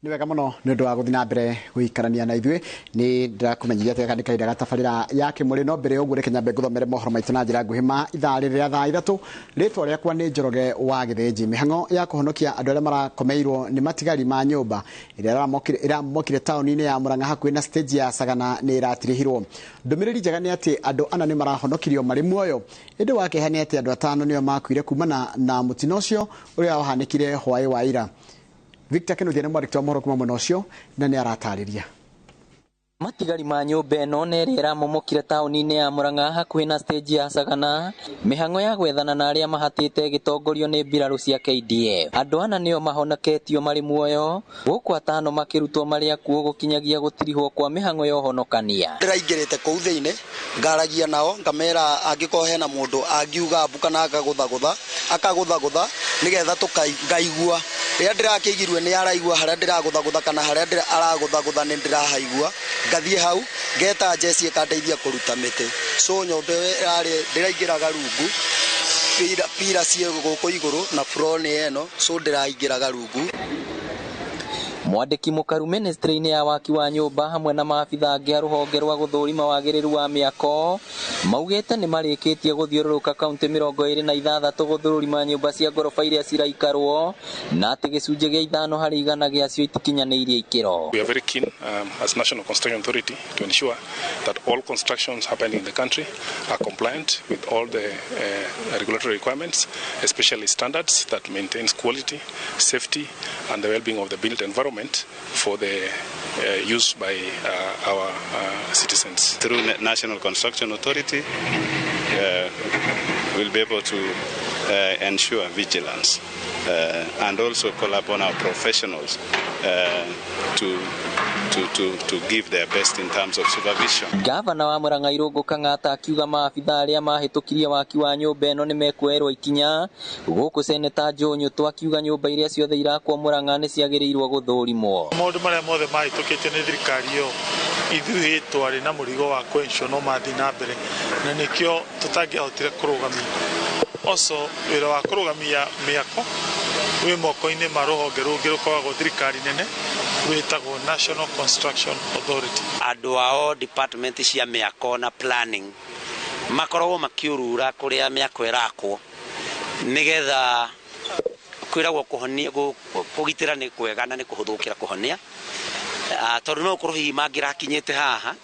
Ni wega muno ni ndu wa guthina mbere guikarania na ithuĩ ni ndirakumenyithia ati gaka ni kahinda ga tabarĩra ya kĩmũrĩ no mbere ũguo reke nyambe ngũthomere mohoro maitũ na njĩra nguhĩ ma ithaa rĩrĩa thaa ithatũ. Rĩtwa rĩakwa nĩ Njoroge wa Gĩthĩnji. Mĩhang'o ya kũhonokia andũ arĩa marakomeirwo nĩ matigari ma nyũmba ĩrĩa ĩramokire taũni-inĩ ya Mũrang'a hakuhĩ na stage ya Sagana nĩ ĩratirihirwo. Ndũmĩrĩri njega nĩ atĩ andũ ana nĩ marahonokirio marĩ muoyo. Ĩndĩ wakeha nĩ atĩ andũ atano nĩo makuire kumana na mũtino ũcio ũrĩa wahanĩkire hwaĩ wa ira. Victor Kennedy nĩ mwandĩki wa mohoro kuma mwena ũcio na nĩ aratarĩria. Matigari ma nyũmba ĩno nĩ ĩrĩa ĩramomokire taũni-inĩ ya Mũrang'a hakuhĩ na stage ya Sagana. Mĩhang'o ya gwethana na arĩa mahatĩte gĩtongorio nĩ mbirarũ cia KDF. Andũ ana nĩo mahonoketio marĩ muoyo, gũkũ atano makĩrutwo marĩ akuũ gũkinyagia gũtirihwo kwa mĩhang'o ya ũhonokania. Ndĩraingĩrĩte kũu thĩinĩ ngaragia nao ngamera angĩkorwo hena mũndũ angiuga mbu kana akagũthagũtha nĩgetha tũkaigua rĩrĩa ndĩrakĩigirwe nĩ araigua harĩa ndĩragũthagũtha kana harĩa aragũthagũtha nĩ ndĩrahaigua ngathiĩ hau ngeta jeci ĩkandeithia kũruta mĩtĩ so nyũmba ndĩraingĩraga rungu pira ciĩ gũkũ igũrũ na floor nĩ eno so ndĩraingĩraga rungu. Mwandĩki mũkaru ministry-inĩ ya waki wa nyũmba hamwe na maabitha angĩ a rũhonge rwa gũthũrima wagĩrĩru wa mĩako maugĩte nĩ marĩkĩtie gũthiũrũrũka kaunti 26 gũthũrima nyũmba cia ngoroba iria ciraikarwo na atĩ gĩcunjĩ gĩa 5 harĩ 100 gĩacio itikinyanĩirie ikĩro. We are very keen as National Construction Authority to ensure that all constructions happening in the country are compliant with all the regulatory requirements, especially standards that maintains quality, safety and the well-being of the built environment for the use by our citizens. Through National Construction Authority, we'll be able to ensure vigilance and also call upon our professionals to give their best in terms of supervision. Gavana wa Mũrang'a Irũngũ Kang'ata akiuga maabitha arĩa mahĩtũkirie waki wa nyũmba ĩno nĩ mekuoerwo ikinya. Gũkũ seneta Joe Nyũtũ akiuga nyũmba iria ciothe irakwo Mũrang'a nĩ ciagĩrĩirwo gũthũrimwo. Maũndũ marĩa mothe mahĩtũkĩtio nĩ thirikari ĩyo ithuĩ twarĩ na mũrigo wa kwenshwo no mathiĩ na mbere na nĩkĩo tũtangĩahotire kũrũgamia. Also wĩra wa kũrũgamia mĩako wĩ moko-inĩ ma rũhonge rũngĩ rũkoragwo thirikari nene rwĩtagwo National Construction Authority. Andũ ao department cia mĩako na planning makoragwo makiurura kũrĩa mĩako ĩrakwo nĩgetha kwĩragwo kũhonia kũgitĩra nĩ kwega na nĩ kũhũthũkĩra kũhonia tondũ no ũkorwo hihi mangĩrakinyĩte haha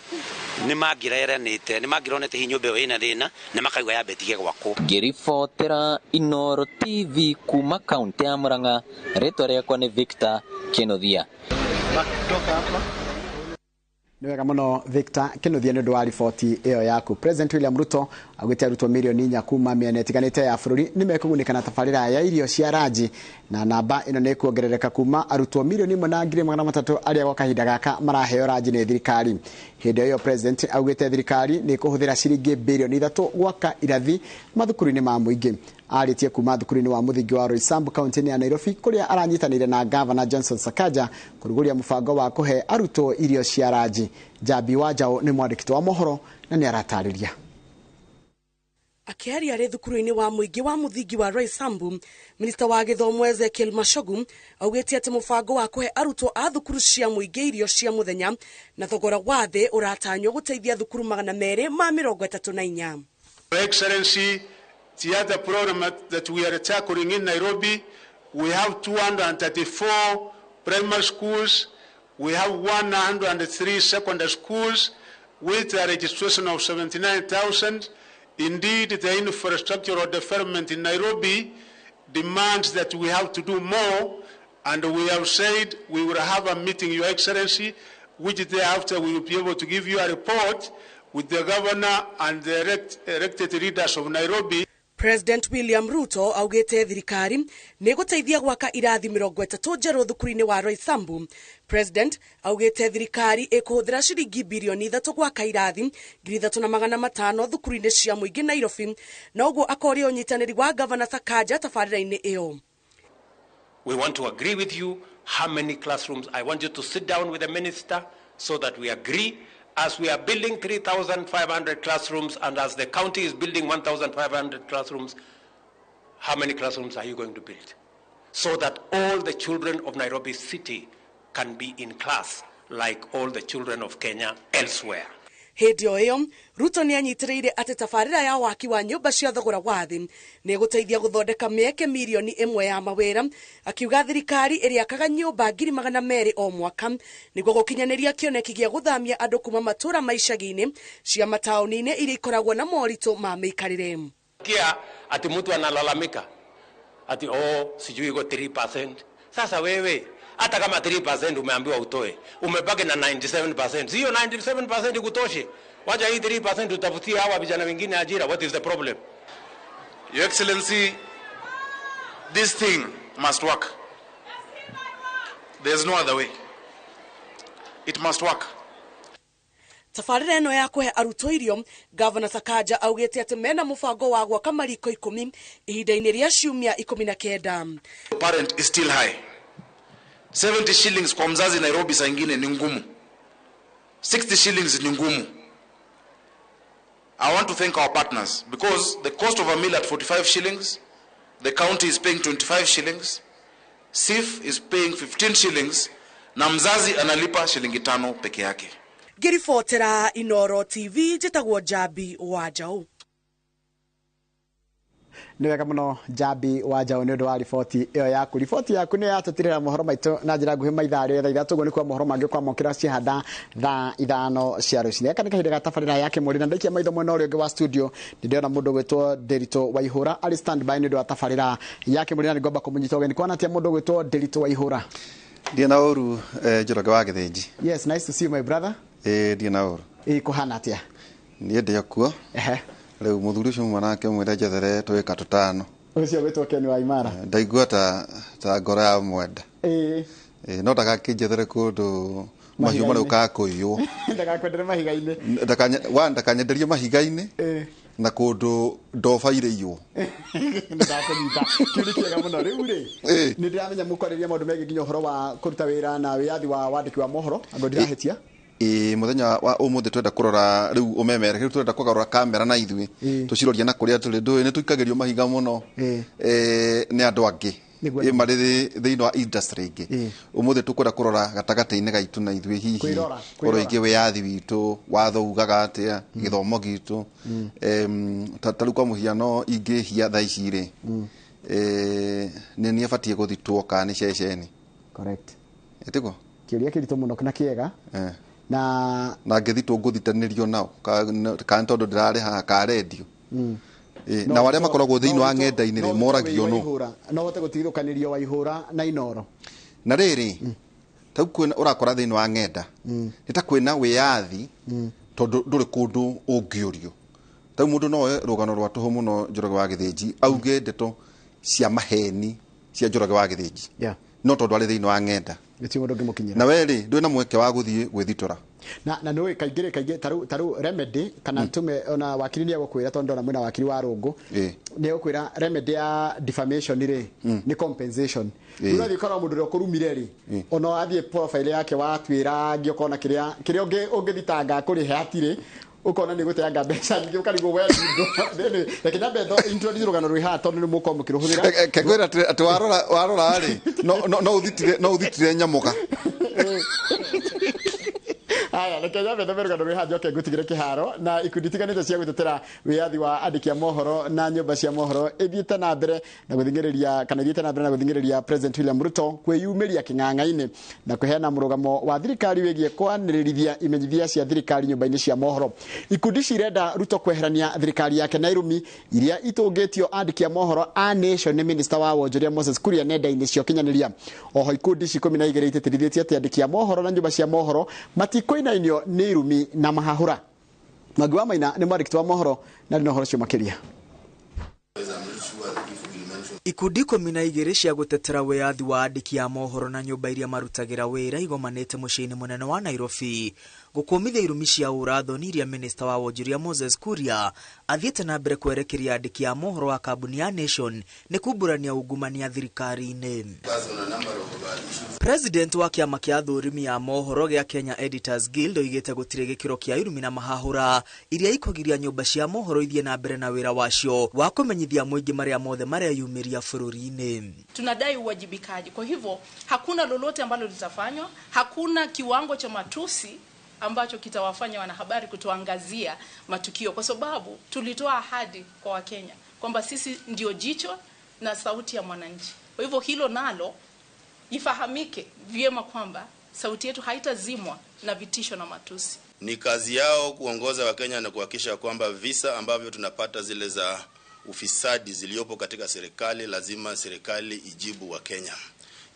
nĩ mangĩreranĩte nĩ mangĩronete hihi nyũmba ĩyo ĩna thĩna na makaigua ya betige gwakwo. Ngĩribotera INooro TV kuma kaunti ya Mũrang'a, rĩtwa rĩakwa nĩ Victor Kennedy. Nĩ wega mũno Victor Kennedy nĩ ũndũ wa riboti ĩyo yaku. President William Ruto augĩte arutwo milioni 4 kuma mĩena ĩtiganĩte ya bũrũri nĩ mekũgunĩka na tabarĩra ya irio cia ranji na namba ĩno nĩ kuongerereka kuma arutwo milioni 1,300,000 arĩa gwa kahinda gaka maraheo ranji nĩ thirikari. Hĩndĩ ĩyo President augĩte thirikari nĩ kũhũthĩra ciringi bilioni 3 gwaka irathi mathukuru-inĩ ma mũingĩ. Arĩtie kuma thukuru-inĩ wa mũthingi wa Roysambu kaunti-inĩ ya Nairobi kũrĩa aranyitanĩire na Gavana Johnson Sakaja kũrugũria mũbango wa kũhe arutwo irio cia ranji. Jabi Wajao nĩ mwandĩki wa mohoro na nĩ aratarĩria. Akiaria arĩ thukuru-inĩ wa mũingĩ wa mũthingi wa Roysambu, Minista wa Gĩthomo Ezekiel Machogu augĩte atĩ mũbango wa kũhe arutwo a thukuru cia mũingĩ irio cia mũthenya na thogora wa thĩ ũratanywo gũteithia thukuru 234. Your Excellency, the other program that we are tackling in Nairobi, we have 234 primary schools, we have 103 secondary schools with a registration of 79,000. Indeed, the infrastructural development in Nairobi demands that we have to do more, and we have said we will have a meeting, Your Excellency, which thereafter we will be able to give you a report with the governor and the elected leaders of Nairobi. President William Ruto augĩte thirikari nĩ gũteithia gwaka irathi 30 njerũ thukuru-inĩ wa Roysambu. President augĩte thirikari ĩkũhũthĩra ciringi bilioni 3 gwaka irathi 3,500 thukuru-inĩ cia mũingĩ Nairobi, na ũguo akoria ũnyitanĩri wa Gavana Sakaja tabarĩra-inĩ ĩyo. We want to agree with you how many classrooms. I want you to sit down with the minister so that we agree. As we are building 3,500 classrooms and as the county is building 1,500 classrooms, how many classrooms are you going to build? So that all the children of Nairobi City can be in class like all the children of Kenya elsewhere. Hindi o iyo Ruto ni anyitiriire ati tabarira ya waki wa nyumba cia thogora wa thi ni guteithia guthondeka mieke milioni 1 ya mawira, akiuga thirikari iriakaga nyumba 200,000 o mwaka niguo gukinyaniria kioneki gia guthamia andu kuma matura maicagi-ini cia mataoni-ini iria ikoragwo na morito ma mikarire. Kia ati mtu analalamika ati sijui iko 3%. Sasa wewe hata kama 3% umeambiwa utoe, umebaki na 97%. Sio 97% ikutoshe. Wacha hii 3% utafutie hawa vijana wengine ajira. What is the problem? Your Excellency, this thing must work. There's no other way. It must work. Tabarira eno ya kuhe arutwo irio, Governor Sakaja augite ati mena mubango wa gwaka mariko 10 ihinda-ini ria ciumia 19. Parent is still high. 70 shillings kwa mzazi Nairobi saa ingine ni ngumu. 60 shillings ni ngumu. I want to thank our partners because the cost of a meal at 45 shillings, the county is paying 25 shillings, SIF is paying 15 shillings, na mzazi analipa shilingi 5 peke yake. Ngiribotera INooro TV njitagwo Jabi Wanjaũ. Ni wega muno Jabi Wanjaũ ni undu wa riboti iyo yaku. Riboti yaku ni yatutirira mohoro maitu na njira nguhi maithaa ria thaa ithatu ni kwa mohoro mangi kwa mokira cihanda thaa 5 cia rucini. Aka ni kahinda ga tabarira yake muri na ndaikia maitho mwena uria ungi wa studio ndiona mundu gwitwo Derito Waihura ali stand by ni undu wa tabarira yake muri na ngomba kumunyita ugeni kwana atia mundu gwitwo Derito Waihura. Nauru Njoroge wa Githinji. Yes, nice to see you my brother. Nauru. Kuhana atia? Ni ndi yakuo. Riu muthuri ucio mwanake mwire jethere twika tutano. Ucio gwitwo Ken wa Imara. Ndaigua ta ngoro ya mwenda. No ndagakinjethere kundu mahiu mari ukakuiyo. Ndagakwendere mahiga-ini. Ndakanyenderie mahiga-ini. Na kundu ndobaire iyo. Ndakunyita. Kiuri kiega muno riu ri. Ni ndiramenya mukwariria maundu megi nginya uhoro wa kuruta wira na wiyathi wa wandiki wa mohoro andu ndirahetia. Muthenya wa umuthi twenda kurora riu umemere riu twenda kugarura kamera na ithui tuciroria na kuria tuli ndui ni tuikagerio mahiga muno ni andu angi mari thiini wa industry ingi umuthi tukwenda kurora gatagati-ini gaitu na ithui hihi oro ingi wiyathi witu watho ugaga atia githomo gitu taru kwa muhiano ingi hia thaa ici ri ni abatie guthitwo kana ceceni correct etiko kiuria kirito muno kana kiega na ngithitwo nguthitanirio nao ka tondu ndirari ha ka radio na wale makoragwo thiini wa ng'enda-ini ri moragio no wote gutigithukanirio Waihura na INooro na riri tau kwina urakora thiini wa ng'enda ni ta kwina wiyathi tondu nduri kundu ungiurio tau mundu no rugano rwa tuhu muno Njoroge wa Githinji auge ndeto cia maheni cia Njoroge wa Githinji no tondu ari thiini wa ng'enda na weri ndwina mweke wa guthie gwithitura na no kaingire taru remedy kana tume ona wakiri ni agukwira tondu ona mwina wakiri wa rungu ni agukwira remedy ya defamation ri ni compensation ura thikora mundu ri okurumire ri ona athie profile yake watwira ngiokona kiria ungithitanga kuri he atire ukona ni guteanga mbeca nyingi ukarigo we ndo lakini betho introduce rugano rwi ha tondu ni muko mukiruhurira kekwira ati warora ri no uthitire nyamuka aya lekenya betho rugano rwi ha njoke ngutigire kiharo na ikundi tiganite cia gutetera wiyathi wa andiki a mohoro na nyumba cia mohoro ithiite na mbere na guthingiriria kana ithiite na mbere na guthingiriria President William Ruto kwiyumiria king'ang'a-ini na kuheana murugamo wa thirikari wigie kwanirithia imenyithia cia thirikari nyumba-ini cia mohoro. Ikundi cirenda Ruto kweherania thirikari yake Nairobi iria itungitio andiki a mohoro a Nation ni Minister wa Wonjoria Moses Kuria nenda-ini cio kinyaniria. Oho ikundi 12 ititirithĩtie ati andiki a mohoro na nyumba cia mohoro matikoinainio ni irumi na mahahura. Magwa Maina ni mwarikiti wa mohoro na ni mohoro cio makiria. Ikundi 12 cia gutetera wiyathi wa andiki a mohoro na nyumba iria marutagira wira igomanite muciini munene wa Nairobi gukumithia irumi cia urathoni iria Minister wa Wonjoria Moses Kuria athiete na mbere kwerekeria andiki a mohoro wa kambuni ya Nation ni kumburania ungumania thirikari-ini. President wa kiama kia athurimi ya mohoro gya Kenya Editors Guild oigite gutire gikiro kia irumi na mahahura iria ikogiria nyumba cia mohoro ithie na mbere na wira wacio wa kumenyithia mwingi maria mothe maria yumiria bururi-ini. Tunadai uwajibikaji. Kwa hivyo hakuna lolote ambalo litafanywa, hakuna kiwango cha matusi ambacho kitawafanya wanahabari kutuangazia matukio, kwa sababu tulitoa ahadi kwa Wakenya kwamba sisi ndio jicho na sauti ya mwananchi. Kwa hivyo hilo nalo ifahamike vyema kwamba sauti yetu haitazimwa na vitisho na matusi. Ni kazi yao kuongoza Wakenya na kuhakikisha kwamba visa ambavyo tunapata zile za ufisadi ziliopo katika serikali, lazima serikali ijibu Wakenya.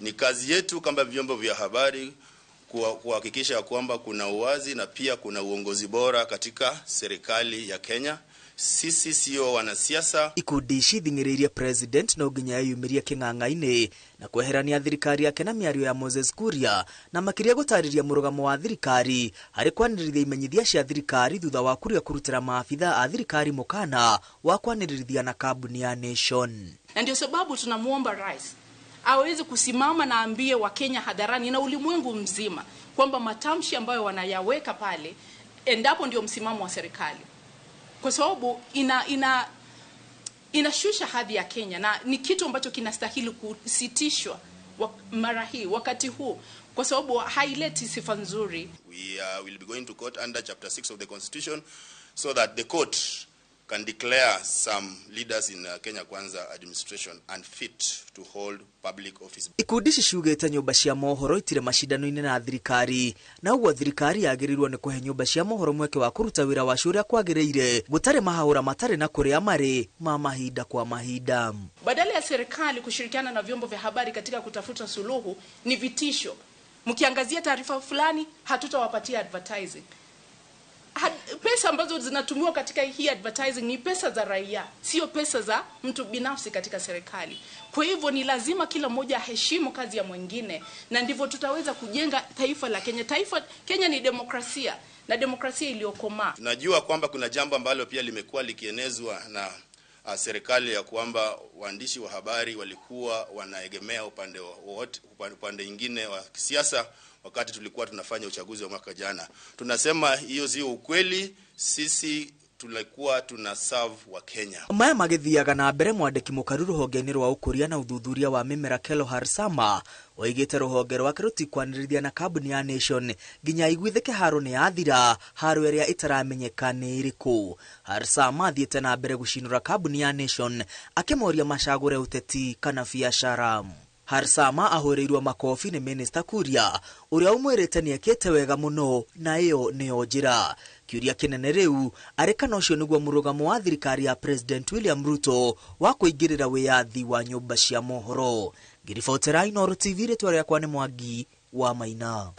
Ni kazi yetu kama vyombo vya habari kuhakikisha kwamba kuna uwazi na pia kuna uongozi bora katika serikali ya Kenya. Sisi sio wanasiasa. Ikundi ici thing'iriirie president no nginya yumirie king'ang'a-ini na kweherania thirikari yake na miario ya Moses Kuria na makiria gutariria murugamo wa thirikari hari kwanirithia imenyithia cia thirikari thutha wa Kuria kurutira maafitha a thirikari mukana wa kwanirithia na kabuni ya Nation. Na ndio sababu tunamuomba rais aweze kusimama na ambie Wakenya hadharani na ulimwengu mzima kwamba matamshi ambayo wanayaweka pale endapo ndio msimamo wa serikali, kwa sababu inashusha hadhi ya Kenya na ni kitu ambacho kinastahili kusitishwa mara hii wakati huu, kwa sababu haileti sifa nzuri. We will be going to court under chapter 6 of the constitution so that the court can declare some leaders in Kenya Kwanza administration unfit to hold public office. Ikundi cicugite nyumba cia mohoro itire mashindano-ini na thirikari na uguo thirikari yagirirwo ni kuhe nyumba cia mohoro mweke wa kuruta wira wa uria kwagiriire gutare mahaura matare na kuria mari ma mahinda kwa mahinda. Badala ya serikali kushirikiana na vyombo vya habari katika kutafuta suluhu, ni vitisho. Mkiangazia taarifa fulani, hatutawapatia advertising. Pesa ambazo zinatumiwa katika hii advertising ni pesa za raia, sio pesa za mtu binafsi katika serikali. Kwa hivyo ni lazima kila mmoja aheshimu kazi ya mwingine, na ndivyo tutaweza kujenga taifa la Kenya. Kenya ni demokrasia na demokrasia iliyokomaa. Tunajua kwamba kuna jambo ambalo pia limekuwa likienezwa na serikali ya kwamba waandishi wa habari walikuwa wanaegemea upande mwingine wa kisiasa wakati tulikuwa tunafanya uchaguzi wa mwaka jana. Tunasema hiyo sio ukweli. Sisi tulikuwa tuna serve wa Kenya. Maya magithiaga na mbere mwandiki mukaru ruhonge-ini rwa ukuria na uthuthuria wa mimera Kelo Harsama oigite ruhonge rwake rutikwanirithia na kabuni ya Nation nginya igwithike haro ni yathira, haro iria itaramenyeka ni iriku. Harsama athiete na mbere gucinura kabuni ya Nation akimoria macagure uteti kana biashara. Harsama ahuriirwo makofi ni Minister Kuria uria umwirite ni ekete wega muno na iyo niyo njira. Kiuria kinene riu arekana ucio niguo murugamo wa thirikari ya President William Ruto wa kuingirira wiyathi wa nyumba cia mohoro. Ngiribotera INooro TV ritwa riakwa ni Mwangi wa Maina.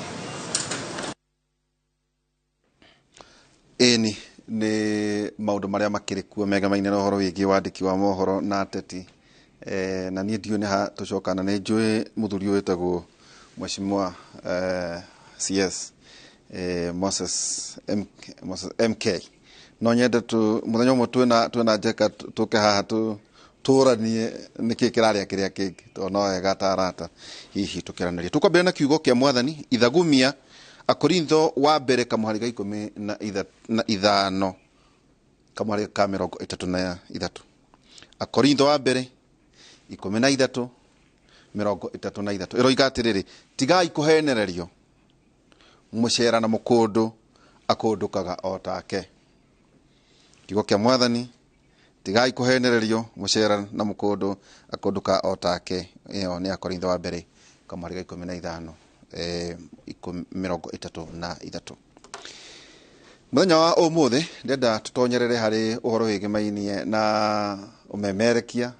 Eni ni maundu maria makirikuo mega maine na uhoro wigi wandiki wa mohoro na ateti. Na niĩ ndione ha tucokana nĩ njũĩ mũthuri wĩtagwo Mheshimiwa CS Moses MK no nyende mũthenya ũmwe twĩna njeka tũke haha tũranie nĩkĩ kĩrarĩa kĩrĩa kĩngĩ to no wega ta arata hihi tũkĩranĩria. Tũkwambĩrĩria na kiugo kĩa Mwathani Ithagumia Akorintho wa mbere kamuhari ga 15 kamuhari ka 33 Akorintho wa mbere 13:33 iroiga atiriri tigai kuhenererio mucera na mukundu akundukaga otake. Kiugo kia Mwathani tigai kuhenererio mucera na mukundu akunduka otake. Iyo ni Akorintho wa mbere kamari ga 15:33. Muthenya wa umuthi ndenda tutonyerere hari uhoro wigimainie na umemerekia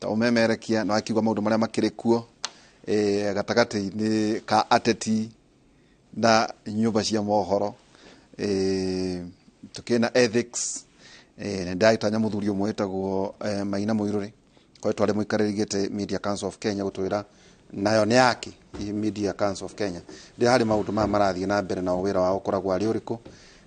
ta umemerekia na akiuga maundu maria makirikuo gatagati-ini ka ateti na nyumba cia mohoro tukina ethics ndaitanya muthuri umwe etagwo Maina Muiruri kwa twari muikarigite Media Council of Kenya gutwira nayo ni yake Media Council of Kenya ndi hari maundu ma marathie na mbere na wira wa ukoragwo ari uriku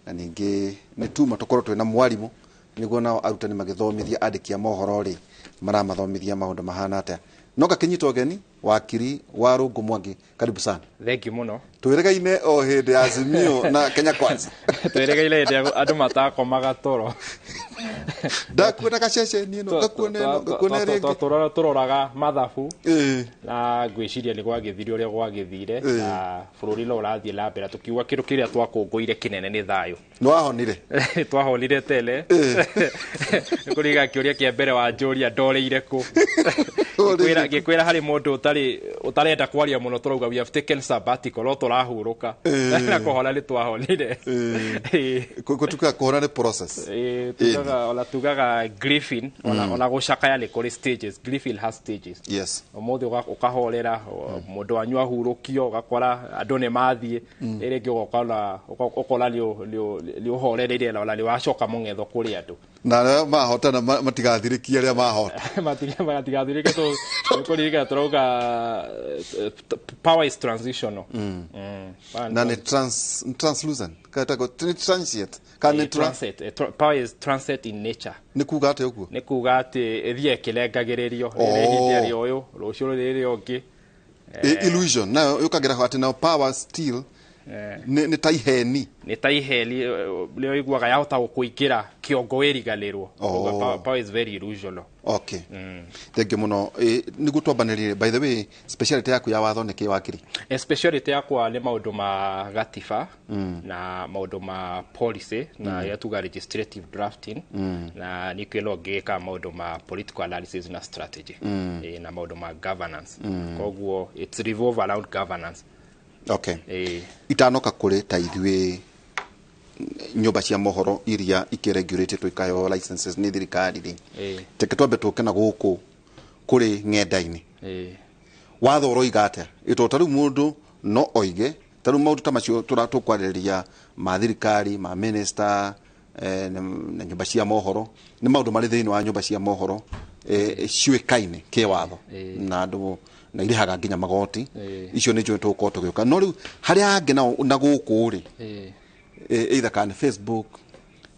na ningi ni tuma tukorwo twina mwarimu niguo nao arutani magithomithia andiki a mohoro ri maramathomithia maundu mahana atia no gakinyitwo geni wakiri wa Rungu Mwangi, karibu sana. Thank you muno. Twirigaine o hindi ya Azimio na Kenya Kwanza. Twirigaine hindi andu matakomaga toro. Ndakuona gacece ni no gakuona rege. Turoraga mathabu na gwiciria ni gwagithire uria gwagithire na bururi no urathie na mbere tukiuga kindu kiria twakunguire kinene ni thayo. No ahonire. Twahonire tele. Kuriga kiuria kia mbere wa njuria ndoreire ku. Gikwira hari mundu utarenda kwaria muno turauga we have taken sabbatical no turahuruka na kuhona ni twahonire. Kutuka kuhona ni process. Tugaga grieving ona gucakaya ni kuri stages. Grieving has stages. Yes. Omothe ukahorera mundu wanyu ahurukio ugakora andu ni mathie iringi ukora li uhorereire na ni wacoka mungetho kuri andu na mahotana matigathirikia ria mahota matigathirike to kuriga turoga power is transitional na ni translucent kata go transient kana transit power is transit in nature ni kuga ate uguo ni kuga ate ethie kilengagiririo riri ri uyu rucio riri ongi illusion na ukagira ati na power still ni taiheni leo igwaga yahota gukuingira kiongo wiriganirwo power is very illusional. Okay. Thank you muno. Ni gutwambanirire by the way speciality yaku ya watho niki wakiri? Speciality yakwa ni maundu ma gatiba na maundu ma policy na yatuga legislative drafting na nikelo ngeka maundu ma political analysis na strategy na maundu ma governance. Koguo it's revolve around governance. Okay. Itanoka kure ta ithuĩ nyumba cia mohoro iria ikiregulated ikayo licenses ni thirikari ri teke twambe tuke na guku kuri ng'enda-ini watho roiga atia ito taru mundu no oige taru maundu ta macio turatukwarĩrĩria ma thirikari ma minister na nyumba cia mohoro ni maundu mari thiini wa nyumba cia mohoro ciuikaine ke watho na andu na irihaga nginya magoti icio ni njwe tuko tugiuka no riu haria angi na guku ri either kan Facebook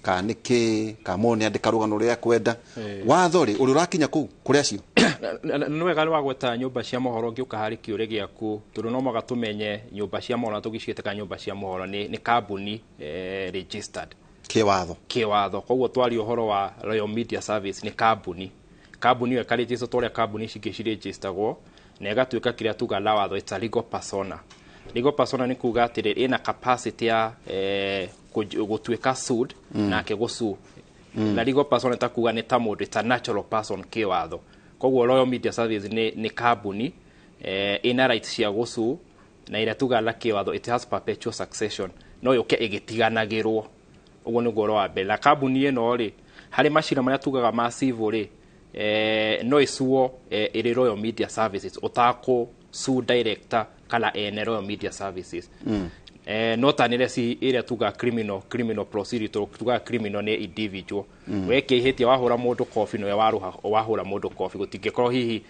kan ke kamone andika rugano ria kwenda watho ri uri urakinya ku kuria cio no wega ni wagweta nyumba cia mohoro ngiuka hari kiure giaku turu no maga tumenye nyumba cia mohoro tugicite ka nyumba cia mohoro ni kambuni registered ke watho koguo twari uhoro wa Royal Media Service ni kambuni yo karite iso tore kambuni cigicirejistagwo na igatuika kiria tuga la watho it's a legal persona. Legal persona ni kuga atire ina capacity ya gutuika sued na ke gusu na legal persona ta kuga ni ta mundu it's a natural person ke watho koguo Royal Media Service ni kambuni ina rights cia gusu na ira tuga la ke watho it has perpetual succession no yoke igitiganagirwo uguo ni goro wa bela kambuni eno ri hari mashira maria tugaga ma civil ri no isuo iri Royal Media Services otako su director kala Royal Media Services no tanire si area tuga criminal procedure tuga criminal ne individual weke hitia wahura mundu kofi no wahura mundu kofi gutingekoro hihi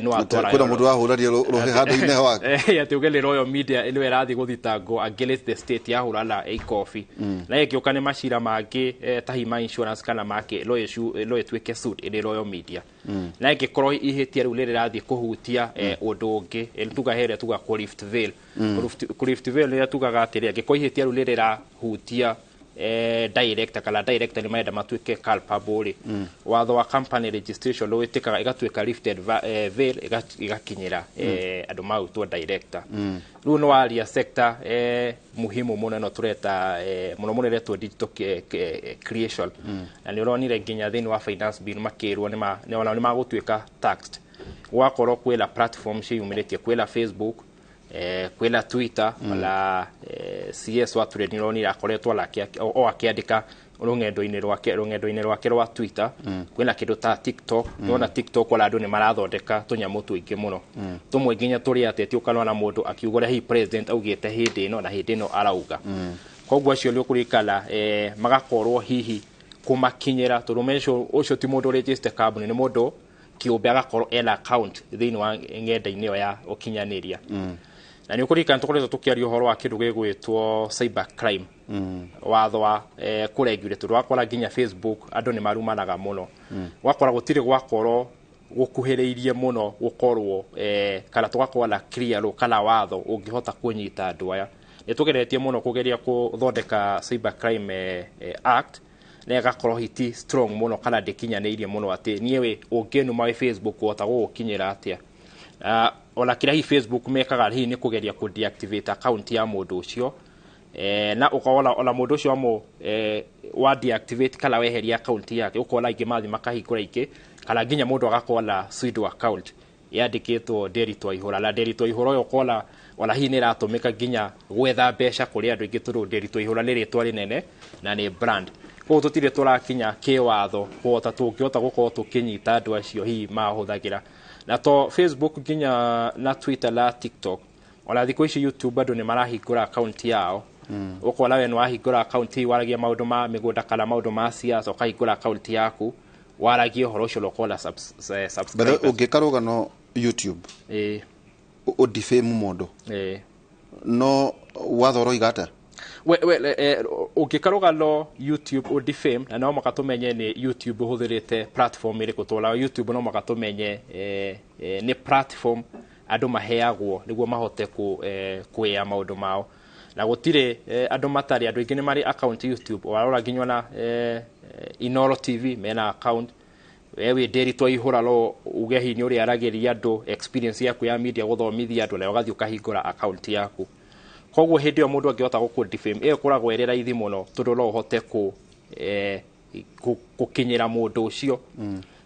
no atwara kuna mundu wahura rio rohe hado-ine wake ya tugele Royal Media ino erathi guthitango against the state yahura la kofi na yekioka ne mashira mangi tahima insurance kana make lo tweke suit iri Royal Media na yekoro ihitia ru lere rathi kuhutia undu ungi tuga here tuga ku Rift Valley ya tugaga atiri ngikoihitia ru lere ra hutia director kala director ni maenda matuike culpable watho wa company registration lo itikaga igatuika lifted veil igakinyira andu mautwa director ru no aria sector muhimu muno no tureta muno retwo digital creation na ni uronire nginya thini wa finance bill makirwo ni magutuika taxed wakoro kwela platform ciyumiritie kwela Facebook kwela Twitter wala CS watu renironi akoretwa laki o akiandika rungendo-ini rwake rwa Twitter kwela kindu ta TikTok nona TikTok wala andu ni marathondeka tunyamu tuingi muno tumwe nginya turi ateti ukanwa na mundu akiugora hi president augite hindi ino na hindi ino arauga koguo acio ni ukurikala magakorwo hihi kumakinyira turumesho ucio ti mundu register company ni mundu kiumbe agakorwo ena account thini wa ng'enda-ini ya ukinyaniria na ni ukurika ntukoretwo tukiaria uhoro wa kindu gigwitwo cyber crime watho wa kuregulate rwakora nginya Facebook andu ni marumanaga muno wakora gutire gwakoro gukuhireirie muno gukorwo kana tugakorwo na clear kana watho ungihota kunyita andu aya nitugeretie muno kugeria kuthondeka cyber crime act na gakorwo hiti strong muno kana ndikinyaniirie muno ati niewe ungenuma wa Facebook wota gukinyira atia ona kira hi Facebook mekaga hi ni kugeria ku deactivate account ya mundu ucio na ukaona ona mundu ucio amo wa deactivate kala weheria account yake ukona ingi mathi makahingura ingi kana nginya mundu agakorwo pseudo account yandikitwo Derito Ihura la Derito Ihura yo kola wala hi ni ratumika nginya gwetha mbeca kuri andu ingi turu Derito Ihura ni ritwa rinene na ni brand ko tutire turakinya kiwatho kuota tungihota gukorwo tukinyita andu acio hi mahuthagira na to Facebook nginya na Twitter la TikTok ona thiko ici YouTube andu ni marahingura account yao ukola we no ahingura account waragia maundu ma migunda kana maundu ma siasa ukahingura account yaku waragia horo ucio lokola subscribe ungikaruga no YouTube o defame mundu no wathoro igata ungikaruga no YouTube o defame na no makatumenye ni YouTube huthirite platform iri kutola YouTube no makatumenye ni platform andu maheagwo niguo mahote kuya maundu mao na gutire andu matari andu ingi ni mari account YouTube warora nginywa na INooro TV mena account wewe Derito Ihura lo ugehi ni uri arageria andu experience yaku ya media guthomithia andu na ugathi ukahingura account yaku koguo hindi yo mundu angihota guku defame kuragwo erera ithi muno tondu no uhote kukinyira mundu ucio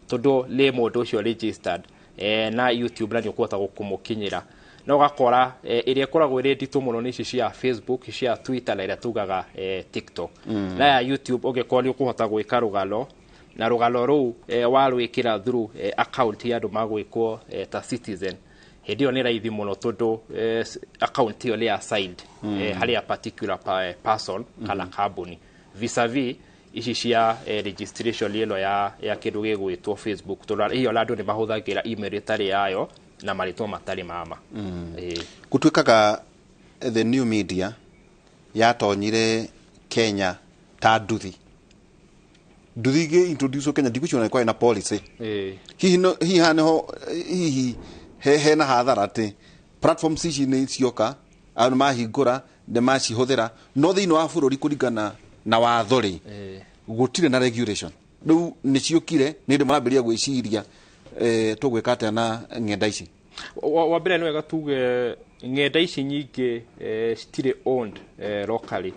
tondu le mundu ucio registered na YouTube na ni ukuhota gukumukinyira no gakora iria koragwo iri nditu muno ni cia Facebook cia Twitter na iria tugaga TikTok na ya YouTube ugekora ukuhota gwika rugalo na rugalo ru warwikira through account ya andu magwikwo ta Citizen hedio ni raithi muno tondu account yo le assigned hali a particular person kana company vis-a-vis ici cia registration lielo ya kindu gigwitwo Facebook tondu hiyo landu ni mahuthagira email itari yayo na marito matari mama gutwikaga the new media yatonyire Kenya ta nduthi ge introduce Kenya dikuciona kwa na policy hihi haneho hihi he na hathara ati platforms ici ni cioka andu mahingura de macihuthira no thiino wa bururi kuringana na wathori gutire na regulation riu ni ciokire ni ndi marambiria gwiciria tugwika ata na ngenda ici wa mbere ni wega tuge ngenda ici nyingi citire owned locally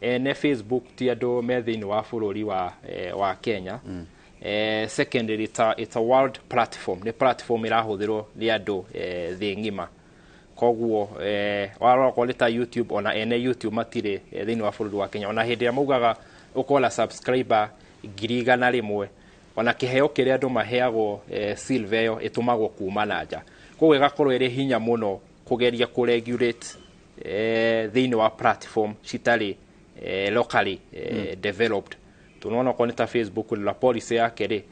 ne Facebook ti andu me thiini wa bururi wa Kenya secondary it's a world platform ni platform irahuthirwo ni andu thi ngima koguo warora kwa leta YouTube ona ene YouTube matire thiini wa bururi wa Kenya ona hindi ya maugaga ukola subscriber 100,000 ona kiheo kire andu maheagwo silver yo itumagwo kuma nanja koguo igakorwo iri hinya muno kugeria ku regulate thiini wa platform citari locally developed tunaona kwa nita Facebook la policy yake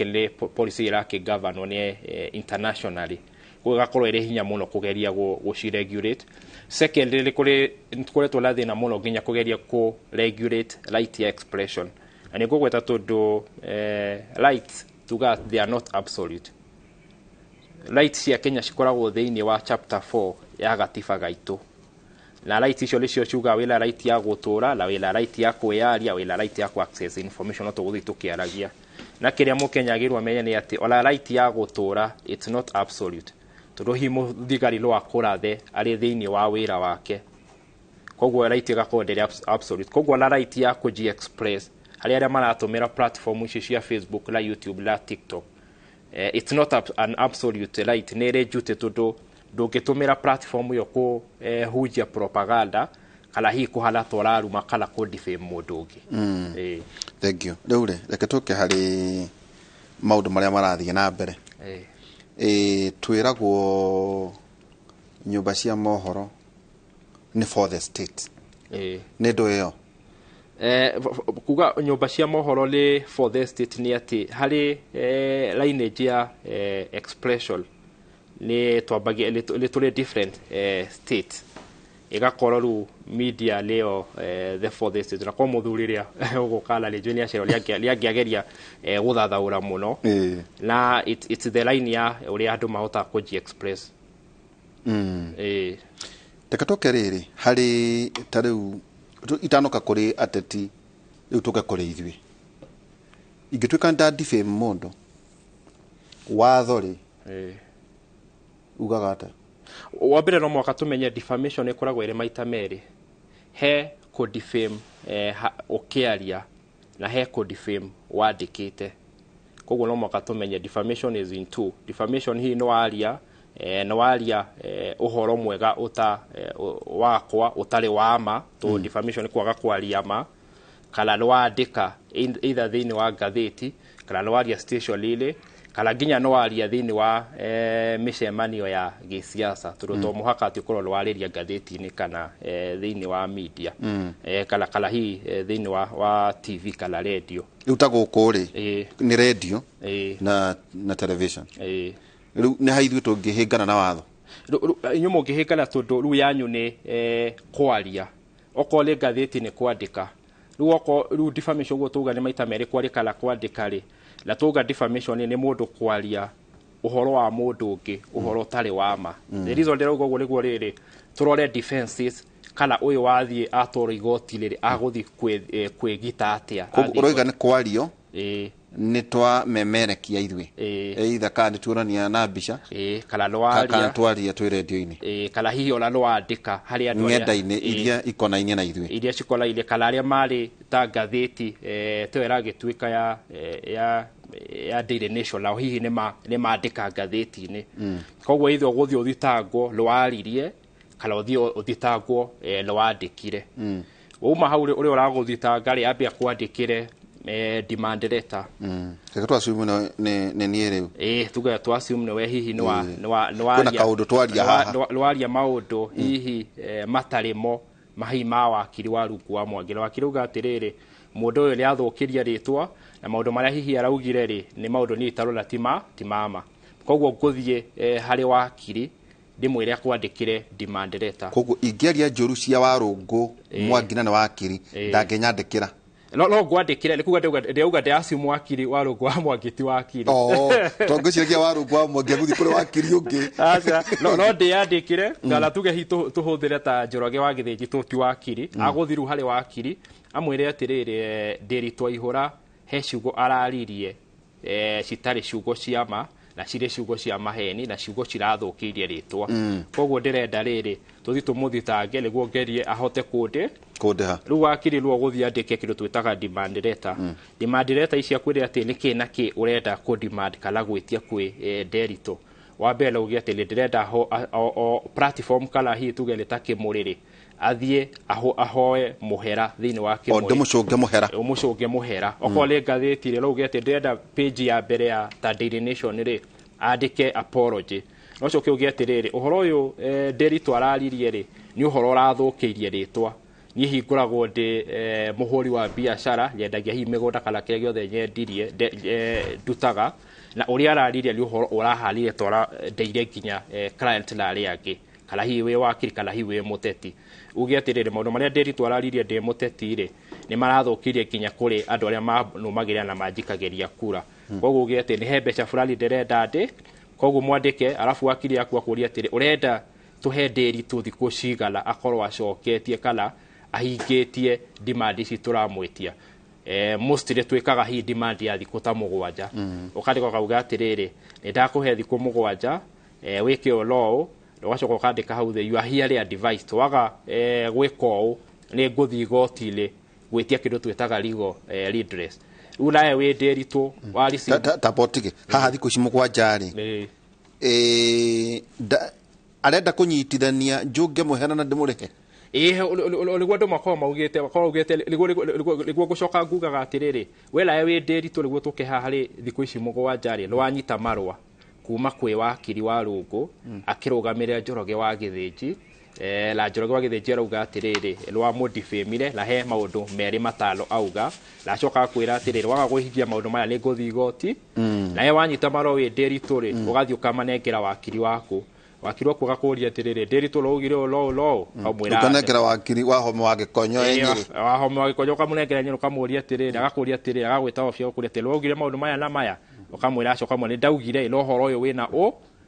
le policy yake govern ni internationally ko gakorwo iri hinya muno kugeria go regulate secondly kuri tulathi na muno ginya kugeria ku regulate right expression and go gweta tondu rights tuga they are not absolute rights cia Kenya cikoragwo thiini wa chapter 4 ya gatiba gaitu na right icio licio ciuga wila right ya gutura la wila right ya kuyaria wila right ya ku access information no tuguthi tukiaragia na kiria mukenya agirwa amenye ni ati ola right ya gutura it's not absolute tondu himu thigari lo akurathe ari thiini wa wira wake koguo right igakorwo nderi absolute koguo la right ya ku express hari aria maratumira platform ici cia Facebook la YouTube la TikTok it's not an absolute right ni rejute tondu ndungitumira platform yo ku hujia propaganda kala hi kuhala toraru makala ku defame mundu ungi thank you riure reke tuke hari maundu maria marathie na mbere twiragwo nyumba cia mohoro ni for the state ni ndo yo kuga nyumba cia mohoro le for the state ni ati hari lineage ya expression ni twabagia little different states igakorwo ru media leo the fourth na kwa muthuriria ugukala le junior shero liagiageria guthathaura muno na it's the line ya uri andu mahota kuji express tekatoke riri hari tariu itanoka kuri ateti riu tuka kuri ithwi ingituika nda defame mundu wathori ugagata wabire no mwaka tumenye defamation ikoragwo ire maita meri he ko defame ukiaria na he ko defame wandikite koguo no mwaka tumenye defamation is in two. Defamation hii no aria uhoro mwega uta wakwa utari wama to defamation kwaga kwaria ma kala no andika either thini wa gatheti kala no aria station lile kala ginya no aria thini wa mishemanio ya gisiasa turuto muhaka atikorwo wariria gatheti ni kana thini wa media kala hii thini wa TV kala radio utago kuri ni radio na television riu ni haithu tungihingana na watho nyumo ngihingana tondu riu yanyu ni kwaria okole gatheti ni kwandika riu defamation go tuga ni maita meri kwandika la kwandika ri la tuga defamation ni mundu kwaria uhoro wa mundu ungi uhoro tari wama the reason there go niguo riri turore defenses kala uyu wathie atoro igoti riri aguthi kwigita atia uroiga ni kwario ni twa memerekia ithwe either kandi tuonania na mbica kala lwaria kana twaria twi radio-ini kala hihi ona lwandika hari andu ngenda-ini iria ikonainie na ithwe iria cikonainie kala aria mari ta gatheti twera gituika ya Daily Nation lao hihi ni mandika gatheti-ini koguo itho guthi uthitangwo lwaririe kala uthi uthitangwo lwandikire uma hauri uri uraguthitanga ri ambia kwandikire demand letter kaka twasumune ne niere tuga twasumune we hihi no kuna kaudo twaria haha lwaria maudo hihi matarimo mahima wakiri wa rungu wa mwangire wakiruga atiriri mundu uyu ni athukiria ritwa na maudo maria hihi araugire ri ni maudo ni itarona timama koguo nguthie hari wakiri ndimwire kwandikire demand letter koguo ingiaria njuru cia warungu mwangina na wakiri ndangenyandikira no gwandikira ni kuga ndeuga ndasi mwakiri warungu wa mwangiti wakiri tongociria warungu wa mwangi guthi kuri wakiri ungi acha no ndiyandikire ngala tuge hi tuhuthire ta njoroge wa githinji tuti wakiri aguthiru hari wakiri amwire atiriri ndiritwa ihura he ciugo araririe citari ciugo ciama na cire ciugo cia maheni na ciugo cirathukirie ritwa koguo ndirenda riri tuthi tumuthitange niguo ngerie ahote kundeha riu wakiri ruo guthi andike kindu twitaga demand letter demand letter ici akwire ati niki na ki urenda ku demand kala gwitia kwi derito wa mbere ugi ati ndirenda platform kala hi tugele takimuriri athie ahoe muhera thini wa kimuri umucunge muhera okole gatheti ri ugi ati ndirenda page ya mbere ya ta Daily Nation ri andike apology no coke ugi ati riri uhoro uyu derito araririe ri ni uhoro rathukirie ritwa ni hinguragwo ndi muhuri wa biashara yendagia hi migunda kala kire giothe nyendirie ndutaga na uria araririe ni uhoro uraharire twara ndeire nginya client na aria angi kala hi we wakiri kala hi we muteti ugi atirire maundu maria derito araririe ndi muteti ri ni marathukirie nginya kuri andu aria manumagiria na manjikageria kura koguo ugi ati ni he mbeca fulani ndirenda ndi koguo mwandike arafu wakiri yaku akuria atiri urenda tuhe derito thiku cigana akorwo acoketie kala ahingitie demand ici turamwitia mostly twikaga hi demand ya thiku ta mugwanja ukandika kauga atiriri ni ndakuhe thiku mugwanja wike law wacoka ukandika hau the you are here a device twaga gwiko ni nguthi gotile gwitia kindu twitaga legal redress unae we derito wari si tapotige haha thiku cimugwanja ri arenda kunyitithania njunge muhera na ndimurihe ligwo ndo makoma maugite ligwo gucoka ngugaga atiriri wela we derito ligwo tuke haha ri thiku ici mugwanja ri lwanyita marwa kuma kwi wakiri wa rungu akirugamira njoroge wa githinji la njoroge wa githinji arauga atiriri lwa modifamire la he maundu meri matalo auga la coka kwira atiriri waga guhithia maundu maya ni nguthi igoti na he wanyita marwa we derito ri ugathi ukamanengera wakiri waku wakiri kuga kuria atiriri ndiritu rugire lo amwira ukanekera wakiri wa homo wa gikonyo enyiri wa homo wa gikonyo kamunengera nyiro kamuria atiriri agakuria atiriri agagwita ofio kuria atiriri rugire maundu maya na maya ukamwira aco kamwe ndaugire no horo uyu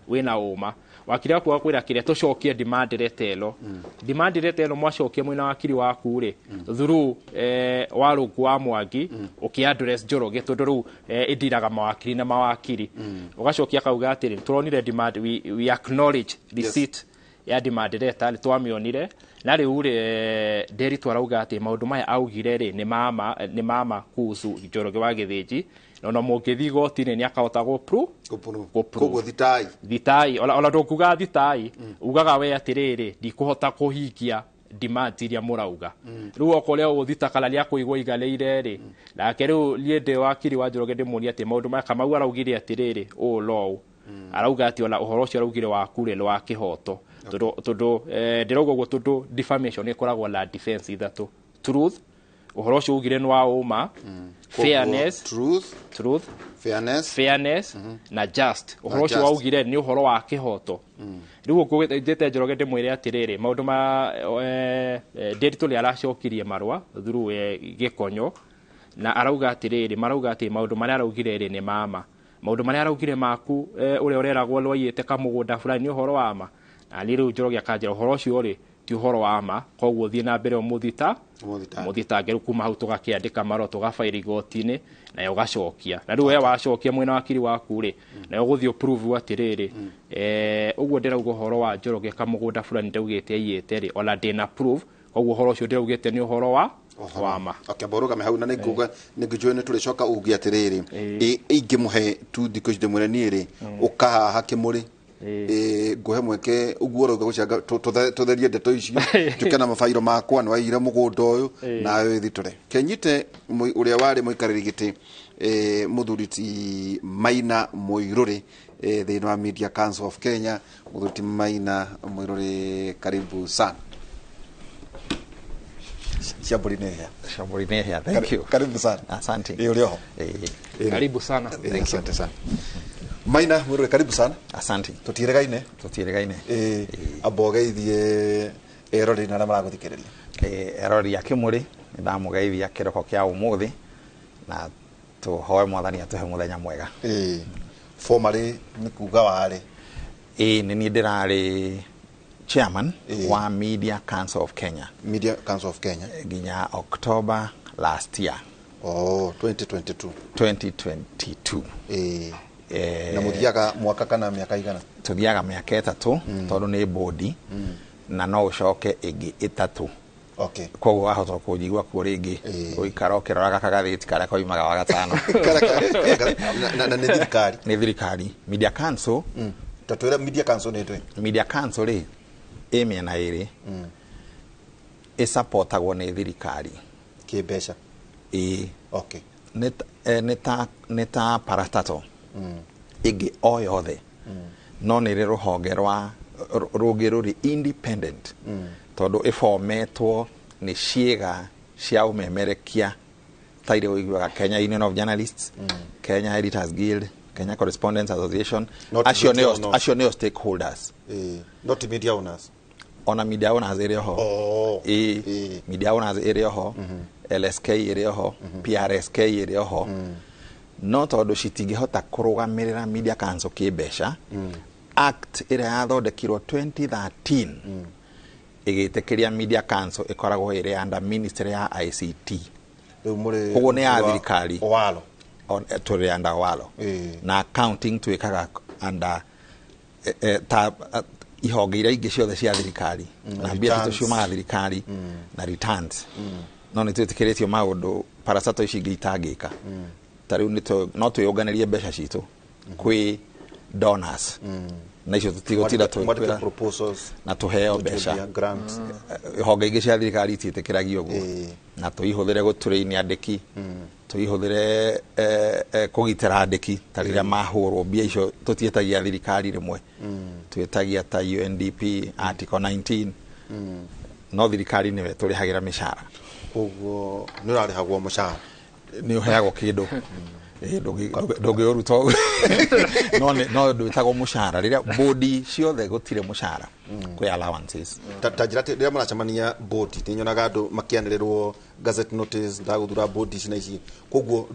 wina uma wakiri kuga kwira kiria tucokie demand retelo demand retelo mwacokie mwina wakiri waku ri through warugu wa Mwangi uki address Njoroge tondu ru indiraga mawakiri na mawakiri ugacokia kauga atiri turonire demand we acknowledge receipt ya demand letter twamionire na riu ri Nderi twarauga ati maundu maya augire ri ni mama kuhusu Njoroge wa Githiji no mugithi gotine ni akahota koguo thitai ola ndukuga thitai ugaga we atiriri ndikuhota kuhingia demand iria murauga riu okoria uthita kala ria kuigwa igaleire ri nake riu liende wakiri wa Njoroge ndimuria ati maundu maya Kamau araugire atiriri lo arauga ati ola uhoro ucio araugire wakure wa kihoto tondu ndirauga guo tondu defamation ikoragwo la defense ithatu truth uhoro ucio ugire ni wa uma fairness truth fairness na just uhoro ucio waugire ni uhoro wa kihoto riu ngugite Njoroge ndimwire atiriri maundu ma Nderi tuli aracokirie marwa through gikonyo na arauga atiriri marauga ati maundu maria araugire ri ni maundu maria araugire maku uria ureragwo rwaiyite kamugunda fulani uhoro wa ma na riu Njoroge akanjira uhoro ucio ri ti uhoro wa ma koguo thie na mbere muthita ngeru kuma hau tugakiandika maro tugafaira igotini na ugacokia na riu we wacokia mwena wakiri waku ri na uguthio prove atiriri uguo ndirauga uhoro wa Njoroge kamugunda fulani ndaugite aiyite ri ola ndina prove koguo uhoro ucio ndiraugite ni uhoro wa ma boruga me hau na niguga nigujoine tulicoka ugi atiriri ingimuhe tu dikojde mureni ri ukaha hakimuri nguhe mweke uguo roga gucanga tutherie ndeto icio tukena mafairo makwa no aire mugunda uyu nawe thitore kenyite uria wari muikariri giti muthuriti Maina Muiruri thini wa Media Council of Kenya muthuriti Maina Muiruri karibu sana Shambulineha thank you karibu sana asante ulioho karibu sana asante sana Maina Muiruri karibu sana asante tutiregaine abogeithie erori na maraguthikiriria erori akimuri ndamugeithia kiroko kia umuthi na tuhoe mwathani atuhe muthenya mwega formally nikuga wari ni ndirari chairman wa Media Council of Kenya ginya October last year 2022 na muthiaga mwaka kana miaka igana tuthiaga miaka 3 tondu ni bodi na no ucoke ingi 3 koguo ahota kujigwa ku ringi uikara ukiraga kagathiti kara koimaga wa gatano na ni thirikari Media Council tatwira Media Council netwe Media Council ri emiena iri supportagwo ni thirikari kibeca neta parastatal igi o yothe no nire ruhonge rwa rugi ruri independent tondu iformetwo ni ciega cia umemerekia taire uigwaga Kenya Union of Journalists Kenya Editors Guild Kenya Correspondents Association acio neo stakeholders not media owners ona media owners area ho media owners area ho LSK area ho PRSK area ho no tondu citingihota kurugamirira Media Council kibeca act ira yathondekirwo 2013 igitekeria Media Council ikoragwo iri under ministry ya ICT koguo ni ya thirikari walo turi under walo na accounting twikaga under ihonge iria ingĩ ciothe cia thirikari na mbia tuciumaga thirikari na returns no nĩ twĩtĩkĩrĩtio maũndũ parastatal ici ingĩ itangĩka tarĩu no twĩyũnganĩrie mbeca citũ kwĩ donors na icio tũtigũtinda twĩkwĩra na tũheo mbeca honge ingĩ cia thirikari itiĩtĩkĩragia ũguo na tũihũthĩre gũtũrĩini andĩki tũihũthĩre kũgitĩra andĩki ta rĩrĩa mahũrwo mbia icio tũtiĩtagia thirikari rĩmwe twĩtagia ta UNDP article 19 no thirikari nĩwe tũrĩhagĩra mĩcara koguo nĩ ũrarĩhagwo mũcara nĩ ũheagwo kĩndũ ndoge oruto no ndwitago mushara riria body ciothe gutire mushara kwi allowances tajirate riria maracemania board tinyonaga andu makianirirwo gazette notice ndaguthura board ici na ici koguo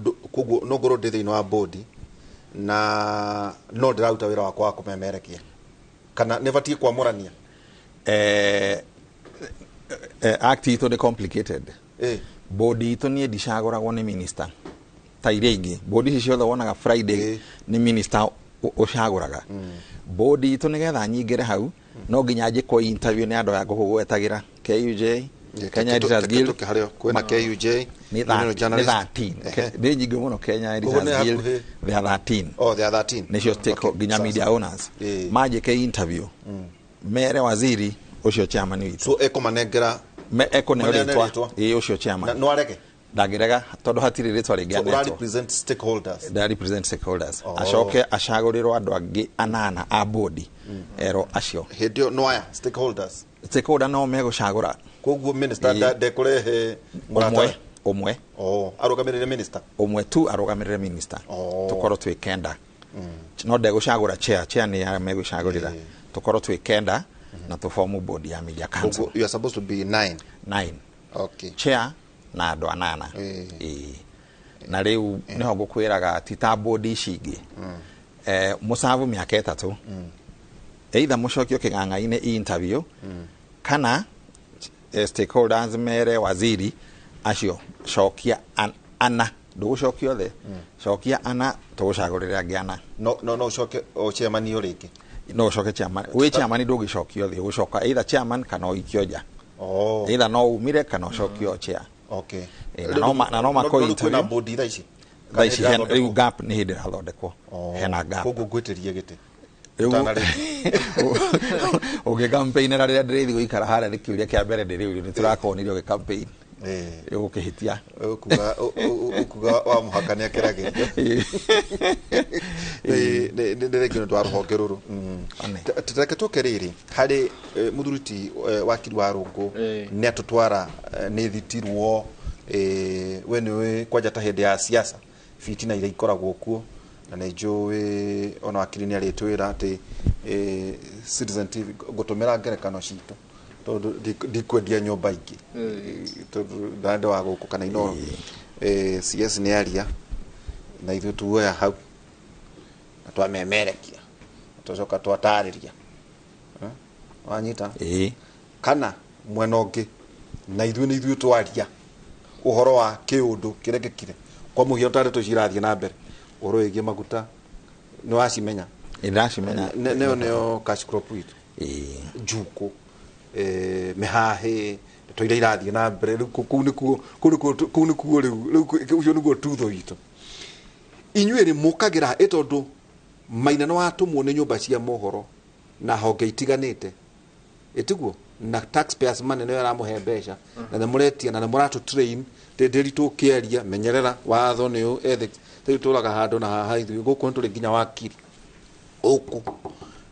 no ngoro ndi thiini wa board na no ndiraruta wira wakwa wa kumemerekia kana nevatie kwamurania act itu ni complicated board itu ni ndicaguragwo ni minister ta iria ingi board ici ciothe wonaga Friday ni minister ucaguraga board itu nigetha nyingire hau no nginya njikwo interview ni andu ya kugwetagira KUJ Kenya Editors Guild kwena KUJ ni 13 ndi nyingi muno Kenya Editors Guild they are 13 they are 13 nicio stake nginya media owners majike interview mere waziri ucio chairman witu so ekomanengera eko ne ritwa ucio chairman no arege ndagiraga tondu hatiri ritwa ringianetwo so represent stakeholders acoke acagurirwo andu angi anana a board ero acio hindio no aya stakeholder no megucagura koguo minister ndekurehe murata umwe arugamirire minister umwe tu arugamirire minister tukoro twikenda no ndegucagura chair ni ya megucagurira tukoro twikenda na to form board ya media council you are supposed to be 9 okay chair na andu anana na riu niho ngukwiraga tita board icigi musavu miaka 3 either mucokio king'ang'a-ini interview kana stakeholders mere waziri acio cokia ana ndugucokia othe cokia ana tugucagurira angi ana no ucoke o chairman uriki no ucoke chairman we chairman ndugicokia othe ugucoka either chairman kana ikioja either no umire kana ucokio chair okay na no mako interview na board thaici riu gap ni hindi rathondekwo hena gap koguo gwitirie giti oge campaign ra ria ndirithi guikara haria rikiuria kia mbere ndiriu ni turakonirio ge campaign ukihitia ukuga wa muhakania kiragerio ndirekino twa ruhonge ruru tutake tukeriri hari muthuruti wakiri wa rungu ni atutwara ni thitirwo we ni kwaja ta hindi ya siasa fitina ira ikoragwo kuo na nĩnjũĩ ona wakiri nĩ arĩtwĩra atĩ Citizen TV ngũtũmĩra ngerekano citũ tondũ ndikwendia nyũmba ingĩ tondũ ndandĩ wa gũkũ kana INooro CS nĩ aria na ithuĩ tuoya hau na twamemerekia tũcoka twatarĩria wanyita kana mwena ũngĩ na ithuĩ twaria ũhoro wa kĩũndũ kĩrekekire kwa mũhiano tarĩ tũcirathiĩ na mbere oroigie maguta no wacimenya iracimenya neo cash crop witu juko mehahe toira irathie na mbere kuu nikuo riu ucio niguo tutho witu inyuĩ nĩ mũkagira ĩtondũ maina no atumwo nĩ nyũmba cia mohoro na honge itiganĩte ĩtiguo na taxpayers money no aramuhe mbeca na mũretia na mũratu train ndĩritũ kĩaria menyerera watho nĩ ethics tũraga handũ na haha ithuĩ gũkũ tũrĩ nginya wakiri ũkũ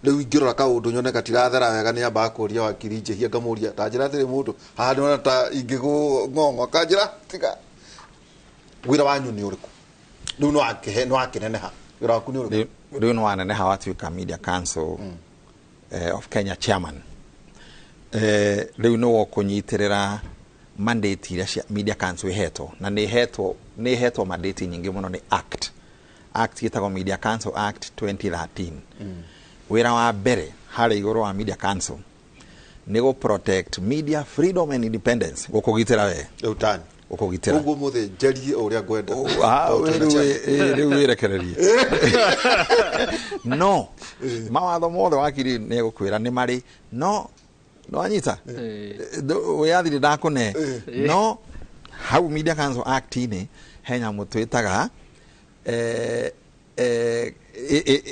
rĩu ingĩrora kaũndũ nyone gatirathera wega nĩ ambaga kũria wakiri njĩhia ngamũria ta njĩra atĩrĩ mũndũ handũ na ta ingĩgũng'ong'o kanjĩra tiga wĩra wanyu nĩ ũrĩkũ rĩu no akĩneneha wĩra waku nĩ ũrĩkũ rĩu nĩ waneneha watuĩka media council of Kenya chairman rĩu nĩ wokũnyitĩrĩra mandate iria cia media council ihetwo na nĩ ihetwo mandate nyingĩ mũno nĩ act yetagwo Media Council Act 2013 wĩra wa mbere harĩ igũrũ wa media council nĩ go protect media freedom and independence gũkũgitĩra we utani gũkũgitĩra ũguo mũthĩ njarie ũrĩa ngwenda rĩu wĩrekererie no mawatho mothe wakiri nĩ gũkwĩra nĩ marĩ no anyita weyathire ndakune no hau Media Council Act ni henya mutwitaga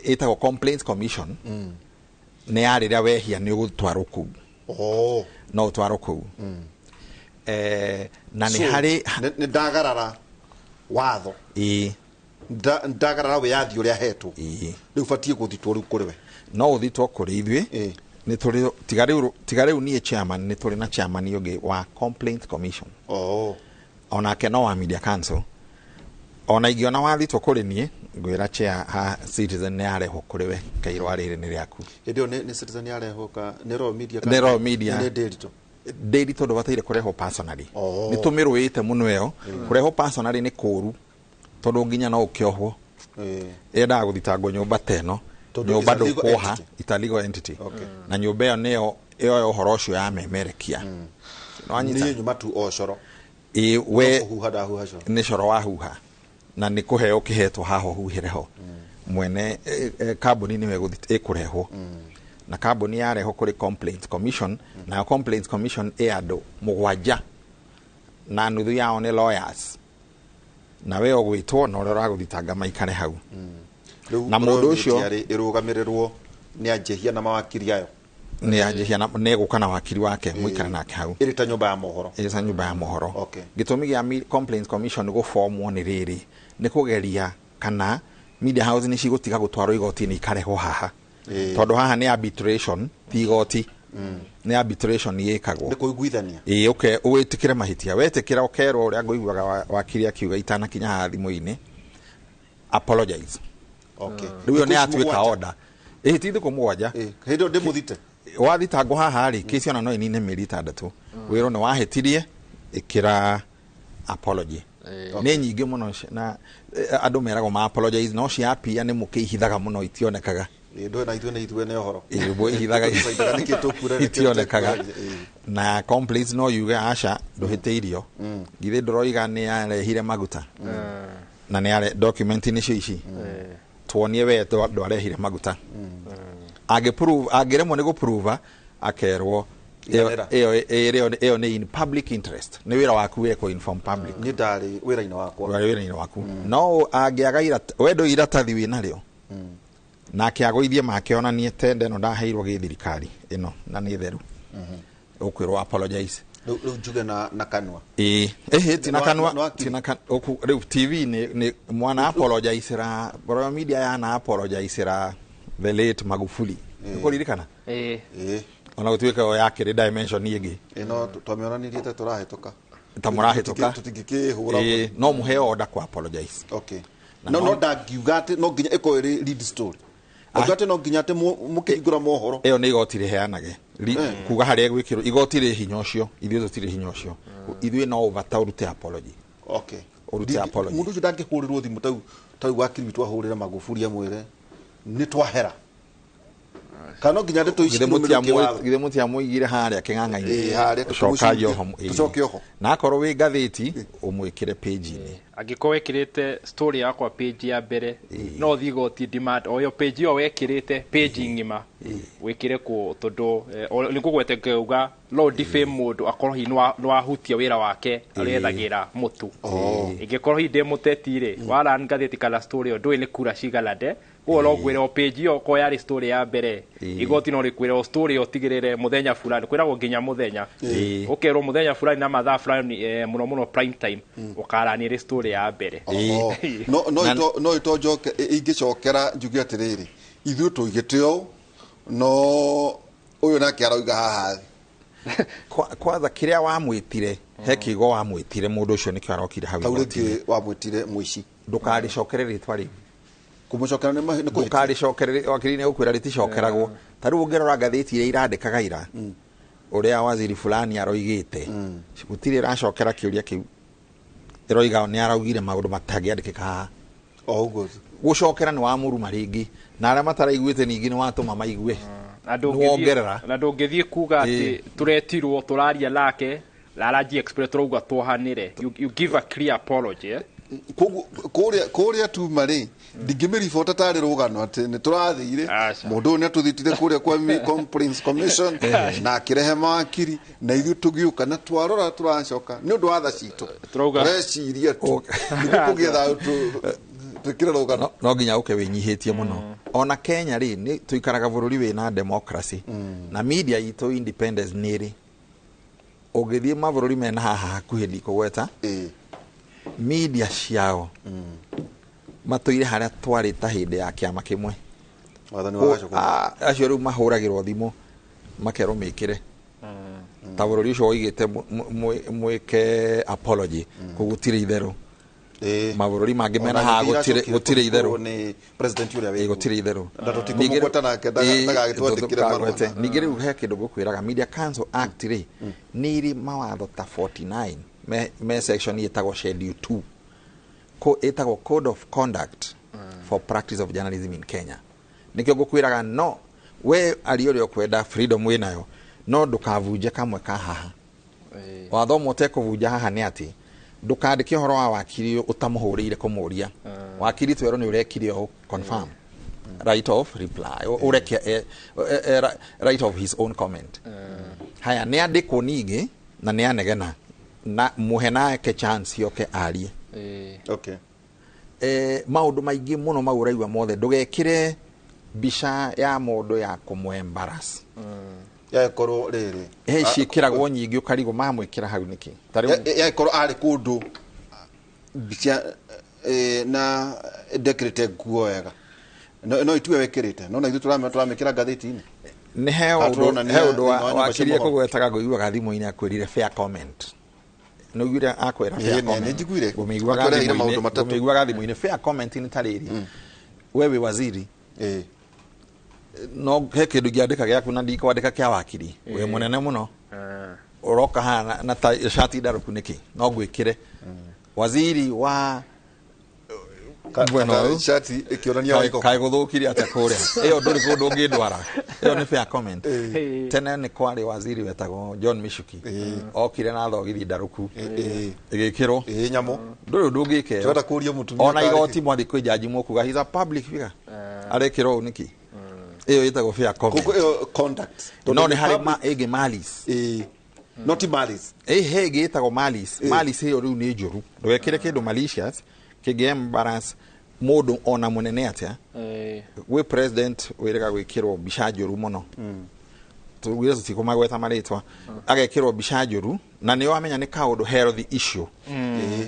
etagwo Complaints Commission nĩ yarĩrĩa wehia nĩ ũgũtwarwo kũu no ũtwarwo kũu na nĩ harĩ nĩ ndagarara watho ndagarara wĩyathi ũrĩa hetwo rĩu batiĩ gũthitwo rĩu kũrĩ we no ũthitwo kũrĩ ithuĩ ni tuli tigariu ni chairman ni tuli na chairman yoge wa Complaint Commission onake no wa Media Council ona ingiona wathitwo kuri nie ngwira chair ha Citizen ni areho kuri we kairwa riri ni riaku ndio ni Citizen areho ka Nairobi media ni Derito Derito ndo bataire kureho personally ni tumirwite muno yo kureho personally ni kuru tondu nginya no ukiohwo enda guthitangwo nyumba teno nyumba ndukuha ita legal entity na nyumba yo neyo iyo uhoro ucio ya memerekia no anyita ni nyumba tu ocoro we ni coro wa huha na ni kuheo kihetwo haho huhireho mwene kambuni ni weguthite kurehwo na kambuni yareho kuri complaints commission na complaints commission andu mugwanja na nuthu yao ni lawyers na we ogwitwo no rora guthitanga maikare hau na mundu ucio irugamirerwo ni anjehia na mawakiri ayo ni anjehia na neguka na wakiri wake muikara nake hau irita nyumba ya mohoro irita nyumba ya mohoro gitumi gia complaints commission go formwo ni riri ni kugeria kana media house ni cigutiga gutwarwo igoti ni ikareho haha tondu haha ni arbitration ti igoti ni arbitration yekagwo ni kuiguithania okay uwitikire mahitia wetikira okerwo uria ngoiguaga wakiri akiuga itana kinya ha thimu-ini apologize riu ni atuika order tithu kumwanja hindo ndimuthite wathitangwo haha ri kesi ona no inine mĩeri 6 wiro ni wahetirie ikira apology ni nyingi muno na andu meragwo ma apologize no cia pia ni mukihithaga muno itionekaga ndo na ithuĩ ne horo ibo ihithaga itionekaga na complaints no yuga aca nduhiteirio githe ndoroiga ni arehire maguta na ni are document ni ici tuonie we ndwarehire maguta ageprove ageremo ni guprova akerwo iyo ni in public interest ni wira waku we ko inform public ni ndari wira-ini waku no agiagaira wendo iratathi wina rio na kiagoithie makionanie tende no ndaheirwo githirikari ino na ni theru ukwirwo apologize njuge na kanwa tina kanwa tina riu TV ni mwana apologize ra bro media yana apologize ra the late Magufuli kuririkana ona gutuika yake dimension yingi ino twamionanirie te turahituka tamurahituka tutingikihura no muheo order ku apologize no ndagiuga ati no nginya iko lead story ogate no nginya ati mukihingura mohoro iyo ni igotire heanage kuga haria gwikiro igotire hinya ucio ithuĩ tutire hinya ucio ithuĩ no ubata urute apology urute apology mundu ndangihurirwo thimu tau wakiri witu ahurira Magufuli amwire ni twahera kana nginya ndeto ici githe mutia muigire haria king'ang'a-ini tucoke oho na akorwo wi ngathĩti umwikire page-ini angĩkorwo wekirite story yakwa page ya mbere no thigoti demand oyo page yo wekirite page ngima wikire ku tondu nikugwete ngeuga no defame mundu akorwo hi no ahutia wira wake arethagira mutu ingĩkorwo hi ndemũteti-rĩ wara ngathĩti kana story yo ndũĩ nĩ kura cigalade wo no gwĩra page yo ko yari story ya mbere igoti no rĩkwĩra story yo tigirire muthenya fulani kwĩragwo nginya muthenya ukerwo muthenya fulani na mathaa fulani muno prime time ukaranĩre story ya mbere no ito njoke ingĩcokera njuge atiriri ithuĩ tũigĩte no uyu nake arauga haha kwanza kiria wamwitire he kigo wamwitire mundu ucio nikio arokire hau taurĩtie wamwitire muici ndũkarĩcokere rĩtwa rĩu kumucokera ni ndũkarĩcokere wakiri ni ukwĩra rĩticokeragwo ta rĩu ũngĩrora ngathĩti iria irandĩkaga ira uria waziri fulani aroigĩte gũtirĩ racokera kĩũria kĩu iroiga ni araugire maundu matangĩandĩkĩka haha ũguo gucokera ni wa mũruma rĩngĩ na arĩa mataraiguĩte ningĩ ni watũma maigue nĩwongerera na ndũngĩthiĩ kuga atĩ tũretirwo tũraria nake Laraji Express turauga twohanire you give a clear apology kuria tu mari ndingĩmĩribota tarĩ rũgano atĩ nĩ tũrathire mũndũ nĩ atuthitire kuria kwa complaints commission na akĩrehe mawakiri na ithuĩ tũgiũka na twarora tũracoka nĩ ũndũ wa tha citũ tũreciria tu nĩgũkũgĩa thayũ twĩkĩre rũgano no nginya ũke wĩnyihĩtie mũno ona Kenya rĩ nĩ tũikaraga bũrũri wĩna democracy na media itũ independence nĩrĩ ũgĩthiĩ mabũrũri mena haha hakuhĩ ndikũgweta media ciao matũire harĩa twarĩ ta hĩndĩ ya kĩama kĩmwe acio rĩu mahũragĩrwo thimũ makerwo mĩkĩre ta bũrũri ũcio woigĩte mwĩke apology kũgũtirĩ itherũ mabũrũri mangĩ mena haha gũtirĩ itherũ ni president uria we gũtirĩ itherũ ndatikũmũgweta nake ndagagĩtwandĩkire marũa ningĩ rĩu he kĩndũ ngũkwĩraga Media Council Act rĩ nĩ irĩ mawatho ta 49 me section ĩtagwo schedule 2 ĩtagwo code of conduct for practice of journalism in Kenya nikio ngũkwĩraga no we arĩ ũrĩa ũkwenda freedom wĩnayo no ndũkavunje kamwe ka haha watho mote kũvunja haha nĩ atĩ ndũkandĩke ũhoro wa wakiri ũtamũhũrĩire kũmũria wakiri twerwo nĩ ũrekire o confirm right of reply ũreke right of his own comment haya nĩ andĩkwo ningĩ na nĩ anegena na muhe nake chance yoke arie okay maũndũ maingĩ mũno mau ũraigua mothe ndũgekĩre mbica ya mũndũ ya kũmũembarrass yakorwo rĩrĩ ciĩkĩragwo nyingĩ ũkarigwo mamwĩkĩra hau nĩkĩ yakorwo arĩ kũndũ mbica na ndekĩrĩte nguo wega no itue wekĩrĩte no na ithuĩ tũramĩkĩra ngathĩti-inĩ nĩ he ũndũ wakirie kũgwetaga ngũiguaga thimũ-inĩ akwĩrire fair comment no yure akwĩra fair comment njiguire ngũmĩiguaga thimũ-inĩ fair comment nĩ ta rĩrĩ we wĩ waziri no he kĩndũ ngĩandĩka gĩaku na ndikwandĩka kĩa wakiri wĩ mũnene mũno ũroka hana na ta shati ndarũku nĩkĩ no ngwĩkĩre waziri wa bueno shati ikionania waiko kai gũthũkire atĩa kũrĩa ĩyo ndũrĩ kũndũ ũngĩndwara ĩyo nĩ fair comment tene nĩ kwarĩ waziri wetagwo John Mishuki okire na thogithi ndarũku ĩgĩkĩrwo nyamũ ndũrĩ ũndũ ũngĩke twenda kũria mũtumia ona igoti mwathi kwĩ jaji mũkuga he's a public figure arekĩrwo nĩkĩ ĩyo ĩtagwo fair conduct no nĩ harĩ ĩngĩ malice not malice he ĩngĩ ĩtagwo malice ĩyo rĩu nĩ njũru ndũgekĩre kĩndũ malicious kĩngĩembarrass mũndũ ona mũnene atĩa we president wĩrĩga gwĩkĩrwo mbica njũru mũno tugire tũtikũmagweta marĩtwa agekĩrwo mbica njũru na nĩ wamenya nĩ kaũndũ health issue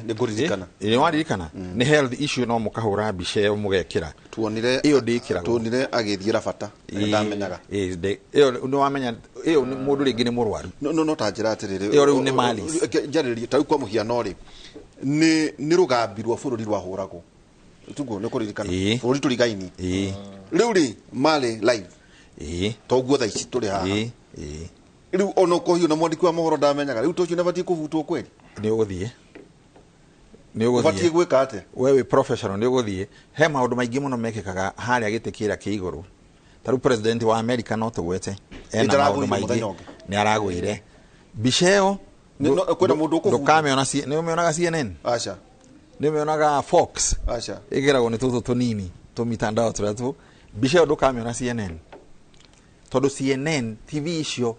nĩ ngũririkana nĩ waririkana nĩ health issue no mũkahũra mbica ĩyo mũgekĩra tuonire ĩyo ndĩkĩragwo tuonire agĩthiĩra bata ndamenyaga ĩyo nĩ wamenya ĩyo mũndũ rĩngĩ nĩ mũrwaru no ta njĩra atĩrĩrĩ ĩyo rĩu nĩ malice njarĩrie ta kwa mũhiano rĩ nĩ rũgambi rwa bũrũri rwahũragwo tuguo nĩ kũririkana bũrũri tũrigaini rĩu rĩ marĩ live toguo thaa ici tũrĩ haha rĩu ona ũkohio na mwandĩki wa mohoro ndamenyaga rĩu tũcio nabatiĩ kũvutwo kweli nĩ ũgũthiĩ ũbatiĩ gwĩka atĩa we wĩ professional nĩ ũgũthiĩ he maũndũ maingĩ mũno mekĩkaga harĩa gĩtĩ kĩrĩa kĩ igũrũ ta rĩu president wa America no tũgwete ena maũndũ maingĩ nĩ aragũire mbica ĩyo kwenda mũndũ ndũkamĩona nĩ ũmĩonaga CNN aca nĩ ũmĩonaga Fox aca ĩgeragwo nĩ tũtũ tũnini tũmitandao tũrĩa tũ mbica ĩyo ndũkamĩona CNN tondũ CNN TV icio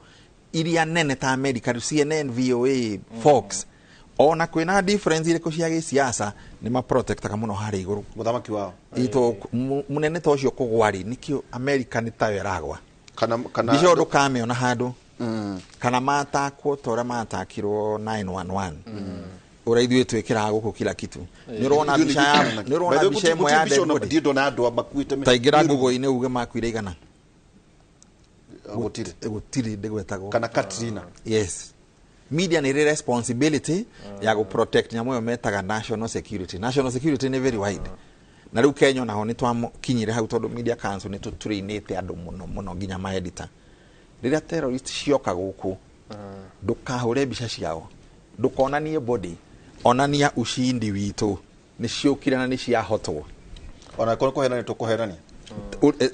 iria nene ta America CNN VOA Fox ona kwĩna difference irĩkũ cia gĩsiasa nĩ maprotectaga mũno harĩ igũrũ mũthamaki wao ito mũnene ta ũcio kũgwari nĩkĩo America nĩ tayo ĩragwa kana mbica ĩyo ndũkamĩona handũ kana matakwo tora matakirwo 911 ora ithuĩ twĩkĩraga gũkũ kila kitu nĩ ũrona mbica ĩmwe ya taingĩra Google-inĩ uge makuire igana gũtirĩ ndĩgwetagwo kana Katrina yes media nĩ responsibility ya gũ protect nyamũ ĩyo metaga national security nĩ very wide na rĩu Kenya naho nĩ twakinyire hau tondũ Media Council nĩ tũtrainĩte andũ mũno nginya ma editor rĩrĩa terrorist cioka gũkũ ndũkahũre mbica ciao ndũkonanie body onania ushindi witũ nĩ ciokire na nĩ ciahotwo ona kũheana tũkũheania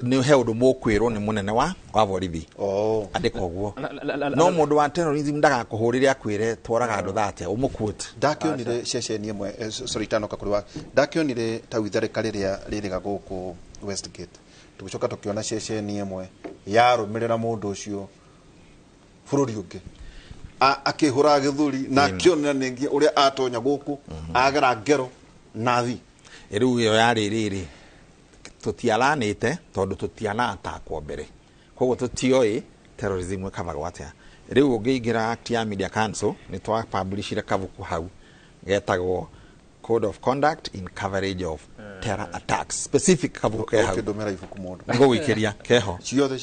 nĩ he ũndũ mũkwĩrwo nĩ mũnene wa borithi andĩka ũguo no mũndũ wa terrorism ndagakũhũrĩre akwĩre tworaga andũ thate ũmũquote ndakĩonire ceceni ĩmwe sorry tanoka kũrĩ wa ndakĩonire ta itharĩka rĩrĩa rĩrĩga gũkũ Westgate tũgĩcoka tũkĩona ceceni ĩmwe yarũmĩrĩra mũndũ ũcio bũrũri ũngĩ akĩhũra gĩthũri na akĩonera ningĩ ũrĩa atonya gũkũ agera ngero nathi rĩu ĩyo yarĩ rĩrĩ tutialanĩte tondũ tutianatakwo mbere koguo tutioĩ terrorism ĩkavagwo atĩa rĩu ũngĩingĩra act ya Media Council nĩ twa publishire kabuku hau getagwo Code of Conduct in Coverage of Terror Attacks specific kabuku ke hau ngũgwĩkĩria keho ciothe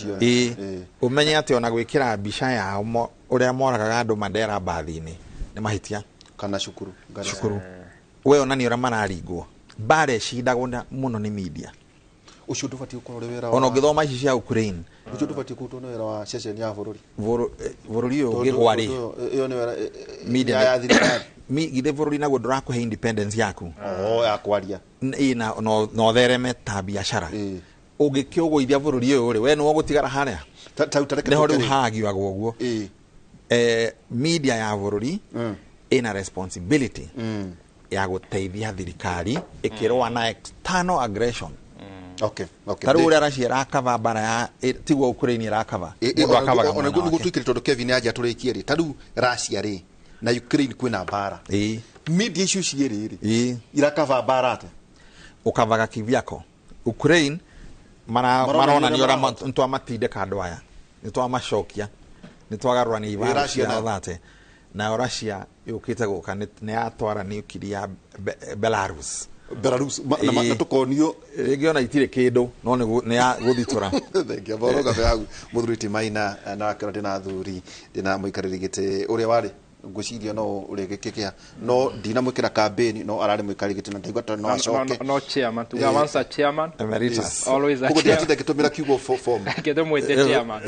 ũmenye atĩ ona gwĩkĩra mbica yao ũrĩa moragaga andũ Mandera mbathi-inĩ nĩ mahĩtia kana cukuru we onani ora mararingwo bare cindagwo muno ni media ucio ndubati ukorwo wira ona ngithoma ici cia Ukraine ucio ndubati kutwo wira wa session ya bururi yo gigwari iyo ni wira media ya thirikari githe bururi naguo ndurakuhe independence yaku ya kwaria ina no thereme ta biashara ungikiuguithia bururi uyu ri we no gutigara haria neho riu hagiagwo guo media ya bururi ina responsibility ya guteithia thirikari ikirwa na external aggression. Okay. Taru uri Russia rakava bara ya tigwa Ukraine rakava mundu akavaga ona guo gutwikire tondu Kevin aja turikie ri taru Russia ri na Ukraine kwina bara media icio ciiri ri irakava bara ate ukavaga kivyako Ukraine marona ni ora mtu amatinde kando aya ni twa mashokia ni twagarwa ni ibara cia thate na Russia yukite guka ni atwara nuclear Belarus na tukonio regiona itire kindu no ni ya guthitura thengia boroga beagu muthuriti maina na akira na thuri dina muikariri gite uria wari nguciria no uregekekia no dina mwikira campaign no arari muikariri gite na ndaigwa no acoke no chairman tu avanza chairman emeritus always a chairman kuko kitumira kiugo form kete mwite chairman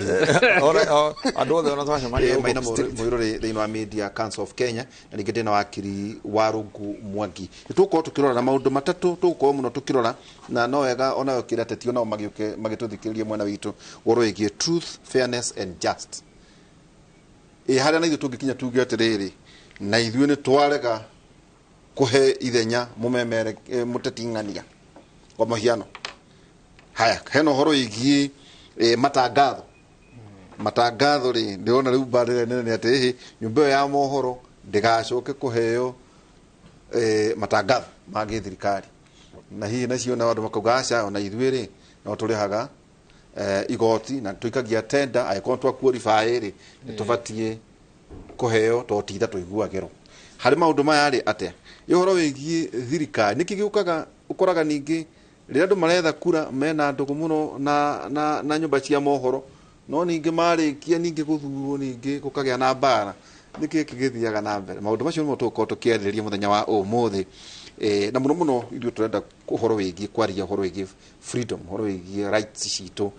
ora andothe ona twasha maina muirore thini wa Media Council of Kenya na ningende na wakiri Warungu Mwangi tuko tukirora na maundu matatu tuko muno tukirora na no wega ona yokira tetio na magituthikiriria mwana witu woroigie truth, fairness and just haria na ithu tungikinya tuge atiriri na ithuĩ ni twarega kuhe ithenya mumemere muteting'ania kwa muhiano haya heno horo igie matangatho ri ndiona riu barire nene ati nyumba ya mohoro ndigacoke kuheo matangatho ma githirikari na hihi nacio na andu makaugaca ona ithuĩ ri no turihaga igoti na tuikagia tender aiko twa qualify ri tubatie kuheo to titha tuiguagero hari maundu maya ri ate ihoro wigie thirikari niki giukaga ukoraga ningi rira andu maretha kura mena ndugu muno na nyumba cia mohoro no ningi marikia ningi guthurwo ningi gukagia na bara niki kigithiaga na mbere maundu macio mo tuko tukiaririria muthenya wa umuthi na muno ithu turenda uhoro wigie kwaria uhoro wigie freedom uhoro wigie rights citu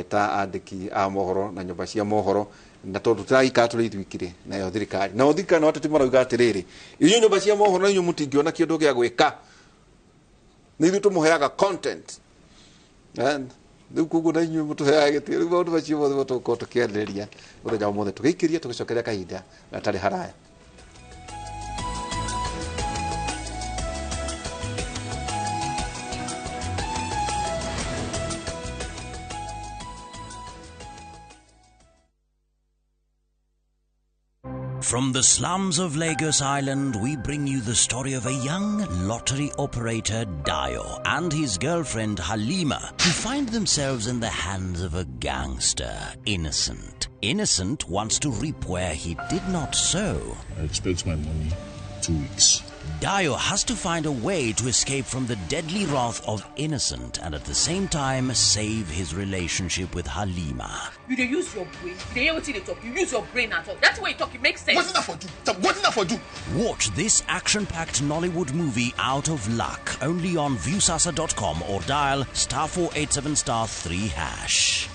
ta andiki a mohoro na nyumba cia mohoro na tondu turaika turiithwikire na yo thirikari na thirikari no atati marauga atiriri inyu nyumba cia mohoro na inyu mutingiona kindu gia gwika ni ithu tumuheaga content and riu kugu na inyu mutuheaga gitiri riu maundu macio mothe tuko tukiaririria muthenya mothe tugikiria tugicokeria kahinda gatari haraya. From the slums of Lagos Island, we bring you the story of a young lottery operator, Dio, and his girlfriend, Halima, who find themselves in the hands of a gangster, Innocent. Innocent wants to reap where he did not sow. I expect my money 2 weeks. Dio has to find a way to escape from the deadly wrath of Innocent and at the same time save his relationship with Halima. You dey use your brain. You dey hear wetin dey talk. You use your brain at all. That's the way you talk. It makes sense. What's that for you? What's that for you? Watch this action-packed Nollywood movie Out of Luck only on viewsasa.com or dial *487*3#.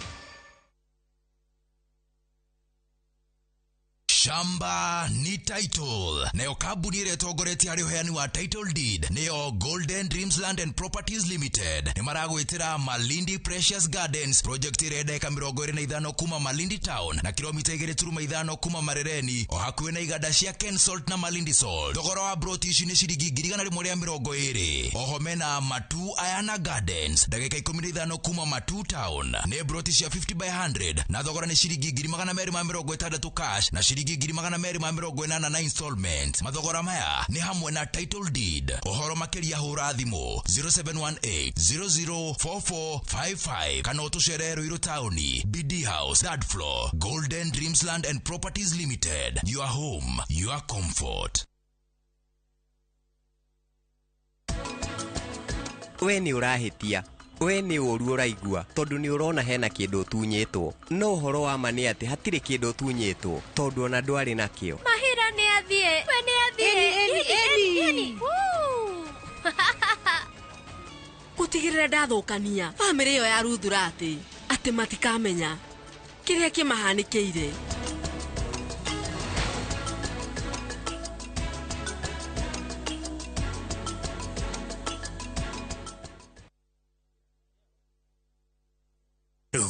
Shamba ni title. Nayo kabuni ile togoretia rioheani wa title deed. Nayo Golden Dreams Land and Properties Limited. Nemarago itira Malindi Precious Gardens. Project irede kamirogore na idhano kuma Malindi Town. Na kilomita igere turuma idhano kuma Marereni. Ohakuwe na igadashia Ken Salt na Malindi Salt. Togoro wa brotishi ni shirigi girigana limore ya mirogo ere. Ohomena Matu Ayana Gardens. Dageka ikumina idhano kuma Matu Town. Ne brotishi ya 50 by 100. Na togoro ni shirigi girimagana meri mamirogo etada cash. Na shirigi giri magana meri mamirogo enana na installment. Mathogora maya ni hamwe na title deed. Ohoro makeri ya hura thimo 0718-004455. Kanoto Sherero Iro Towni. BD House, third floor. Golden Dreams Land and Properties Limited. Your home, your comfort. We ni urahitia. We ni uru uraigua tondu ni urona hena kindu tunyitwo no horo wa mani ati hatire kindu tunyitwo tondu ona ndwari nakio Mahira ni athie we ni athie Eli Kutigirira ndathukania family yo ya Ruthurati ati matikamenya kiria kimahanikiire.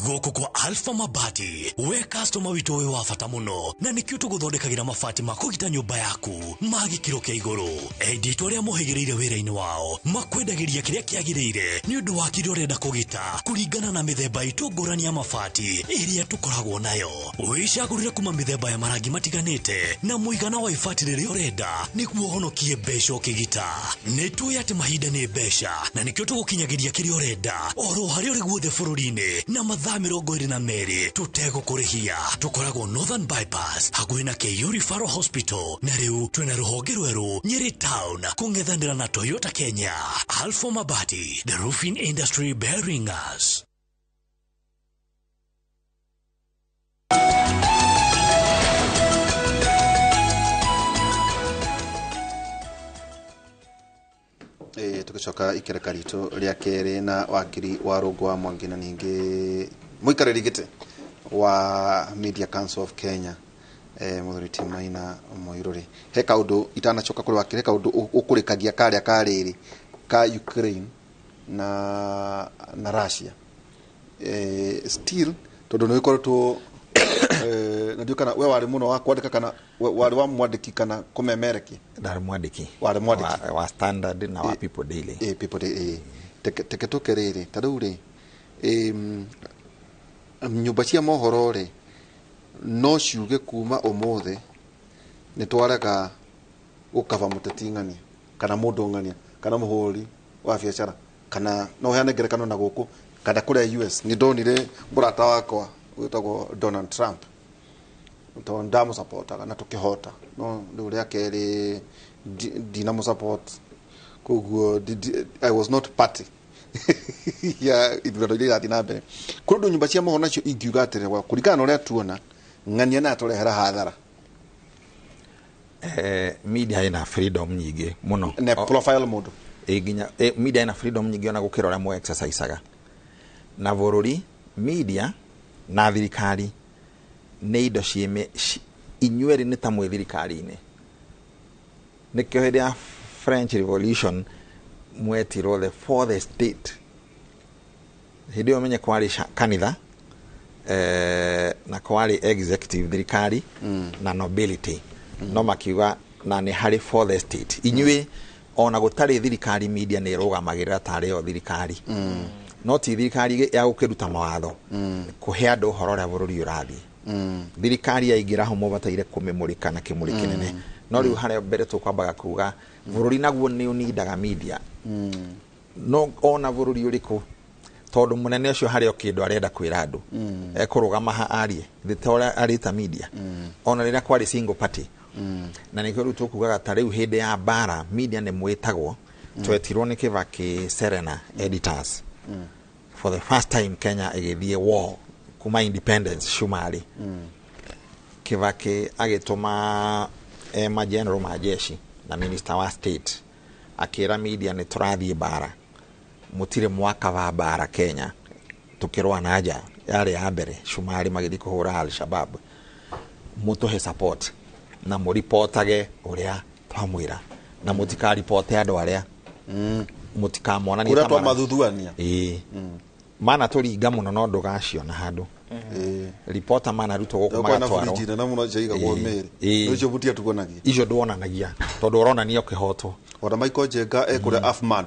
Goko kwa Alpha Mabati we customer witu we wa bata muno na nikio tuguthondekagira mabati makugita nyumba yaku magikiro kia iguru edit uria muhigireire wira-ini wao makwendagiria kiria kiagirire ni undu wa kiria urenda kugita kuringana na mithemba itu ngurani ya mabati iria tukoragwo nayo wicagurire kuma mithemba ya marangi matiganite na muigana wa ibati riria urenda niguo honokie mbeca ukigita nituoya ati mahinda ni mbeca na nikio tugukinyagiria kiria urenda oro haria uri guothe bururi-ini na mathaa 22 tutegũkũrĩhia tukoragwo Northern Bypass hakuhĩ na KU Referral Hospital na rĩu twĩna rũhonge rwerũ Nyeri Town kũng'ethanĩra na Toyota Kenya. Alpha Mabati, the roofing industry bearing us. Tukicoka ikereka ritũ rĩa kerĩ na wakiri wa Rungu wa Mwangi na ningĩ mũikarĩri gĩtĩ wa Media Council of Kenya Mũthuri Maina Moirũri. He kaũndũ itanacoka kũrĩ wakiri, he kaũndũ ũkũrĩkagia karĩa karĩrĩ ka Ukraine na Russia. Still tondũ nĩ ikoretwo na ndio kana we wari muno wa kwandika kana wari wa mwandiki kana kumemerekia? Ndari mwandiki. Wari mwandiki wa Standard na wa People Daily. People Daily. Teke tukerere taruri nyumba cia mohoro ri no ciuge kuma umuthe ni twarega gukava mutatingania kana mundu ngania kana muhuri wa biashara kana no heane ngerekano na guku kada kuria US ni ndonire murata wakwa witagwo Donald Trump to ndamu supportaga na tukihota no ndu ria keri dinamu support koguo I was not party ya idurado ile atina mbere kundu nyumba cia mohona cio ingiuga atirwa kurikana uria tuona ng'ania na turehera hathara. Media ina freedom nyingi muno ne profile mode ginya media ina freedom nyingi ona gukira uria mo exerciseaga na vorori media na thirikari nĩ indo cieme inyueri nĩ ta mwe thirikari-inĩ nĩkĩo hĩndĩ ya French Revolution mwetirwo the fourth estate hĩndĩ ĩyo menye kwarĩ kanitha na kwarĩ executive thirikari na nobility no makiuga na nĩ harĩ fourth estate inyuĩ ona gũtarĩ thirikari media nĩ ĩrũgamagĩrĩra tarĩ yo thirikari no ti thirikari ya gũkĩruta mawatho kũhe andũ ũhoro ũrĩa bũrũri ũrathiĩ thirikari yaingĩra ho mobataire kũmemũrĩka na kĩmũrĩ kĩnene no rĩu harĩa mbere tũkwambaga kuga bũrũri naguo nĩ ũnindaga media no ona bũrũri ũrĩkũ tondũ mũnene ũcio harĩa kĩndũ arenda kwĩra andũ ekũrũgama ha arie thitora arĩta media ona rĩrĩa kwarĩ single party na nĩkĩo rĩu tũkugaga ta rĩu hĩndĩ ya bara media nĩ mwĩtagwo twetirwo nĩ Kĩbakĩ Serena editors for the first time Kenya igithie war kuma independence shumari Kĩbakĩ agĩtũma general majeshi na minister wa state akira media nĩ tũrathiĩ bara mutire mwaka wa bara Kenya tukirwa na nja yale ya mbere shumari magĩthiĩ kũhũra al-Shabab mutuhe support na mũripotage ũrĩa twamwĩra na mũtikaripoti andũ arĩa mutikamona ni kama mathuthuania mana tũringa mũno no ndũgaciona handũ reporter mana rutwo gũkũ magatwarwo na mũno jaiga gwomere nĩcio butia tugonagia icio ndwonanagia tondũ ũronania ũkĩhotwo ona Michael Jenga ekũrĩa Afmad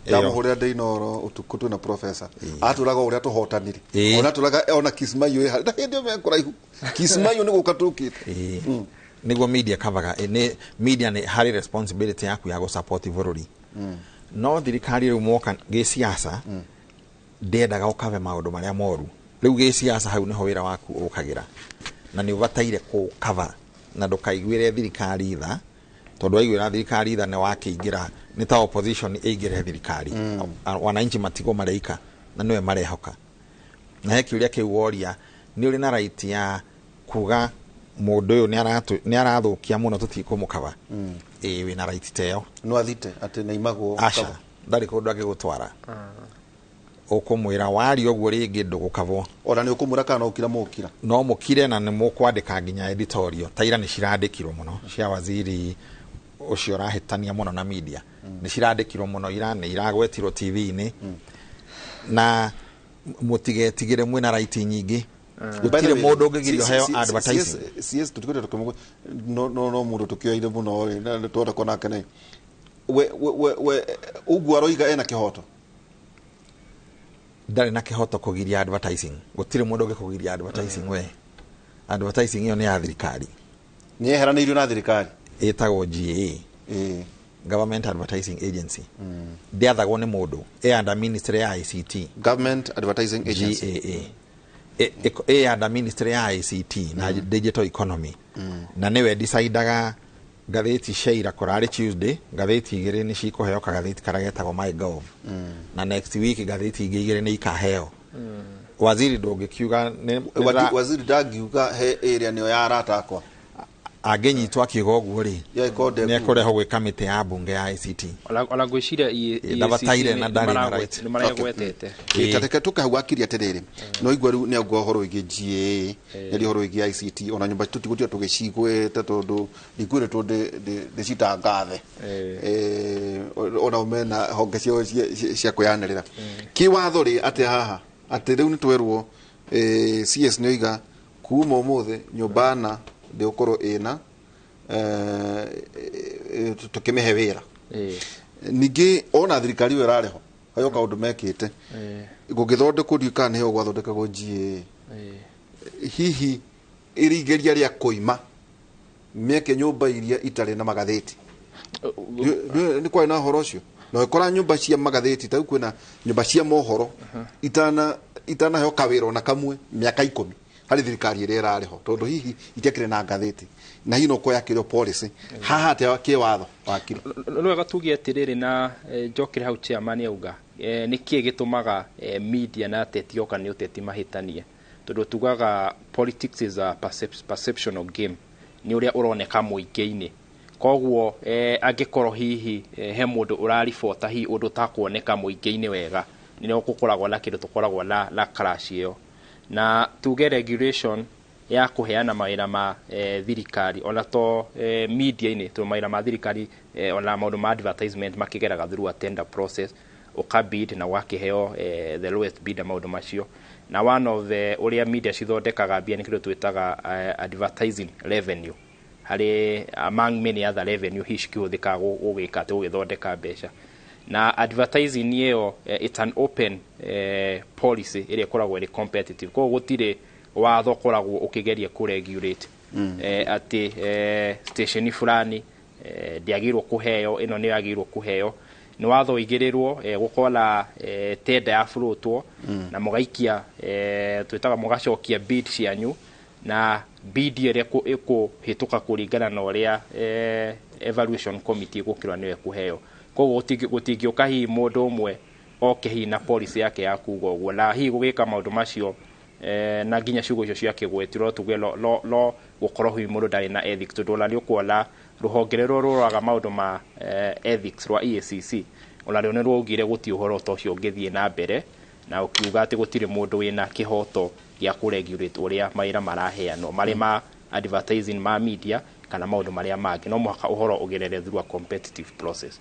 ndamũhũrĩra ndĩinoro ũtukũ na professor atũraga ũrĩa tũhotanire ona tũraga ona Kismayo harĩ hĩndĩ mekũra ihu Kismayo nĩ gũka tũkĩte nĩguo media kavaga media nĩ harĩ responsibility yaku ya gũsupport bũrũri no thirikari rĩu moka gĩsiasa ndendaga ũkave maũndũ marĩa moru rĩu gĩsiasa hau nĩho wĩra waku ũkagira na nĩ ũbataire kũkava na ndũkaiguĩre thirikari tha tondũ waiguĩra thirikari tha nĩ wakĩingĩra nĩ ta opposition ĩingĩre thirikari wananchi matigo mareika na nĩwe marehoka na he kĩũria kĩu woria nĩ ũrĩ na right ya kuga mũndũ ũyũ nĩ arathũkia mũno tũtikũmũkava wina right teo no athite ati na imago asha ndari ko ndage gutwara ukumwira wari ogwo ringi ndugukavwo ona ni ukumura kana ukira mukira no mukire na ni mukwandika nginya editorial taira ni cirandikirwo muno cia waziri ucio rahitania muno na media ni cirandikirwo muno irane iragwetirwo TV-ini na mutigetigire mwina right nyingi gutire mundu ungigirio heo advertising CS tutikore tukumwe no mundu tukioire muno na twora kona kene we ugwa roiga ena kihoto ndari na kihoto kugiria advertising gutire mundu ungikugiria advertising we advertising iyo ni ya thirikari ni eheranirio na thirikari etagwo GA Government Advertising Agency ndiathagwo ni mundu under Ministry ya ICT Government Advertising Agency under Ministry ya ICT na Digital Economy na niwe decidaga gatheti shaira korari Tuesday gatheti igire ni cikuheo gatheti karagetagwo MyGov na next week gatheti igire ni ikaheo waziri ndungikiuga ni waziri ndagiuga he area niyo ya aratakwa agenyitwo akiuga uguo ri ni akureho gwi kamiti ya bunge ya ICT ona gwiciria ndabataire na ndari na right ni maragwetete itateka tukahuakiria terere no igwa ru ni agwo horo igi GA yari horo igi ICT ona nyumba tutigutia tugicigwete tondu igure to de citangathe ona umena honge cia kuyanirira kiwatho ri ati haha ati riu ni twerwo CS noiga kuma umuthe nyumbana de okoro ina tukimehe wira ningi ona thirikari we rareho ayo kaundu mekite gugithondekwo ndikane he gwathondekagwo GA hihi irigeria ria koima meke nyumba iria itare na magatheti ni kwa na horo cio no ikora nyumba cia magatheti ta kwina nyumba cia mohoro itana he kawira na kamwe miaka 10 hari thirikari ire rareho tondu hihi itekire na ngatheti na hino ko yakiro policy haha te kiwatho wakiri no wega tugie atiriri na njokire hau chairman yauga ni kie gitumaga media na tetioka ni uteti mahitanie tondu tugaga politics is a perceptional game ni uria uroneka muingi-ini koguo angikorwo hihi he mundu uraribota hi undu takuoneka muingi-ini wega ni no gukoragwo na kindu tukoragwo na crash iyo na tuge regulation ya kuheana mawira ma thirikari ona to media-ini to mawira ma thirikari ona maundu ma advertisement makigeraga through a tender process ukabid na wakiheo the lowest bidder maundu macio na one of the uria media cithondekaga mbia ni kindu twitaga advertising revenue hari among many other revenue hishi kihuthikaga gugika ati ugithondeka mbeca na advertising yeo it's an open policy ire koragwo iri competitive ko gutire watho koragwo ukigeria ku regulate ati station fulani ndiagirwo kuheo ino ni yagirwo kuheo ni watho igirirwo gukola tenda ya flotwo na mugaikia twitaga mugacokia bid cianyu na bid ire iko hituka kuringana na uria evaluation committee gukirwa niwe kuheo koguo gutingioka hi mundu umwe oke hi na policy yake ya kuga uguo na hi gugika maundu macio na nginya ciugo icio ciake gwetirwo tuge lo gukorwo hi mundu ndari na ethics tondu ona ni ukuona ruhongerero ruraga maundu ma ethics rwa EACC ona rĩo nĩ rwaugire guti uhoro ta ũcio ũngĩthiĩ na mbere na ukiuga ati gutire mundu wina kihoto gya ku regulate uria maira maraheanwo mari ma advertising ma media kana maundu maria mangi no muhaka uhoro ugerere through a competitive process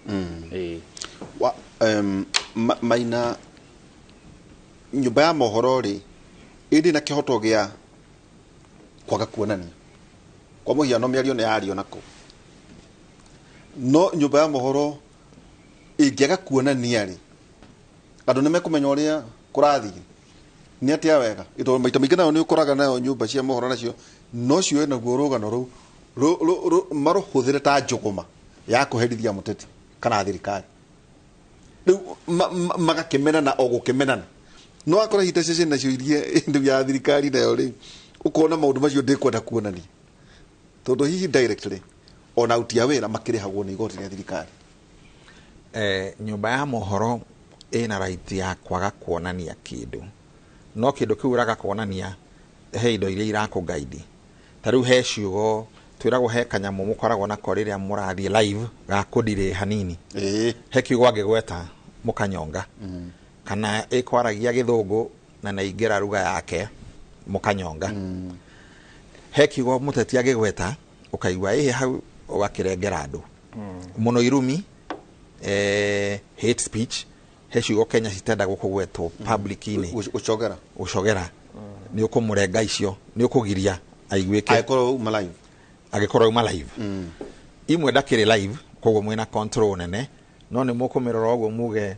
maina nyumba ya mohoro ri indi na kihoto gya kwaga kuonania kwa muhiano miario ni yario nako no nyumba ya mohoro ingiaga kuonania ri andu ni mekumenya uria kurathi ni atia wega ito maita mingi nayo ni ukoraga nayo nyumba cia mohoro nacio no cio na guo rugano ru maruhuthire ta njuguma ya kuherithia muteti kana thirikari riu magakimenana o gukimenana no akora hita session nacio irie ndu ya thirikari nayo ri ukona maundu macio ndikwenda kuonania tondu hihi directly ona utia wira makirihagwo ni igoti ria thirikari nyumba ya mohoro ina right ya kwaga kuonania kindu no kindu kiu raga kuonania he indo iria irakugaidi tariu he ciugo twiragwo he kanyamu mukoragwo na koriria murathie live ga kudire hanini he kiugo angigweta mukanyonga kana ikwaragia githungu na naingira ruga yake mukanyonga he kiugo muteti agigweta ukaigwa hau ugakirengera andu muno irumi hate speech he ciugo Kenya citenda gukugwetwo public-ini ucogera ni ukumurenga icio ni ukugiria aigwike agikorwo uma live imwe ndakiri live koguo mwina control nene no ni mukumirora oguo muge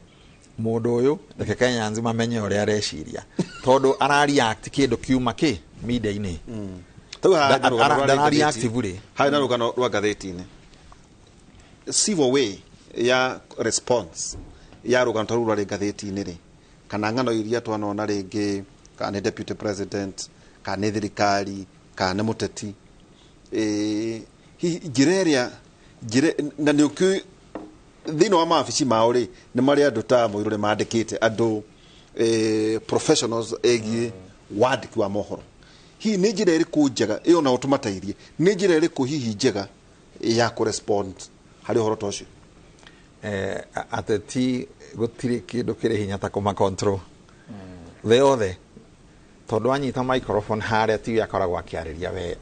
mundu uyu reke Kenya nzima menye uria areciria tondu arareact kindu kiuma ki media-ini hai na rugano rwa gatheti-ini civil way ya response ya rugano taru rwa gatheti-ini ri kana ngano iria twanona ringi kana deputy president kana thirikari kana muteti gireria na ni uki thino wa mafici mao ri ni mari andu ta muirure mandikite andu professionals egi wandiki wa mohoro hi ni njira iriku njega iyo na utumatairie ni njira iriku hihi njega ya ku respond hari horo tocio ateti gutiri kindu kiri hinya ta kuma control the other tondu anyita microphone haria ti akoragwo akiariria we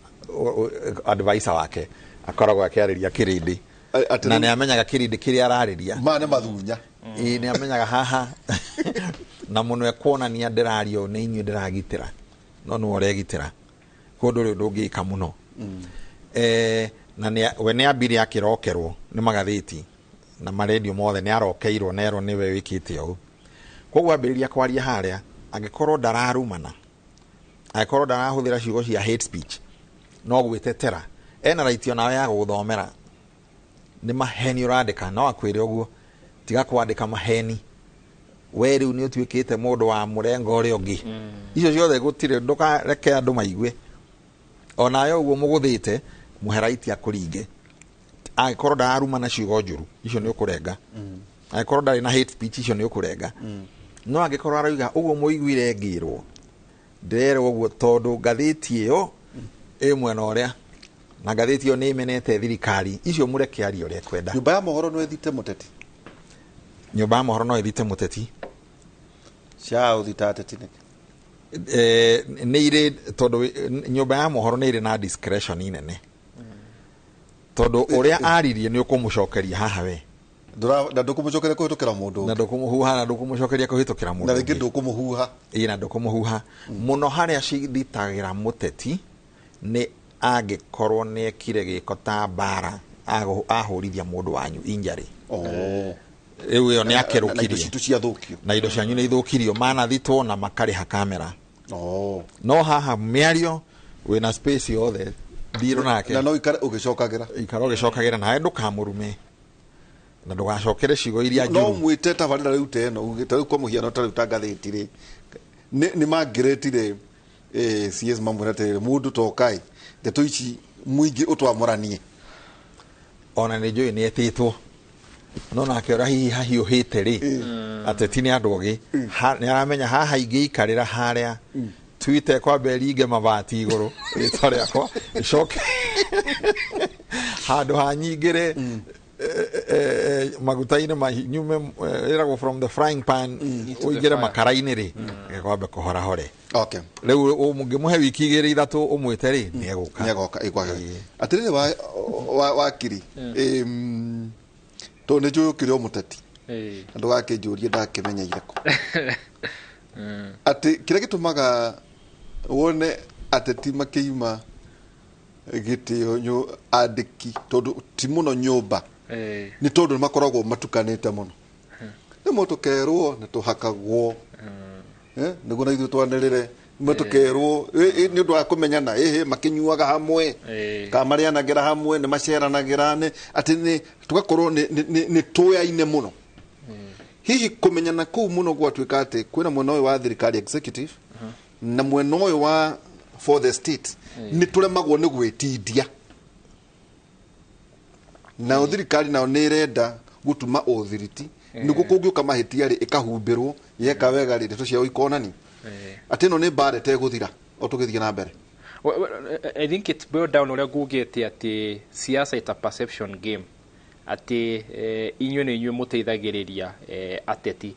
advisor wake akoragwo akiariria kirindi na ni amenyaga kirindi kiria arariria mane mathunya ni amenyaga haha na muno ekwonania ndirario ni inyu ndiragitira no no uregitira kundu ri ndungika muno na we ni ambiri akirokerwo ni magatheti na maredio mothe ni arokeirwo nero niwe wikite u koguo ambiriria kwaria haria angikorwo ndararumana angikorwo ndarahuthira ciugo cia hate speech no gwitetera ena right yo nawe ya guthomera ni maheni urandika no akwire uguo tiga kwandika maheni we riu ni utwikite mundu wa murengo uri ungi icio ciothe gutire ndukareke andu maigwe onayo uguo muguthite muheraiti akuringe angikorwo ndararumana ciugo njuru icio ni ukurenga angikorwo ndari na hate speech icio ni ukurenga no angikorwo arauga uguo muiguire ngirwo ndirero uguo tondu gatheti iyo imwe na uria na gatheti iyo ni imenete thirikari icio mureke ario uria kwenda nyumba ya mohoro no ethite muteti nyumba ya mohoro no ethite muteti cia uthita ateti ni ire tondu nyumba ya mohoro ni ire na discretion inene tondu uria aririe ni ukumucokeria haha we na ndukumucokeria kuhitukira mundu na ndukumuhuha na ndukumucokeria kuhitukira mundu na ringi ndukumuhuha na ndukumuhuha muno haria cithitagira muteti ni angikorwo ni ekire giko ta bara ahurithia mundu wanyu injury iyo ni akerukirie na indo cianyu ni ithukirio manathitwo na makariha kamera no haha miario wina space yothe ndiro nake na no ikara ugicokagira nawe ndukamurume na ndugacokere ciugo iria njuru no mwite tabarira riu teno ugita riu kwa muhiano ta riu tangatheti ri ni magiretire CS mamurate mundu tokai ndeto ici muingi utwamuranie ona ni njui ni etitwo no nake ora hihi hahiuhite ri ateti ni andu ogi ni aramenya haha ingiikarira haria twite kwa beringe mabati iguru ritwa riakwa icoke handu hanyingire maguta-ini mahinyume iragwo from the frying pan uigire makara-ini ri gekwambe kuhora hore riu mungimuhe wiki igiri ithatu umwite ri ni eguka atiriri wakiri to ne njukire omuteti andu gake njurie ndakimenya ireko ati kira gitumaga wone ateti makiuma gitio nyu andiki tondu ti muno nyumba ni tondu makoragwo matukanite muno ni mutukerwo ni tuhakagwo niguo na ithu twanirire mutukerwo ni undu wa kumenyana makinyuaga hamwe ka marianagira hamwe ni maceranagira ni ati ni tugakorwo ni tuyaine muno hihi kumenyana kuu muno gwatuika ati kwina mwena uyu wa thirikari executive na mwena uyu wa for the state ni turemagwo ni gwitindia na thirikari nao ni irenda gutuma uthiriti niguo kungiuka mahitia ri ikahumbirwo yeka wega ri ndeto ciao ikonani ati no ni bare te guthira o tugithia na mbere I think it boiled down uria gugete ati siasa ita perception game ati inyuĩ nĩ inyuĩ mũteithagĩrĩria ateti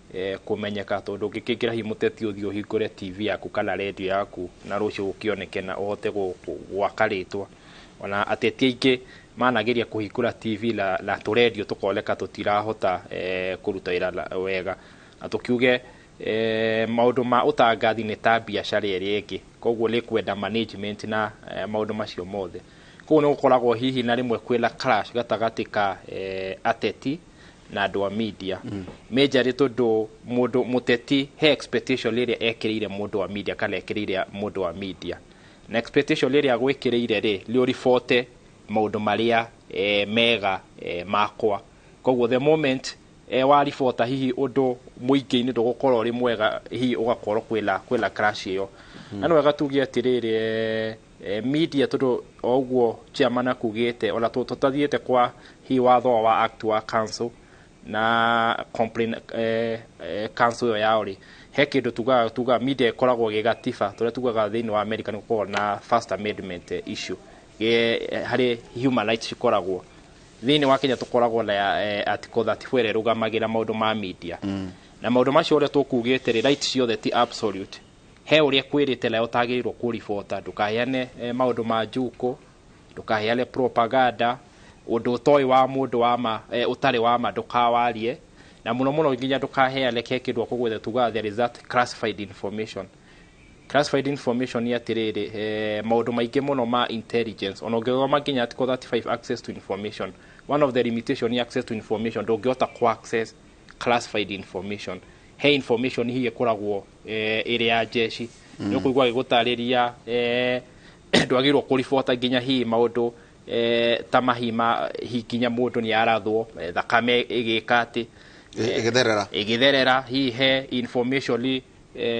kũmenyeka tondũ ũngĩkĩingĩra hi mũteti ũthiĩ ũhingũre TV yaku kana radio yaku na rũciũ gũkĩoneke na ũhote gwaka rĩtwa ona ateti aingĩ manageria kũhingũra TV na tũredio tũkoneka tũtirahota kũruta wĩra wega na tũkiuge maũndũ ma ũtangathi nĩ ta biacara ĩrĩa ĩngĩ koguo nĩ kwenda management na maũndũ macio mothe koguo nĩ gũkoragwo hihi na rĩmwe kwĩna clash gatagatĩ ka ateti na andũ a media majorly tondũ mũndũ mũteti he expectation rĩrĩa ekĩrĩire mũndũ wa media kana ekĩrĩire mũndũ wa media na expectation rĩrĩa agwĩkĩrĩire rĩ riũribote maũndũ marĩa mega makwa koguo the moment wa ribota hihi ũndũ mũingĩ-inĩ ndũgũkorwo ũrĩ mwega hihi ũgakorwo kwĩna crash ĩyo na nĩ wega tuge atĩrĩrĩ media tondũ oguo chairman akugĩte ona tũtathiĩte kwa hihi watho wa act wa council na complain council ĩyo yao rĩ he kĩndũ tuga media ĩkoragwo gĩgatiba tũrĩa tugaga thĩinĩ wa America nĩ gũkoragwo na first amendment issue harĩ human rights cikoragwo thĩinĩ wa Kenya tũkoragwo na article 34 ĩrĩa ĩrũgamagĩrĩra maũndũ ma media na maũndũ macio ũrĩa tũkugĩte rĩ rights ciothe ti absolute he ũrĩa kwĩrĩte na ũtagĩrĩirwo kũribota ndũkaheane maũndũ ma njuko ndũkaheane propaganda ũndũ ũtoĩ wa mũndũ wa ma ũtarĩ wa ma ndũkawarie na mũno nginya ndũkaheane kĩndũ kũgwetha tuga there is that classified information ni atĩrĩrĩ maũndũ maingĩ mũno ma intelligence ona ũngĩthoma nginya article 35 access to information one of the limitation ni access to information ndũngĩhota ku access classified information he information hihi ĩkoragwo ĩrĩ ya jeshi nĩ kũigua gĩgũtarĩria ndwagĩrĩirwo kũribota nginya hihi maũndũ ta mahima hihi nginya mũndũ nĩ arathwo thakame ĩgĩka atĩ ĩgĩtherera hihi he information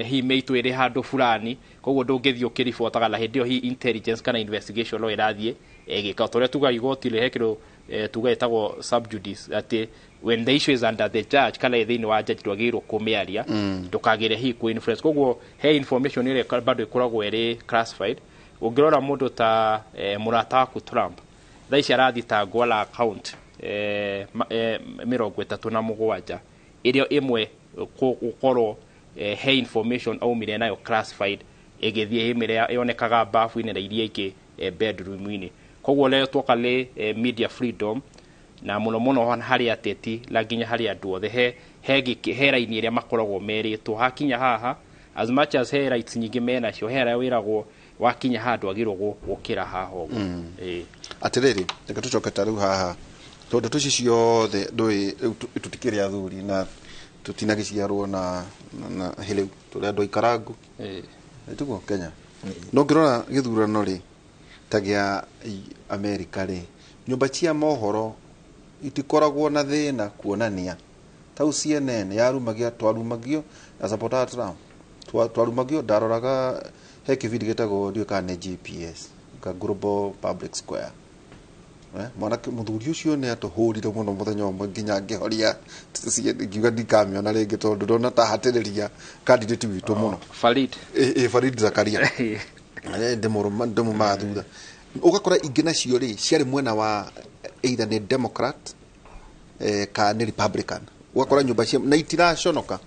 hi meitu ĩrĩ handũ fulani koguo ndũngĩthiĩ ũkĩribotaga na hĩndĩ ĩyo hi intelligence kana investigation no ĩrathiĩ ĩgĩka tũrĩa tuga igoti-rĩ he kĩndũ tuga ĩtagwo subjudice atĩ when the issue is under the judge kana thĩinĩ wa judge ndwagĩrĩirwo kũmĩaria ndũkagere hi ku influence koguo he information ĩrĩa bado ĩkoragwo ĩrĩ classified ũngĩrora mũndũ ta mũrata waku Trump thaa ici arathitangwo na account 37 ĩrĩa ĩmwe gũkorwo he information aumire nayo classified ĩgĩthiĩ hĩmĩrĩa yonekaga bafu-inĩ na iria ingĩ bedroom-inĩ koguo leo twoka nĩ media freedom na mũno harĩ ateti na nginya harĩ andũ othe he raini ĩrĩa makoragwo merĩtwo hakinya haha as much as he rights nyingĩ menacio he arĩa wĩragwo wakinya handũ agĩrwo gũkĩra haha ũguo atĩrĩrĩ reke tũcoke ta rĩu haha tondũ tũci ciothe ndũĩ tũtikĩrĩ athuri na tutinagĩciarwo na hĩrĩu tũrĩ andũ aikarangu tuguo Kenya no ngĩrora gĩthurano rĩ ta gĩa Amerika rĩ nyũmba cia mohoro itikoragwo na thĩna kuonania tau CNN yarumagia twarumagio na supporter Trump twarumagio ndaroraga he kĩbindi gĩtagwo ndiũka nĩ GPS ka Global Public Square mwanake mũthuri ũcio nĩ atũhũrire mũno mũthenya ũmwe nginya ngĩhoria ngiuga ndikamĩona rĩngĩ tondũ ndona ta hatĩrĩria candidate witũ mũno Farid Zakaria ndĩmũma thutha ũgakora ingĩ nacio rĩ ciarĩ mwena wa either nĩ Democrat ka nĩ Republican ũgakora nyũmba cia na itiraconoka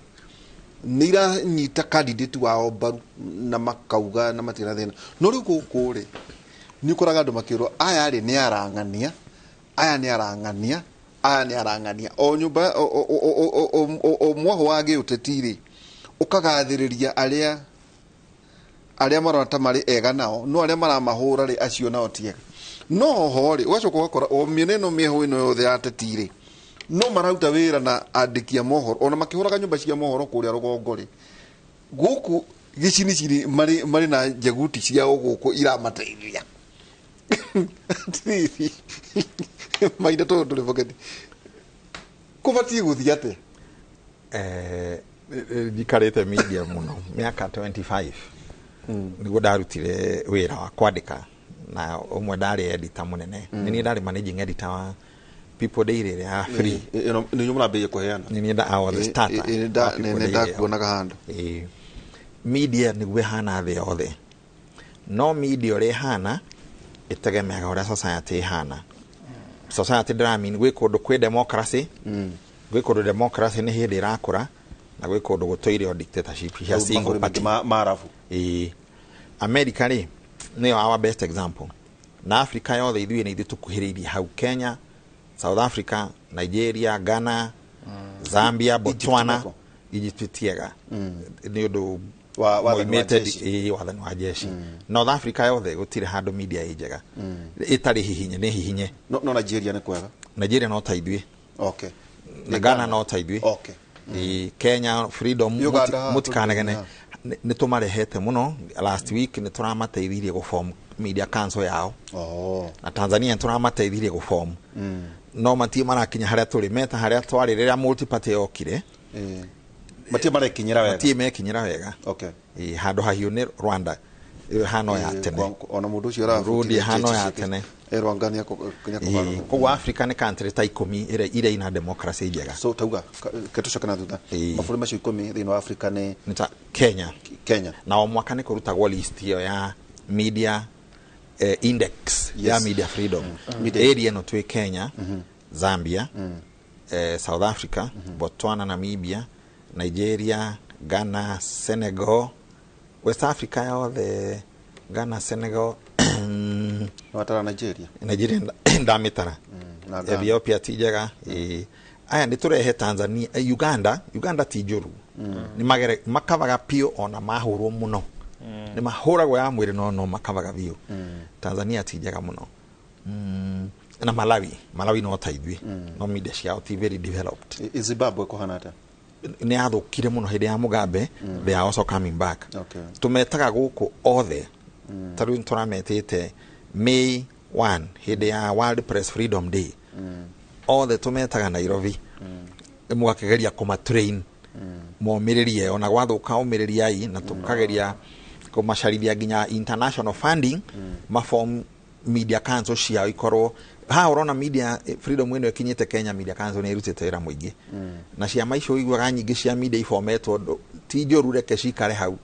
nĩ iranyita candidate wao mbaru na makauga na matina thĩna no rĩu gũkũ rĩ nĩ ũkoraga andũ makĩrwo aya rĩ nĩ arang'ania o nyũmba o mwaho wa gĩũteti rĩ ũkagathĩrĩria arĩa marona ta marĩ ega nao no arĩa maramahũra rĩ acio nao ti ega no ho rĩ ũgacoka ũgakora o mĩena ĩno mĩeho ĩno yothe ya ateti rĩ no mararuta wĩra na andĩki a mohoro ona makĩhũraga nyũmba cia mohoro kũrĩa rũgongo rĩ gũkũ gĩcini cirĩ marĩ na njaguti ciao gũkũ iramateithia maitha tondũ ndũrĩ boketi kũbatiĩ gũthiĩ atĩa ndikarĩte media mũno mĩaka 25 nĩguo ndarutire wĩra wa kwandĩka na ũmwe ndarĩ editor mũnene nĩ niĩ ndarĩ managing editor wa People Daily ya free nĩ nyuo mũrambĩrĩria kũheana nĩ niĩ I was the starter nĩ ndakuonaga handũ media nĩguo hana thĩ yothe no media ore hana itegemeaga ore society hana society dramin gwe kodo kwe democracy gwe kodo democracy ni hindi irakura na gwe kodo gutoire dictatorship ya single party marafu America ri ni our best example na Africa yothe ithuĩ nĩ ithuĩ tũkuhĩrĩirie hau Kenya, South Africa, Nigeria, Ghana, Zambia, Botswana, Egypt tiega nĩ ũndũ wathani wa jeshi North Africa yothe gũtirĩ handũ media ĩnjega ĩtarĩ hihinye nĩ hihinye no Nigeria nĩ kwega Nigeria no ta ithuĩ na Ghana no ta ithuĩ Kenya freedom mutikanegene nĩ tũmarehete mũno last week nĩ tũramateithirie gũform media council yao na Tanzania tũramateithirie gũform no matie marakinya harĩa tũrĩ meta harĩa twarĩ rĩrĩa multi party yokire matie mekinyĩra wega handũ hahiũ nĩ Rwanda hano ya tene ona mũndũ ũcio arafutia hano ya tene Rwangania koguo Africa nĩ country ta 10 iria ina democracy njega so tauga ketucakana thutha mabũrũri macio 10 thĩinĩ wa Africa nĩ ta Kenya na o mwaka nĩ kũrutagwo list iyo ya media index ya media freedom area no twĩ Kenya Zambia South Africa Botswana Namibia Nigeria Ghana Senegal West Africa yothe Ghana Senegal watara Nigeria ndamitara Ethiopia tijega aya nĩ tũrehe Tanzania Uganda tijuru ni magere makavaga pio ona mahurwo muno ni mahuragwo ya mwĩrĩ no makavaga bio Tanzania tijega muno na Malawi no taithwi no media ciao ti very developed Zimbabwe kuhana ata ni athukire muno hindi ya Mugabe they are also coming back tumetaga guku othe taru turametete May 1 hindi ya World Press Freedom Day othe tumetaga Nairobi mugakegeria kuma train momiririe ona gwathuka umiriria ai na tukageria kumacarithia nginya international funding maform media council ciao ikorwo ha urona media freedom ino ikinyite Kenya media council ni irutite wira muingi na ciama icio igwaga nyingi cia media iformetwo ti njuru reke cikare hau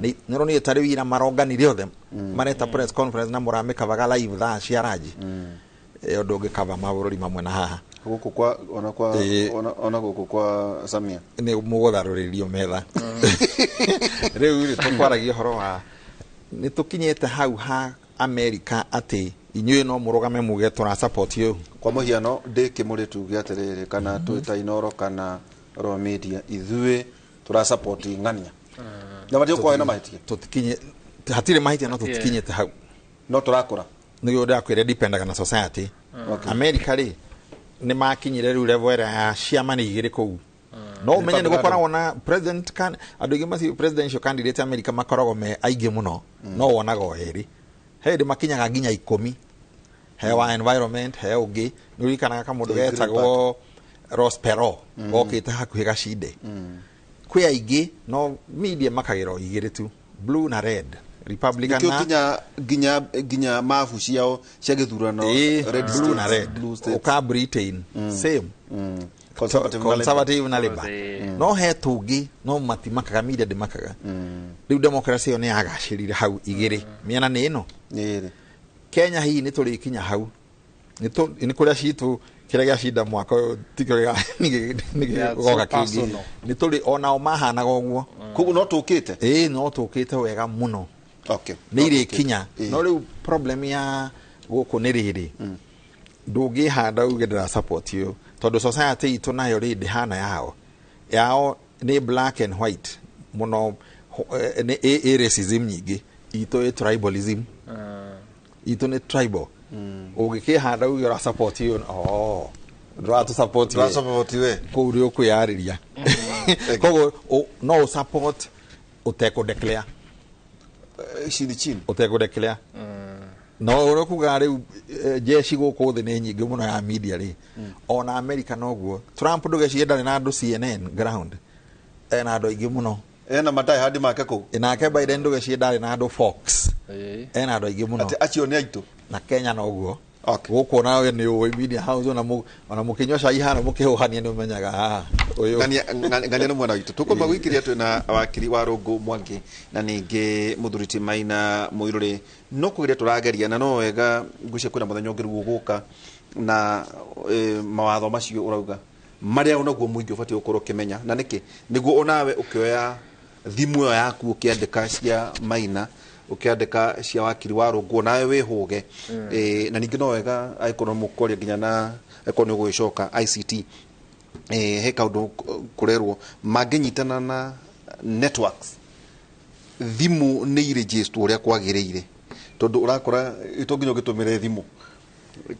ni roni etari wira maronganire othe mareta press conference na muramekavaga live thaa cia raji undu ngikava mabũrũri mamwe na haha guku kwa ona guku kwa Samia ni mugutharuririo metha riu tukwaragia horo wa ni tukinyete hau ha America ati inyuĩ no mũrugame muge tũra support you kwa mũhiano ndĩkĩmũrĩ tuge atĩrĩrĩ kana twĩta INooro kana Raw Media ithuĩ tũra support ng'ania na matio kwa ena mahĩtia tũtikinye hatirĩ mahĩtia no tũtikinyete hau no tũrakũra nĩguo ndakwĩre dependaga na society America rĩ nĩ makinyire rĩu level ya ciama nĩ igĩrĩ kũu no menye nĩ gũkoragwo na president kan andũ aingĩ macio presidential candidate America makoragwo me aingĩ mũno no wonaga erĩ hedi makinyaga nginya 10 hewa environment he ũngĩ nĩ ũrikanaga kamũndũ getagwo Ross Perot okĩte hakuhĩ gacinde kwĩ aingĩ no media makagĩra igĩrĩ tu blue na red Republican na ginya mafu ciao cia gĩthurano red blue na red uka Britain same conservative na Labour no he tũngĩ no matimakaga media ndĩmakaga rĩu democracy yo nĩ yagacĩrire hau igĩrĩ mĩena nĩ ĩno Kenya hii nĩ tũrĩkinya hau nĩ kũrĩa citũ kĩrĩa gĩacinda mwaka tikio nĩ goga kĩngĩ nĩ tũrĩ onao mahanaga ũguo koguo no tũkĩte no tũkĩte wega mũno nĩ irĩkinya no rĩu problem ya gũkũ nĩ rĩrĩ ndũngĩhanda uge ndĩra support you tondũ society itũ nayo rĩ ndĩhana yao nĩ black and white mũno nĩ racism nyingĩ itũ tribalism itũ nĩ tribal ũngĩkĩhanda uge ũra support you ndũra tu support we kũu rĩ ũkwĩyarĩria koguo no support ũtekũ declare chini ũtekũ declare no ũrekuga rĩu jeshi gũkũ thĩ nĩ nyingĩ mũno ya media rĩ ona America noguo Trump ndũgeciendane na andũ CNN ground ena andũ aingĩ mũno ena matai hadi make kũu nake Biden ndũgeciendane na andũ Fox ena andũ aingĩ mũno ati acio nĩ aitũ na Kenya noguo Gũkũ nawe nĩ ũĩ media house ona mũkĩnyua cai hana mũkĩhũhania nĩ ũmenyaga ngania nĩ mwana witũ tũkũmba gwĩkĩria twĩna wakiri wa Rũngũ Mwangi na ningĩ Mũthuriti Maina Mũirũrĩ no kũgeria tũrageria na no wega ngwĩciria kwĩna mũthenya ũngĩ gũgũka na mawatho macio ũrauga marĩa onaguo mũingĩ ũbatiĩ gũkorwo ũkĩmenya na nĩkĩ nĩguo onawe ũkĩoya thimũ ĩyo yaku ũkĩandĩka cia Maina ukiandika cia wakiri wa Rũngũ nawe wĩhũge na ningĩ no wega aikoro mũkoria nginya na ekono gwĩcoka ICT he kaundu kurerwo mangĩnyitana na networks thimu nĩ register ũrĩa kwagĩrĩire tondu urakora itonginya ũgĩtũmĩre thimu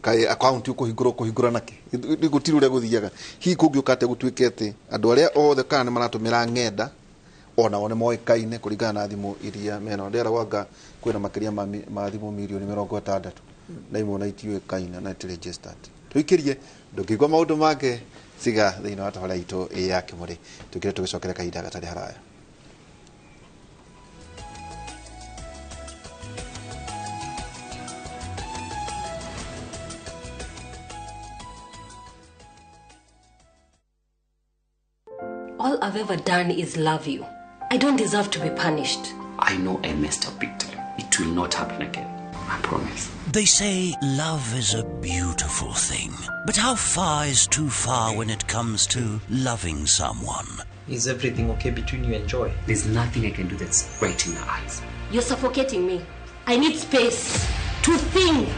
kai account kũhingũra nake gũtirĩ ũrĩa gũthiaga hihi kũngĩũkate gũtuĩkete andũ arĩa othe kana maratũmĩra ng'enda ona one moikaine kuringana na thimu iria mena ndera wanga kwina makiria ma thimu milioni 60 na imwe na itiuikaine na iti registered tuikirie ndungigwa maundu make siga thina wa tabara itu ya kimuri tukire tugicokera kahinda gatari haraya. All I've ever done is love you. I don't deserve to be punished. I know I messed up big time. It will not happen again. I promise. They say love is a beautiful thing. But how far is too far when it comes to loving someone? Is everything okay between you and Joy? There's nothing I can do that's right in her eyes. You're suffocating me. I need space to think.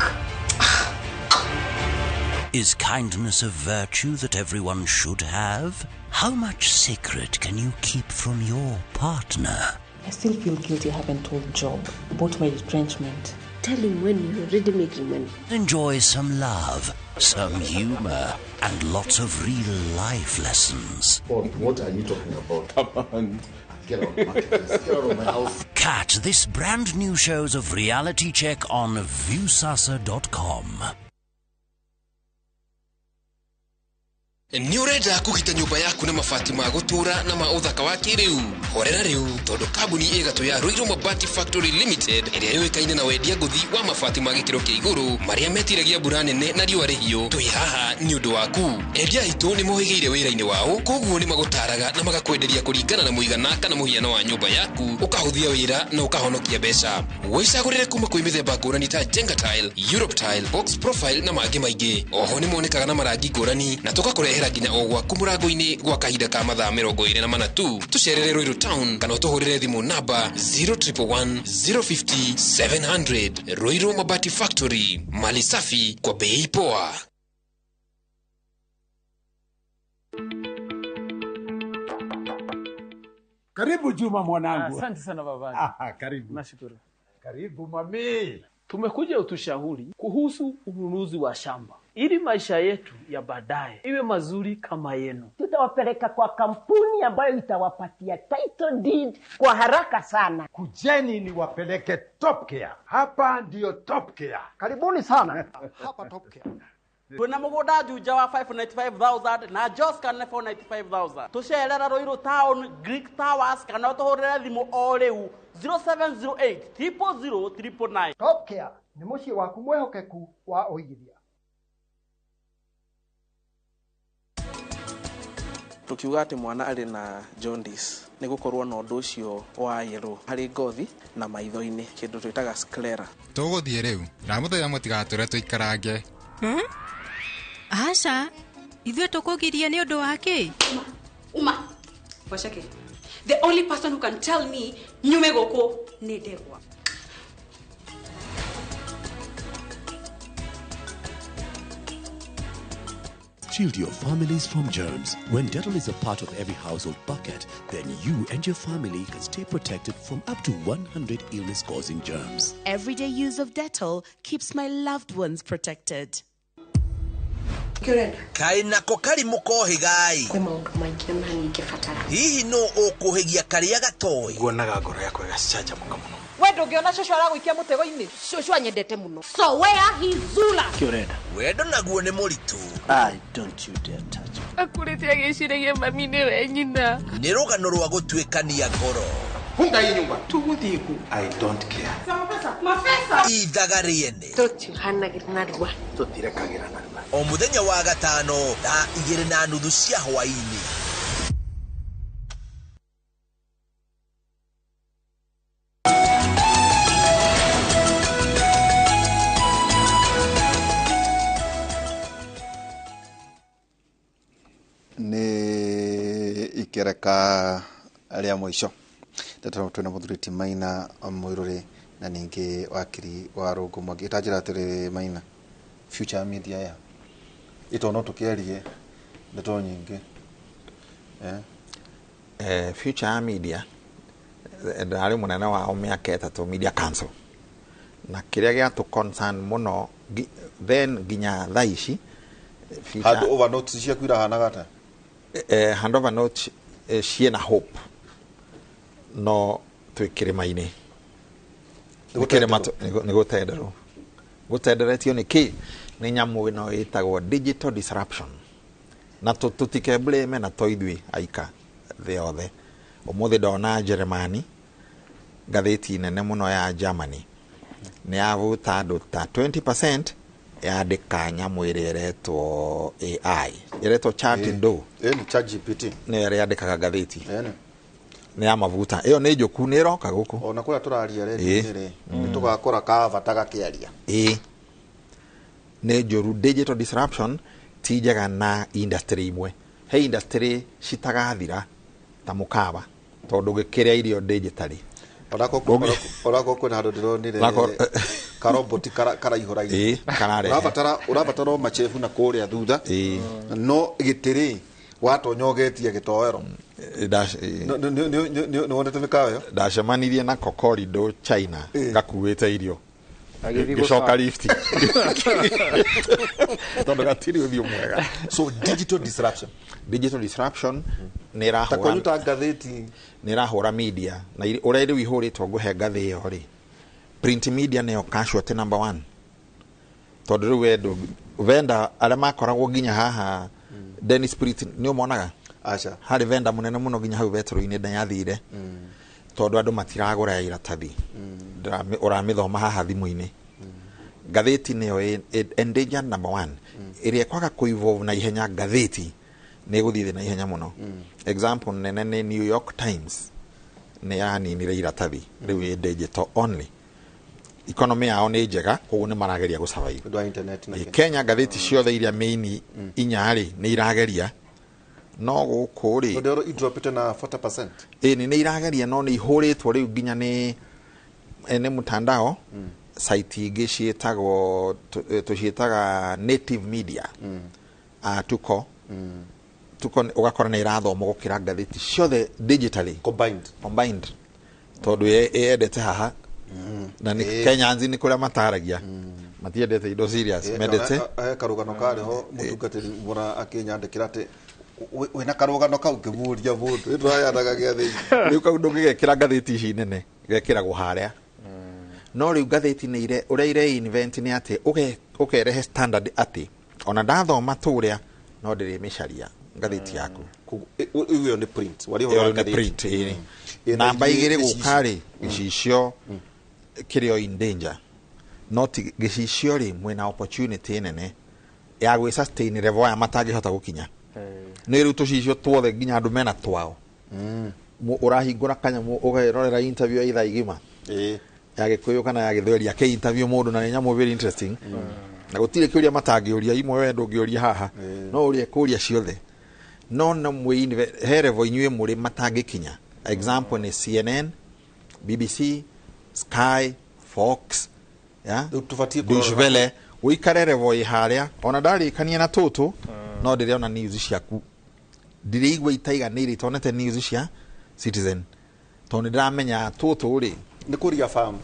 Is kindness a virtue that everyone should have? How much secret can you keep from your partner? I still feel guilty I haven't told Job about my retrenchment. Tell him when you're already making money. Enjoy some love, some humor, and lots of real life lessons. What are you talking about? Come on. Get out of my house. Get out of my house. Catch this brand new shows of Reality Check on viewsasa.com. Ni urenda kugita nyumba yaku na mabati ma gutura na ma uthaka wa kiriu horera riu tondu kambuni igatu ya Ruiru Mabati Factory Limited iria yoikaine na wendia nguthi wa mabati ma gikiro kia iguru maria metiragia mbura nene na riũa rĩhiũ twi haha ni undu waku endia itu ni mohigeire wira-ini wao koguo ni magutaraga na magakwenderia kuringana na muigana kana muhiano wa nyumba yaku ukahuthia wira na ukahonokia mbeca wicagurire kuma kwi mithemba ngũrani ta Jenga Tile, Europe Tile, Box Profile na mangĩ maingĩ oho ni monekaga na marangi ngũrani na tukakurehera nginya ogwa kumurango-ini gwa kahinda ka mathaa 24 tu tucerere Ruiru Town kana tuhurire thimu namba 0111 050 700. Ruiru Mabati Factory, mali safi kwa bei poa. Karibu Juma mwanangu. Asante sana baba. Karibu. Nashukuru. Karibu mami. Tumekuja utushauri kuhusu ununuzi wa shamba ili maisha yetu ya baadaye iwe mazuri kama yenu. Tutawapeleka kwa kampuni ambayo itawapatia title deed kwa haraka sana. Kujeni ni wapeleke Top Care. Hapa ndio Top Care. Karibuni sana. Hapa Top Care. Tuna mugunda juja wa 595,000 na Jos kana 495,000. Tusherera Ruiru Town, Greek Towers kana tuhurira thimu o riu 0708 000 Top Care ni muci waku mwehokeku wa uigithia. Tukiuga ati mwana ari na jaundice ni gukorwo na undu ucio wa yellow hari ngothi na maitho-ini kindu twitaga sclera. Tuguthie riu ramuthoya mutigature tuikarange. Asha, ithuĩ tũkũgiria nĩ ũndũ wake? Uma, Washake. The only person who can tell me nyume goko ni Ndegwa. Shield your families from germs. When Dettol is a part of every household bucket, then you and your family can stay protected from up to 100 illness-causing germs. Everyday use of Dettol keeps my loved ones protected. Kai nako kari mukohigai Kwe maundu maingĩ na ningĩbatara. Hihi no ukuhigia karia gatoi Guonaga ngoro yakwa igacaca muno muno. We ndũngĩona cũcũ aragũikia mũtego-inĩ. Cũcũ anyendete mũno. So where is Zula? Kiorenda wendo naguo ni muritu. Don't you dare touch me. Akurĩte agĩciragia mami nĩwe nyina. Ni rugano rwa gũtuĩkania ngoro. Funga hii nyumba. Tuguthiĩ ku. I don't care. Idagariene tũtiũhanagĩra tũtirekagĩra narua o mũthenya wa gatano thaa 2:30 cia hwaĩ-inĩ. Nĩ ikereka rĩa mũico ndeto twina mũthurĩti Maina Mũirũrĩ na ningĩ wakiri wa Rũngũ Mwangi itanjĩra atĩrĩ Maina future media ya ito no tũkĩarie ndeto nyingĩ future media ndarĩ mũnene wao mĩaka 3 media council na kĩrĩa gĩatũ concern mũno then nginya thaa ici hand over notes cia kwira hanaga ta hand over notes ciena hope no twikirima-ini nĩ gũtenderetio nĩkĩ nĩ nyamũ ĩno ĩtagwo digital disruption na tũtike blame na toithwi aika thĩ yothe. Ũmũthĩ ndona Germany ngathĩti nene mũno ya Germany nĩ yavuta andũ ta 20% yandĩka nyamũ ĩrĩa ĩretwo AI ĩretwo ChatGPT nĩ ĩrĩa yandĩkaga ngathĩti nĩ ya mavuta ĩyo nĩ njũku nĩ ĩroka gũkũ ona kũrĩa tũraria redio-inĩ nĩ tũgakora kavata gakĩaria nĩ njũru. Digital disruption ti njega na industry imwe. He industry citagathira ta mũkava tondũ gĩkĩrĩa irio digitally orako kwĩna handũ ndĩronire karoboti karaihũra-inĩ ũrabatara machefu na kũrĩa thutha no gĩtĩrĩ watonyogetie gĩtoero nĩ wonete mĩkawa ĩyo. Ndacemanirie na kokorido China gakuĩte irio gĩcoka lift tondũ gatirĩ ũthiũ mwega. So digital disruption nĩ ĩrahũra media na ũrĩa rĩu ihũrĩtwo ngũhe ngathĩ ĩyo rĩ print media nĩyo casualty number 1 tondũ rĩu wendo venda arĩa makoragwo nginya haha Dennis Spirit nĩ ũmonaga harĩ venda mũnene mũno nginya hau vetro-inĩ ndayathire tondũ andũ matiragũra iratathi ũramĩthoma haha thimũ-inĩ. Ngathĩti nĩyo endanger number 1 ĩrĩa kwaga kũivolve na ihenya ngathĩti nĩ gũthiĩ na ihenya mũno. Example nene nĩ New York Times nĩ yaninire iratathi rĩu ĩ digital only. Economy yao nĩ njega koguo nĩ marageria gũsurvive. Kenya ngathĩti ciothe iria main inyarĩ nĩ irageria no gũkũ rĩ ndio idropete na 40%. Nĩ irageria no nĩ ihũrĩtwo rĩu nginya nĩ mtandao site ingĩ ciĩtagwo tũciĩtaga native media tuko ũgakora nĩ irathoma gũkĩra ngathĩti ciothe digitally combined tondũ yendete haha na nĩ Kenyans nĩ kũrĩa mataragia matiendete indo serious mendete karũgano karĩho mũtungatĩri mũra akĩnyandĩkĩra atĩ wĩna karũgano kau kĩmũria mũndũ nĩtũrayanaga gĩathĩ rĩu kau ndũngĩgekĩra ngathĩti ici nene gekĩragwo harĩa no rĩu ngathĩti nĩ ũrĩa ire invent nĩ atĩ ũkerehe standard atĩ ona ndathoma tũrĩa no ndĩrĩmĩcaria ngathĩti yaku iyo nĩ print namba 2 gũkarĩ gĩcicio kĩrĩo in danger not gĩcicio rĩ mwĩna opportunity nene ya gwĩ sustain level ya matangĩhota gũkinya nĩ rĩu tũcicio tuothe nginya andũ mena twao ũrahingũra kanyamũ ũgerorera interview ya ithaa igima ya Gĩkũyũ kana ya Gĩthweri ke interview mũndũ na nĩ nyamũ very interesting na gũtirĩ kĩũria matangĩũria imwe we ndũngĩũria haha no ũrĩa kũria ciothe no he level inyuĩ mũrĩ matangĩkinya. Example ni CNN, BBC, Sky, Fox, Deutsche Welle. Uikare level iharia ona ndarĩkania na tũtũ no ndĩrĩona news ciaku ndĩrĩigua itaiganĩire tonete news cia Citizen tondũ ndĩramenya tũtũ rĩ nĩ kũria farm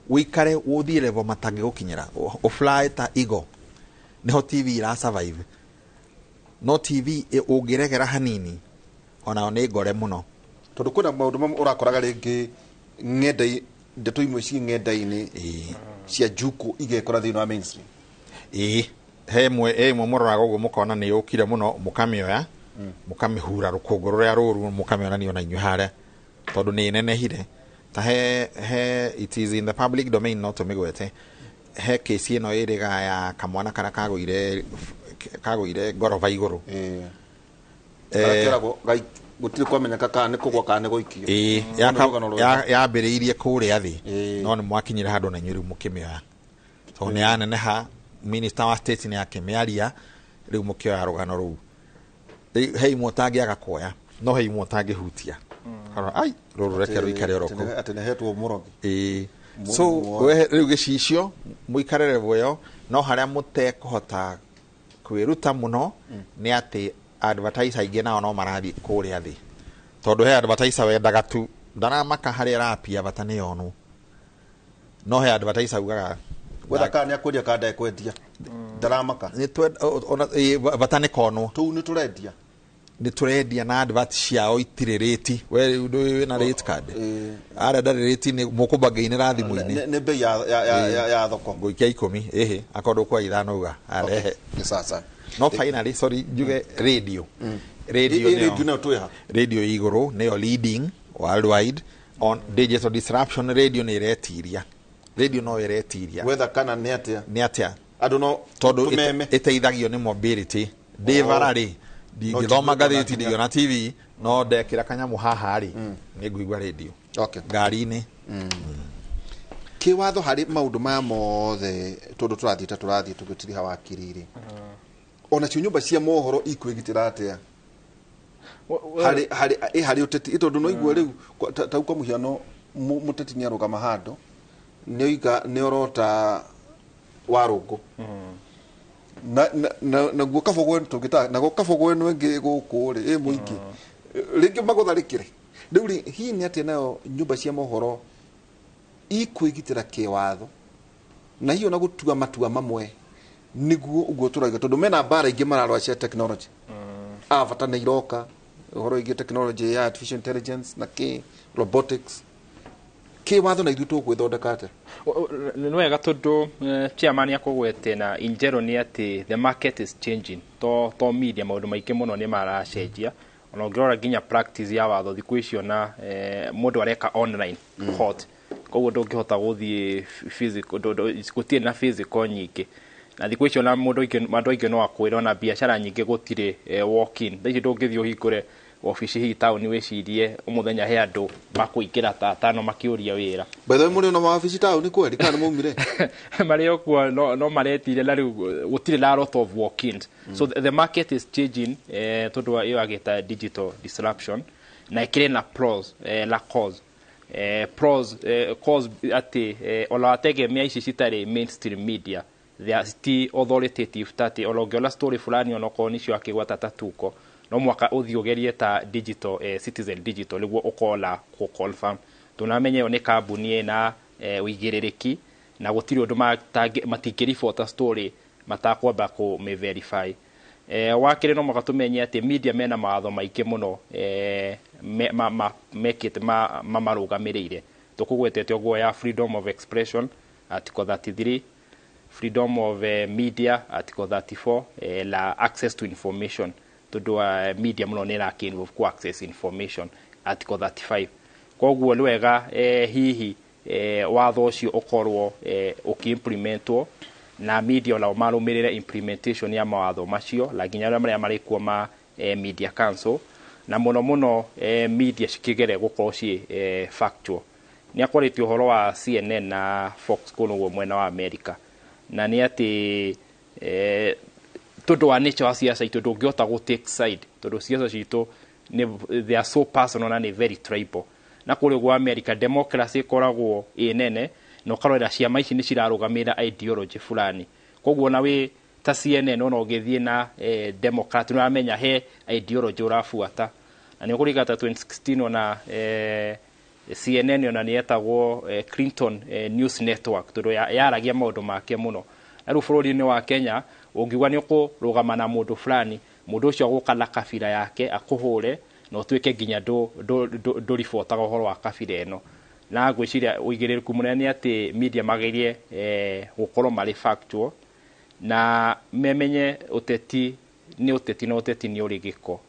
uikare ũthiĩ level matangĩgũkinyĩra ũfly ta Eagle niho TV ira survive no TV ũngĩregera hanini ona nĩ ngore mũno tondũ kwĩna maũndũ mamwe ũrakoraga rĩngĩ ng'enda ndeto imwe ci ng'enda-inĩ cia juku igekora thĩinĩ wa mainstream he mwe mũroraga ũguo mũkona nĩ ũkire mũno mũkamĩoya mũkamĩhura rũkũngũ rũrĩa rũru mũkamĩonania ona inyuĩ harĩa tondũ nĩ nenehire ta he it is in the public domain no to migwete he kesi ino iriga ya kamwana kana kagwire ngoroba iguru gutire kwamenyeka kana kugwa kana goikio yambiriirie kuria thi no ni mwakinyira handu na nyiri mukimia to ni aneneha minister wa state ni akimiaria riu mukioya rugano ru hei mutangi agakoya no hei mutangi hutia ai ruru reke ruikare oroko atenehetwo murogi so riu gicicio muikarere boyo no haria mutekuhota kwiruta muno ni ati advertiser ingi nao no marathi kuria thi tondu he advertiser wendaga tu ndaramaka haria rapia batane yonu no he advertiser ugaga wetha kana akuria kada ekwendia ndaramaka ni batane kono tu ni turendia ni turendia na advert ciao itirereti we ndu na rate card ara ndarereti ni mukubangaine rathi muine ni bei ya thoko goikia 10 akondo kwa ithano uga arehe sasa no finally sorry juge radio radio iguru neo leading worldwide on digital disruption. Radio ni retiria radio no retiria whether kana ni atia I don't know todo iteithagio ni mobility devarari digithoma gatheti digiona TV no ndekira kanyamu haha ri ni nguigwa radio ngari-ini kiwatho hari maundu maya mothe tondu turathie tugitiriha wakiriri ona cio nyumba cia mohoro ikwigitira atia hari uteti tondu no igwa riu tau kwa muhiano muteti ni arugama hando ni orota warungu na gukafa gwen tugita na gukafa gwen wengi gukuri muingi ringi magutharikire riu hi ni atia nayo nyumba cia mohoro ikwigitira kiwatho na hiyo na gutua matua mamwe niguo uguo turaiga tondu mena bara ingi mararwa cia technology avata na iroka uhoro igi technology ya artificial intelligence na robotics watho na ithu tugwithondeka ate ni wega tondu chairman yakugwete na injero ni ati the market is changing to media maundu maingi muno ni maracenjia ona ngirora ginya practice ya watho thiku icio na mundu areka online court koguo ndungihota guthie physical gutie na physical nyingi na thiku icio na mundu aingi no akwira na biashara nyingi gutire walk in thici ndungithio hingure office hii town wicirie umuthenya he andu makuikira ta tano makiuria wira by the way muri no office town kweli kana mumire mari okuo no maretire la gutire la lot of walk-ins so the market is changing tondu iyo ageta digital disruption na ikire na pros la cause cause ati ola ategemea ici citari mainstream media they are still authoritative tati ologiola story fulani onoko nicio akigwata tatuko no mwaka uthiogerie ta digital citizen digital niguo ukola ko confirm tunamenye one kambuni na uigiririki na gutiri undu matingiribota story matakwamba ku me verify wakire no mwaka tumenye ati media mena maatho maingi muno mekite marugamirire tukugwetete ogo ya freedom of expression article 33 freedom of media article 34 la access to information to media muno ni rakin of co access information article 35 koguo ni wega hihi watho ucio ukorwo ukiimplementwo na media la marumirire implementation ya mawatho macio la ginya maria mari kuo ma media council na muno media cikigere gukorwo ci factual ni akoretio horo wa CNN na Fox kuno mwena wa America na ni ati todo wa nature wa siasa itu ndungihota go take side todo siasa citu they are so personal and very tribal na kuri go America democracy koragwo inene no karora ciama ici ni cirarugamira ideology fulani koguo na we ta CNN no ngithie na democrat no amenya he ideology urafuata na ni kuri gata 2016 ona CNN ona ni etagwo Clinton News Network todo yaragia maundu make muno na ru bururi-ini wa Kenya ungiwa ni ukurugama na mundu fulani mundu ucio agukala kabira yake akuhure no twike ginya do rifotaga horo wa kabira eno na gwiciria uigiriruku munene ati media magairie gukorwo mari factual na memenye uteti ni uteti ni urigiko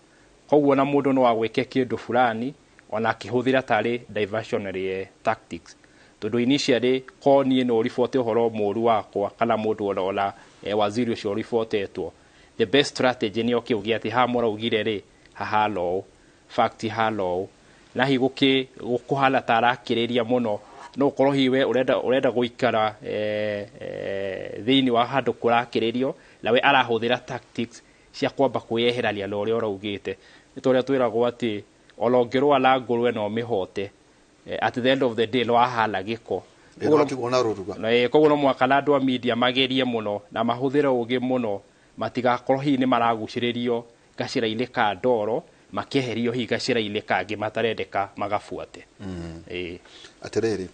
koguo na mundu no agwike kindu fulani ona kihuthira tari diversionary tactics tondu initially ko nie no report horo moru wakwa kana mundu ona waziri ucio reportetwo the best strategy ni okiugia ati ha mora ugire ri hahalo fact halo na higuki gukuhala tarakiriria muno no korwo hiwe urenda guikara thiini wa handu kurakiririo nawe arahuthira tactics cia kwamba kuyeherania na uria uraugite nitoria twiragwo ati olongerwa la ngurwe no mihote at the end of the day no ahala giko koguo no mwaka na andu a media magerie muno na mahuthire ugi muno matigakorwo hihi ni maraguciririo gacira-ini ka ndoro makeherio hihi gacira-ini kangi matarendeka magabuate atiriri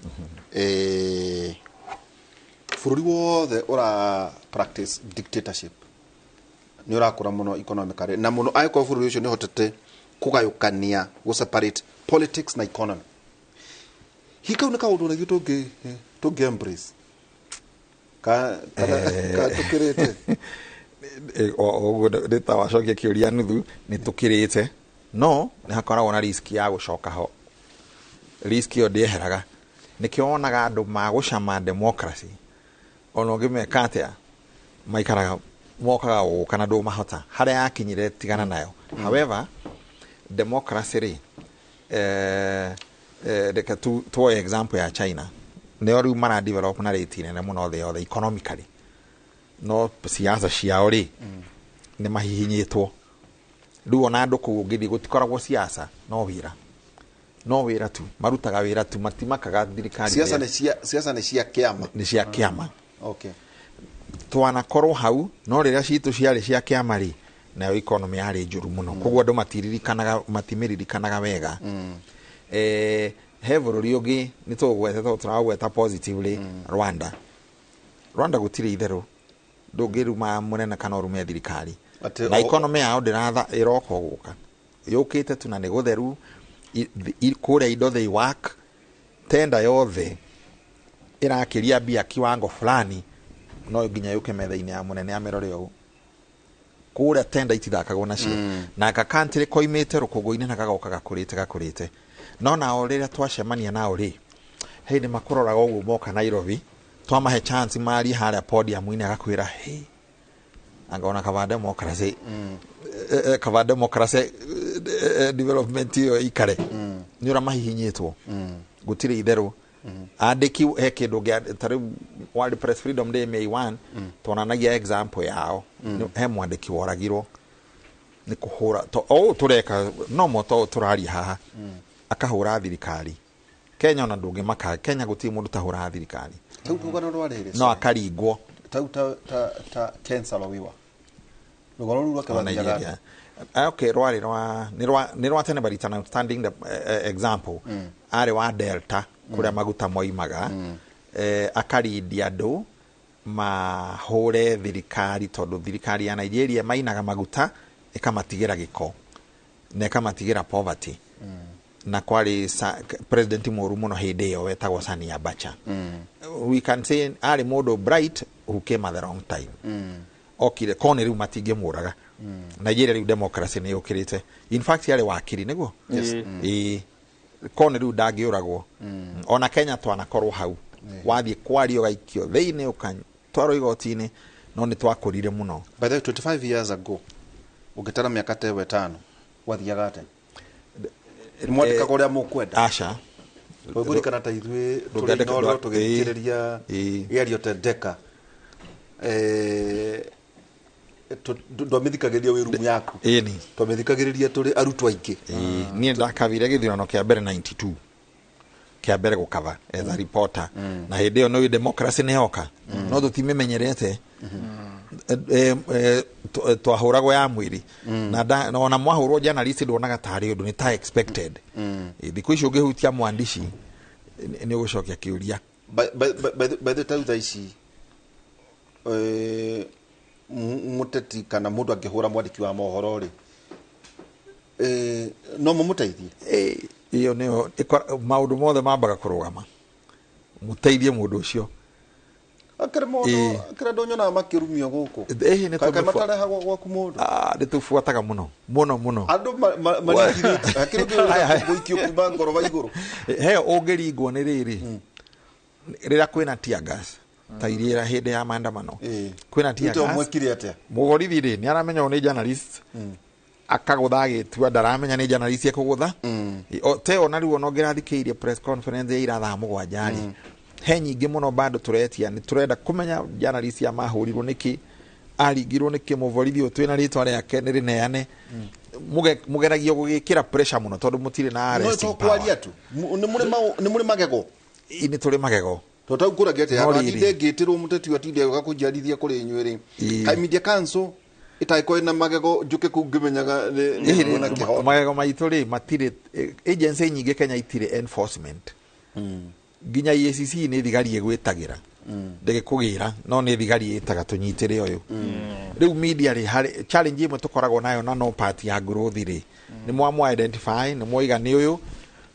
bururi wothe ura practice dictatorship ni urakura muno economically na muno aiko bururi ucio ni hotete kugayukania go separate politics na economy hika unika undu na gitu to embrace ka tukirete oguo ndita wacokia kiuria nuthu ni tukirite no ni hakoragwo na risk ya gucoka ho risk yo ndieheraga nikio onaga andu magucama democracy ona ngimeka atia maikaraga mokaga kana ndu mahota haria akinyire tigana nayo however democracy ri reka tu example ya China neo riu mara develop na rate nene muno the other economically no siasa ciao ri ni mahihinyitwo riu ona andu kugithi gutikoragwo siasa no wira tu marutaga wira tu matimakaga thirikari siasa ni cia kiama okay twana korwo hau no riria citu ciari cia kiama ri na economy yari njuru muno koguo andu matiririkanaga wega he bururi ungi ni turagweta positively Rwanda gutiri itheru ndungiruma munene kana urume thirikari na economy yao ndiratha iroko guka yukite tu na ni gutheru kuria indo they work tenda yothe irakiria bia kiwango fulani no nginya yuke metha-ini ya munene amerore ugu kuria tenda itithakagwo nacio na kakantire koimite rukugu-ini na gagoka gakurite no na riria twacemania nao ri hei ni makuroraga uguo moka Nairobi twamahe chance mari haria podium-ini agakwira angona kava democracy development yo ikare ni ura mahihinyitwo gutire itheru andiki he kindu tari World Press Freedom Day May 1 tonanagia example yao he mwandiki woragirwo ni kuhura tureka no moto turari haha akahura thirikari Kenya na ndungi maka Kenya guti mundu tahura thirikari no akaringwo ta cancer wiwa lugoro ruwa kabadia okay ni rwa tene baritana standing the example are wa Delta kuria maguta moimaga akarindia andu mahure thirikari tondu thirikari ya Nigeria mainaga maguta ikamatigira giko na ikamatigira poverty na kwari president moru muno hindi yo wetagwo Sani Abacha we can say are modo bright who came at the wrong time okire kone riu matinge muraga Nigeria riu democracy ni yukirite in fact yale wakiri niguo kone riu dangiuragwo ona Kenya twanakorwo hau wathie kwario gaikio theine ukan twaro igoti-ini no ni twakurire muno by the 25 years ago ugitara miaka tewe 5 wathiaga ate mwandika kuria mukwenda asha guri kana ta ithui turi tugikiriria yario tendeka ndomithikagiria wirumu yaku ni ndomithikagiria turi arutwa ingi ni ndakavire githurano kia mbere 92 kia mbere gukava as a reporter na hindi yo no democracy ne hoka no tutimemenyerete twahuragwo ya mwiri na ona mwahurwo journalist ndonaga tari undu ni ta expected thiku icio ngihutia mwandishi ni ugucokia kiuria by the time ici muteti kana mundu angihura mwandiki wa mohoro ri no mumuteithie iyo nio maundu mothe mambaga kurugama muteithie mundu ucio akere mono akere donyo na makirumio guku ne kaka matare gwaku mundu ni tufuataga muno andu marigirite akire goikio kuma ngoro wa iguru he ongeringwo ni riri rira kwina tear gas ta iria hinde ya maandamano kwina tear gas mwekire atia mugorithi ri ni aramenya ni journalist akagutha gitua ndaramenya ni journalist ekugutha te ona riu no ngirathikeirie press conference ya ira thaa mugwanjari he nyingi muno bado turetia ni turenda kumenya journalist ya mahurirwo niki arigirwo niki muvorithi twina ritwa riake ni rineane mugeragio gugikira pressure muno tondu mutire na arrest no kwaria tu ni muri magego ini turi magego totau kuragia ati atinde ngitirwo muteti atinde gakunjarithia kuri nywiri kai media council itaiko ina magego njuke kungimenyaga ni na kiho magego maitu ri matire agency nyingi Kenya itire enforcement ginya EACC ni thigari egwetagira ndege kugira no ni thigari itaga tunyitire uyu riu media ri hari challenge imwe tukoragwo nayo na no part ya growth ri ni mwa identify ni moiga ni uyu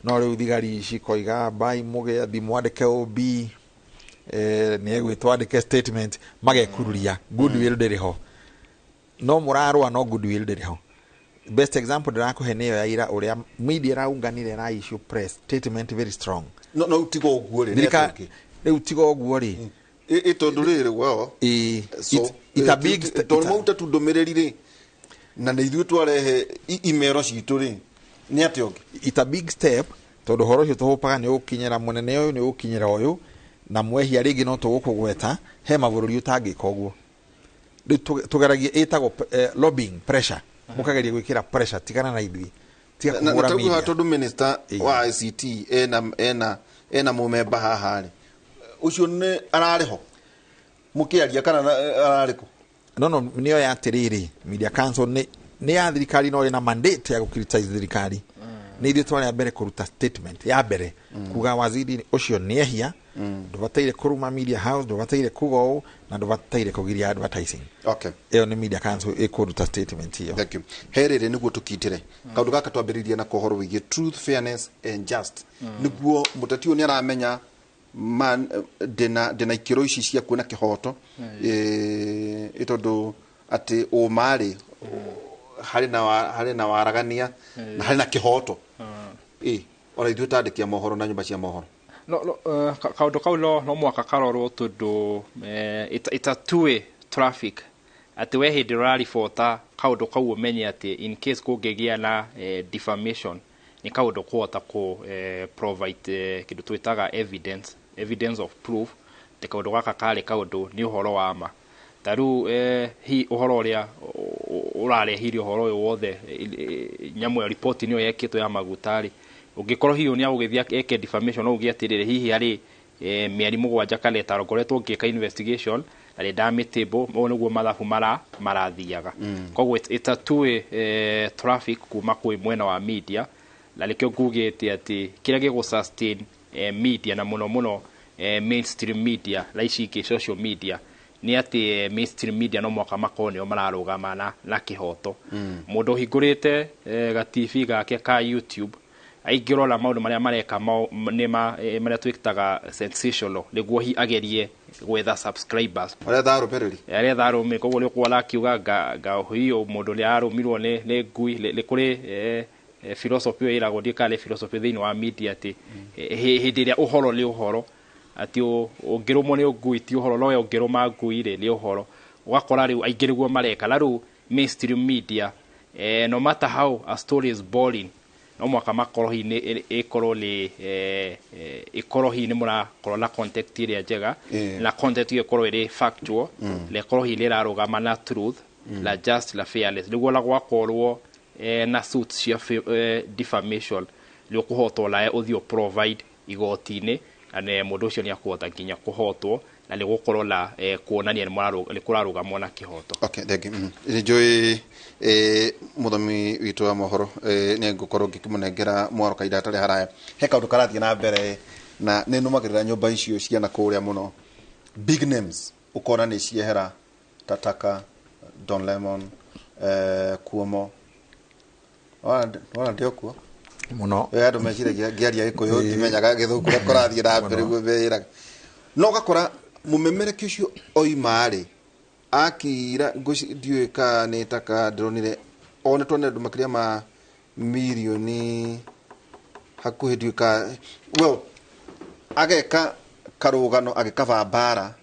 no riu thigari cikoiga bai muge thimwandike OB ni egwitwandike statement magekururia goodwill ndiriho no murarwa no goodwill ndiriho best example ndirakuhe niyo ya ira uria media raunganire na issue press statement very strong no utigo oguo ri ni utigo oguo ri itondu riri wao it's a big tondu mauta tundumiriri ri na ni ithu twarehe imero citu ri ni atio it's a big step tondu horo cio tuhupaga ni ukinyira munene uyu ni ukinyira uyu na mwehia ringi no tugukugweta he mavururi utangika uguo tugeragie itago lobbying pressure mukageria gwikira pressure tigana na ithui tiga kugura media na tondu minister wa ICT ena mumemba haha ri ucio ni arariho mukiaria kana arariko no niyo ya tiriri media council ni ya thirikari no ina mandate ya gukriticize thirikari ni ithu twari mbere kuruta statement ya mbere kuga waziri ucio ni ehia ndubataire kuruma media house ndubataire kugo na ndubataire kugiria advertising iyo ni media council ikuruta statement hiyo thank you herere niguo tukitire kaundu gaka twambiririe na kohoro wigie truth fairness and just niguo mutatio ni aramenya man dena ikiro ici cia kuona kihoto itondu ati o mari hari na waragania na hari na kihoto ora ithu tandikia mohoro na nyumba cia mohoro no kaundu kau no mwaka karorwo tondu it's a two-way traffic ati we hindi raribota kaundu kau umenye ati in case kungigia na defamation ni kaundu kuhota ku provide kindu twitaga evidence of proof te kaundu gaka kari kaundu ni uhoro wa ma taru hi uhoro uria urarehire uhoro uyu wothe nyamu ya report niyo yekitwo ya magutari ungikorwo hiyo ni agugithia eke defamation no ugiatirire hihi ari mieri mugwanja kale tarogoretwo ngika investigation ari dami table onuguo mathabu marathiaga koguo it's a two-way traffic kuma kwi mwena wa media na likio ngugite ati kira gigo sustain media na muno mainstream media laici ke social media ni ati mainstream media no mwaka makoni o mararugama na kihoto mundu hingurite ga TV gake ka YouTube aingirora maundu maria mareka ni maria twiktaga sensational niguo hi agerie gwetha subscribers aria tharumiriri koguo ni kuona kiuga ga hiyo mundu ni arumirwo ni ngui ni kuri philosophy ira godikale philosophy thini wa media ati hindi ria uhoro ni uhoro ati ungirumwo ni ngui ti uhoro no ungiruma ngui ri ni uhoro ugakora riu aingiriguo mareka na riu mainstream media no matter how a story is boring no mwaka makorohi ni ikorohi ni mura korona content ire njega na content ikoro ire factual le korohi le rarugama na truth la just la fearless niguo la gwakorwo na suits cia defamation le kuhotwo la uthio provide igotini ane mundu ucio ni akuhota nginya kuhotwo na le gukorwo la kuonania ni kurarugamwo na kihoto thank you enjoy muthomi witu wa mohoro ni ngukorwo ngikimunengera mwaro kaida atari haraya he kaundu karathie na mbere na ni numagirira nyumba icio ciana kuria muno big names ukona ni ciehera Tataka Don Lemon Kuomo wana ndio kuo muno andu meciragia ngiaria gikuyu ngimenyaga githuku kurathie na mbere gwithira no gakora mumemereki ucio oimari akira ndiwe ka netaka dronire one tone ndu makiria ma milioni hakuhe ndiwe ka ageka karugano agikava bara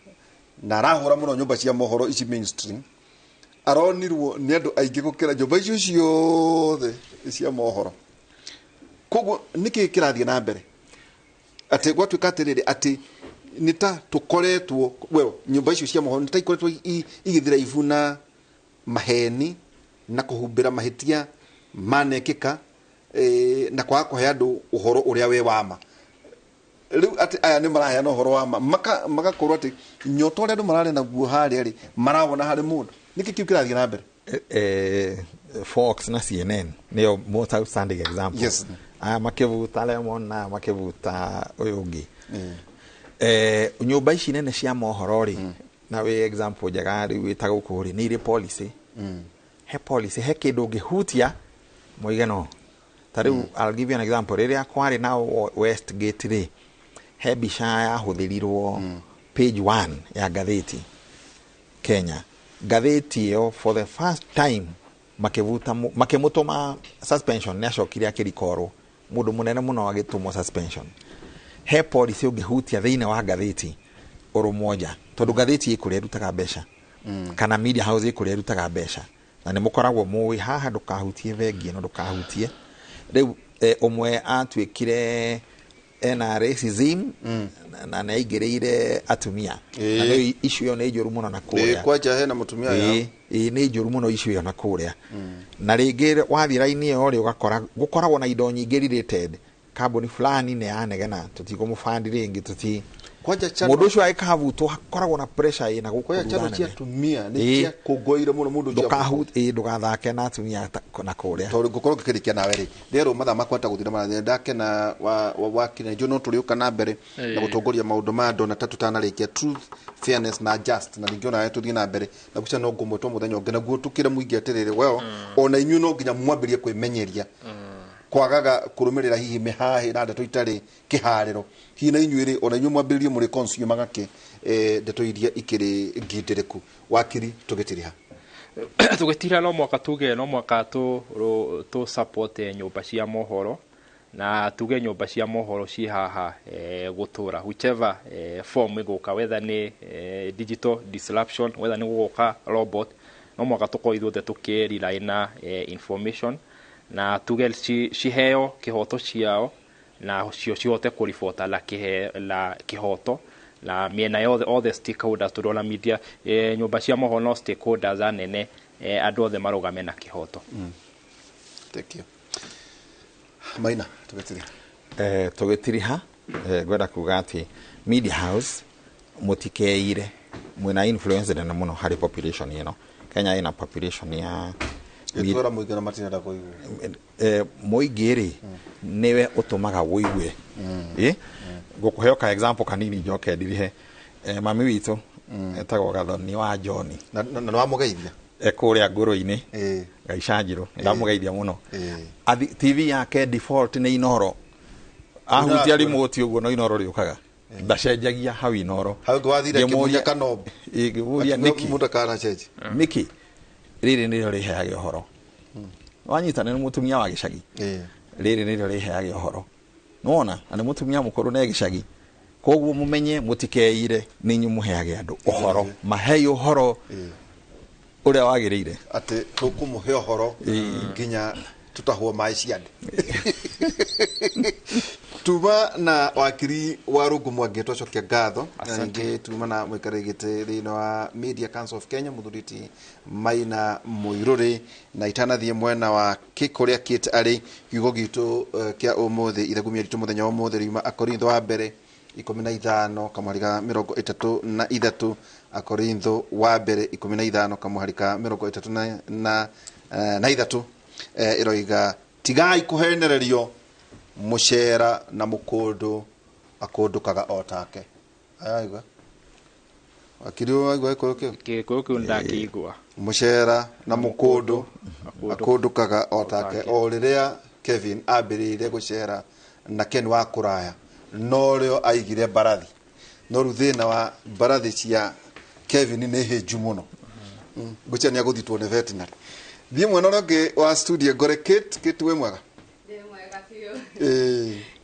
na arahura muno nyumba cia mohoro ici mainstream aronirwo ni andu aingi gukira nyumba icio ciothe cia mohoro koguo niki kirathie na mbere ati gwatuika atiriri ati nita tukoretwo nyumba icio cia mohoro nita ikoretwo igithira ivuna maheni na kuhumbira mahitia manekika na kwa kuhe andu uhoro uria we wama riu ati aya ni maraya no horo wama magakorwo ati nyoto ria andu marare naguo haria ri marawona hari mundu niki kiu kirathie na mbere Fox na CNN nio most outstanding example. Yes. Makivuta Lemon na makivuta uyungi. Nyumba ici nene cia mohoro ri na we example jagari witaga ukuri ni ri policy. He policy he kindu ngihutia muigano. Tariu I'll give you an example. Riria kwari na Westgate ri he bica yahuthirirwo page 1 ya gatheti Kenya. Gatheti yo for the first time makemutuma suspension nashokire akirikoro mundu munene muno agitumwo suspension. He policy ungihutia thiine wa gatheti oro moja tondu gatheti ikuria rutaga mbeca kana media house ikuria rutaga mbeca na ni mukoragwo muwi haha ndukahutie vengi no ndukahutie riu umwe atwikire ena racism na naigereire atumia na no issue yo ne njuru muno na kuria kwaja he na mutumia ya ne njuru muno issue yo na kuria na ringi wathi raini yo ri gukoragwo na indo nyingi related carbon fulani ne anegena tutikumufandi ringi tuti kwaja chano mundu ucio aikavutwo hakoragwo na pressure ina gukoya chano cia tumia ni cia kugoire muno mundu ndugathake na atumia na kuria tondu gukorwo gikirikia nawe ri rero matha makwata guthira mara ndake na wa kina njo no turiuka na mbere na gutongoria maundu ma ndona tutanarikia truth fairness na just na ningiona yetu thina mbere na guca no ngumwe muthenya ungi na guo tukire muingi atiriri ona inyu no nginya mwabirie kwimenyeria kwagaga kurumirira hihi mihahi na ndeto itari kihariro hina inyuiri ona inyu mwambiririe muri consume gake ndeto iria ikiri ngindiriku wakiri tugitiriha tugitira no mwaka tuge no mwaka tu support nyumba cia mohoro na tuge nyumba cia mohoro ci haha gutura whichever form iguka whether ni digital disruption whether ni guka robot no mwaka tukoithwo te tukirira ina information na tuge ciheo kihoto ciao na cio cihote kuribota la kihoto la miena yothe all the stakeholders turona media nyumba cia mohoro no stakeholders anene andu othe marugame na kihoto. Thank you. Maina tugitiriha gwenda kuga ati media house mutikeire mwina influence na muno hari population ino Kenya ina population ya itwara muigana matinda kuigwa muigiri niwe utumaga wuigue gukuheo ka example kanini njoke ndirihe mami witu etagwo Gathoni wa John na wa mugeithia kuria nguru-ini Gaicajiro ndamugeithia muno TV yake default ni INooro ahutia remote uguo no INooro riukaga ndacenjagia hau INooro hau gwathire kimunya kanombe igiburia niki muda kana cheji miki riri niro riheage uhoro wanyita ni mutumia wa gicagi riri niro riheage uhoro nona ani mutumia mukuru ne gicagi koguo mumenye mutikeire ninyu muheage andu uhoro mahei uhoro uria wagirire ati tukumuhe uhoro nginya tutahwo mai ciande tuba na wakiri wa rungu mwangetwa cokia ngatho ngi tuma na mwikarigite thina wa Media Council of Kenya muthuriti Maina Muiruri na itanathie mwena wa kikuria kit ari kiugo gitu kia umuthi ithagumia ritu muthenya wa umuthi riuma Akorintho wa mbere 15 kamariga 33 Akorintho wa mbere 15 kamariga 33 na ithatu iroiga tigai kuhenererio mushera na mukundu akundukaga otake ayaiga akirio aigwa ko ndakigwa mushera na mukundu akundukaga otake o riria Kevin ambirire gushera na Ken wa kuraya no rio aigire barathi no ruthina wa barathi cia Kevin nĩ hĩnju mũno ngũcia nĩ agũthitwo nĩ veterinary thiĩ mwena ũngĩ wa studio ngore Kate we mwega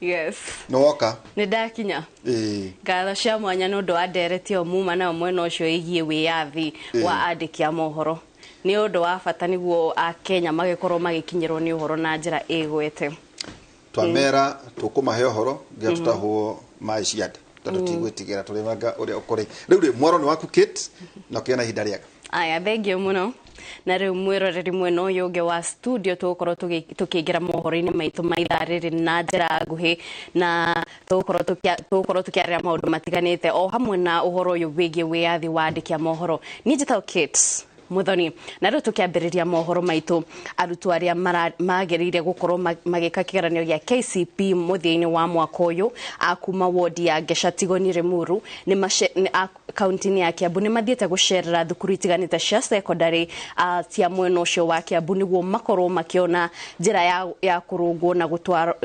Yes. No woka? Nidakinya. Ngatho cia mwanya no ndo anderetio muma na mwena ucio igie wiathi wa andiki a mohoro. Ni undu wa bata niguo a Kenya magikorwo magikinyirwo ni uhoro na njira igwete. Twamera tukumahe uhoro ngia tutahwo maiciade. Tondu tigwitigira tulimanga uria ukuri. Riu mwaro ni waku Kate na kiana hinda riaga. Aya thengio muno. Na riu mwiroreri mwena uyu ungi wa studio tukorwo tukiingira mohoro-ini maitu maithariri na njira nguhi na tukorwo tukiaria maundu matiganite o hamwe na uhoro uyu wigie wiathi wa andiki a mohoro ni njitao Kate Muthoni na riu tukiambiriria mohoro maitu arutwo aria magerire gukorwo magika kigeranio gia KCP muthia-ini wa mwaka uyu akuma wodi ya Geshatigo Limuru ni kaunti ya Kiambu ni mathiete gucerera thukuru itiganite cia secondary cia mwena ucio wa Kiambu niguo makorwo makiona njira ya kurungwo na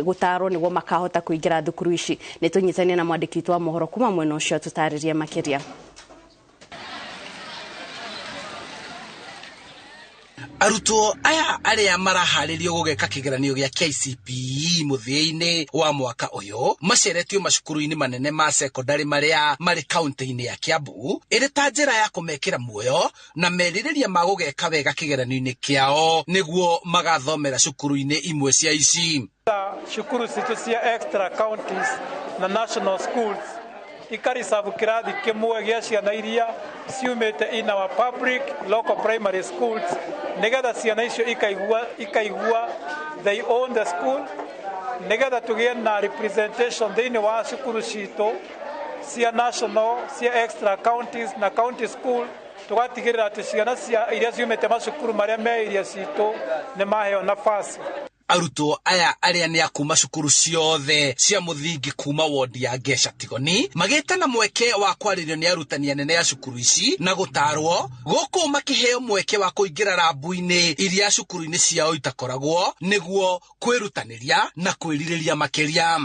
gutarwo niguo makahota kuingira thukuru ici ni tunyitania na mwandiki wa mohoro kuma mwena ucio tutaririe makiria. Arutwo aya aria maraharirio gugeka kigeranio gia KCPE muthia-ini wa mwaka uyu maceretio macukuru-ini manene ma secondary maria mari kaunti-ini ya Kiambu iri ta njira ya kumekira muoyo na meririria magugeka wega kigeranio-ini kiao niguo magathomera cukuru-ini imwe cia ici. Shukuru citu cia extra counties na national schools ikarisabu kirathi kimwe gia ciana iria ciumite in our public local primary schools nigetha ciana icio ikaigua they own the school nigetha tugie na representation thiini wa cukuru citu cia national cia extra counties na county school tugatigirira ati ciana iria ciumite macukuru maria me iria citu ni maheo nafasi. Arutwo aya aria ni akuma cukuru ciothe cia muthingi kuma wodi ya Geshatigo magita na mweke wa kwaririo ni arutani anene ya cukuru ici na gutarwo guku makiheo mweke wa kuingira rabu-ini iria cukuru-ini ciao itakoragwo niguo kwirutaniria na kwiririria makiria.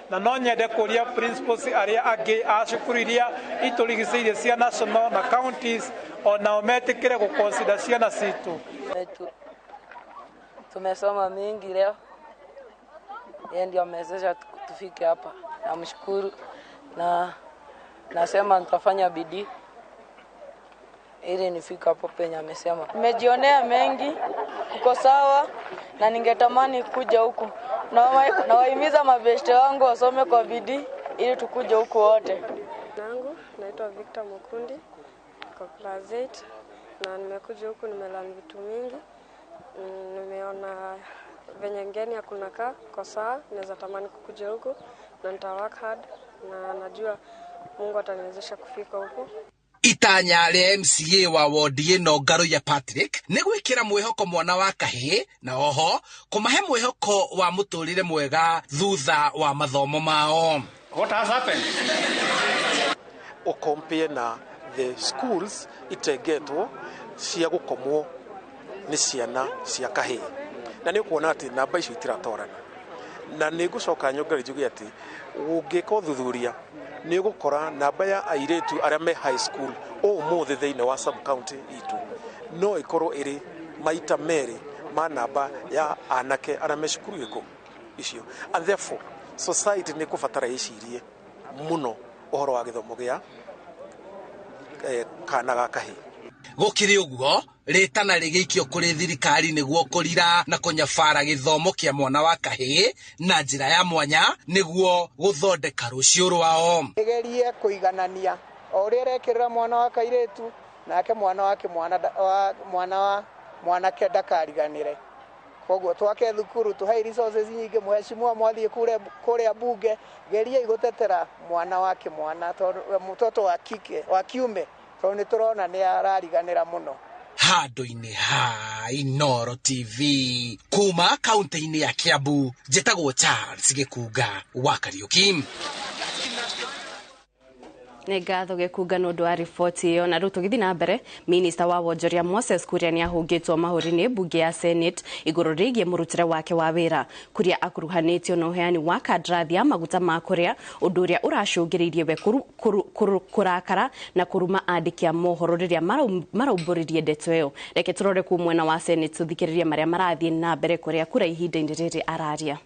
Na no nyende kuria principals aria angi a cukuru iria iturigiceirie cia national na counties ona metikire guconsider ciana citu. Tumesoma mingi leo. Yeye ndio amewezesha tufike hapa. Namshukuru na nasema nitafanya bidii ili nifike hapo penye amesema. Nimejionea mengi, uko sawa na ningetamani kuja huku. Na wahimiza mabeste wangu wasome kwa bidii ili tukuje huku wote. Nangu naitwa Victor Mukundi kwa class 8 na nimekuja huku nimelani vitu mingi. Nimeona venye ngeni ya kunakaa kwa saa naweza tamani kukuja huku na nita work hard na najua Mungu ataniwezesha kufika huku. Itanya ria MCA wa wodi ino Ngaro ya Patrick ni gwikira mwihoko mwana wa kahi na oho kumahe mwihoko wa muturire mwega thutha wa mathomo mao. What has happened? Compare na the schools itegetwo cia gukomwo ni ciana cia kahi na ni kuona ati namba icio itiratorana na ni gucoka nyongere njuge ati ungika uthuthuria ni gukora namba ya airetu aria me high school o mothe thiine wa sub county itu no ikorwo iri maita meri ma namba ya anake aria me cukuru iko icio and therefore society ni kubatara icirie muno uhoro wa githomo gia kana ga kahi. Gukiri uguo ritana rigeikio kuri thirikari niguo kurira na kunyabara githomo kia mwana wa kahi na njira ya mwanya niguo guthondeka rucio rwao. Igerie kuiganania o ria rekirira mwana wa kairetu nake mwana wake mwana ke ndakariganire. Koguo twake thukuru tuhai resources nyingi mheshimiwa mwathie kure bunge geria igutetera mwana wake mtoto wa kike wa kiume so ni turona ni arariganira muno. Handu-ini ha INooro TV kuma kaunti-ini ya Kiambu njitagwo Charles Gikuga wa Kariuki. Ngatho gekunga no ndwa riboti iyo na ruto githi na mbere minister wa wonjoria Moses Kuria ni ahungitwo mahuri-ini bunge ya Senate iguru rigie murutire wake wa wira kuria akuruhanitio no heani wa kandrathi ya maguta ma kuria undu uria uracungiririe we kurakara na kuruma andiki a mohoro riria maraumburirie ndeto iyo. Reke turore ku mwena wa Senate tuthikiririe maria marathie na mbere kuria kura ihinda-ini riri araria.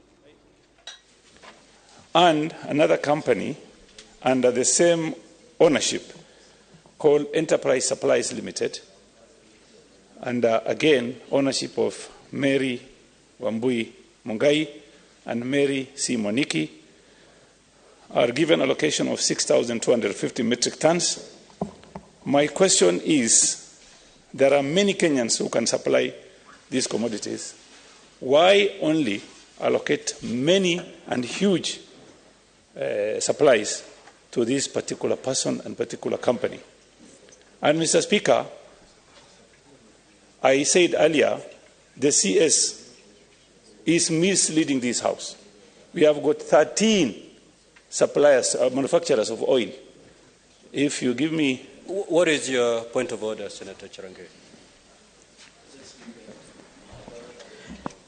And another company under the same ownership called Enterprise Supplies Limited, and again ownership of Mary Wambui Mungai and Mary C. Moniki, are given allocation of 6,250 metric tons. My question is, there are many Kenyans who can supply these commodities. Why only allocate many and huge supplies to this particular person and particular company? And Mr. Speaker, I said earlier, the CS is misleading this House. We have got 13 suppliers, manufacturers of oil. If you give me... What is your point of order, Senator Charange?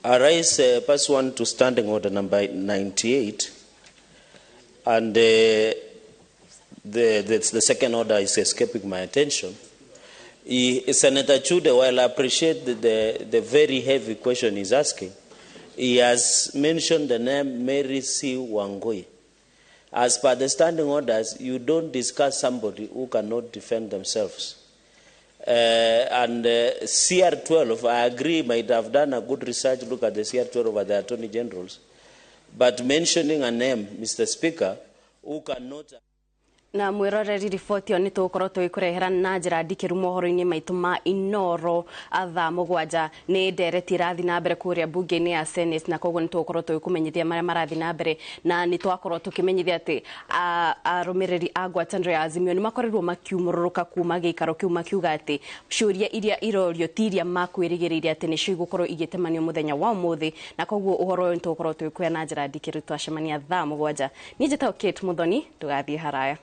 I rise pursuant to Standing Order number 98, and the second order is escaping my attention. Senator Chude, while I appreciate the very heavy question he's asking, he has mentioned the name Mary C. Wangui. As per the standing orders, you don't discuss somebody who cannot defend themselves. And CR12, I agree, might have done a good research, look at the CR12 of the Attorney Generals, but mentioning a name, Mr. Speaker, who cannot... Na mwiroreri riboti ni tukorwo twikurehera na njira ndikiru mohoro-ini maitu ma INooro atha mugwanja ni ndereti irathi na mbere kuria bunge-ini ya Senate, na koguo ni tukorwo twikumenyithia maria marathi na mbere, na ni twakorwo tukimenyithia ati arumiriri a ngwataniro ya Azimio ni makorirwo makiumururuka kuma giikaro kiu makiuga ati ciuria iria irorio tiria makwirigiriria ati ni cio igukorwo igitemanio muthenya wa umuthi, na koguo uhoro uyu ni tukorwo twikuya na njira ndikiru twacemania thaa mugwanja. Ni njitao Kate Muthoni, tugathie haraya.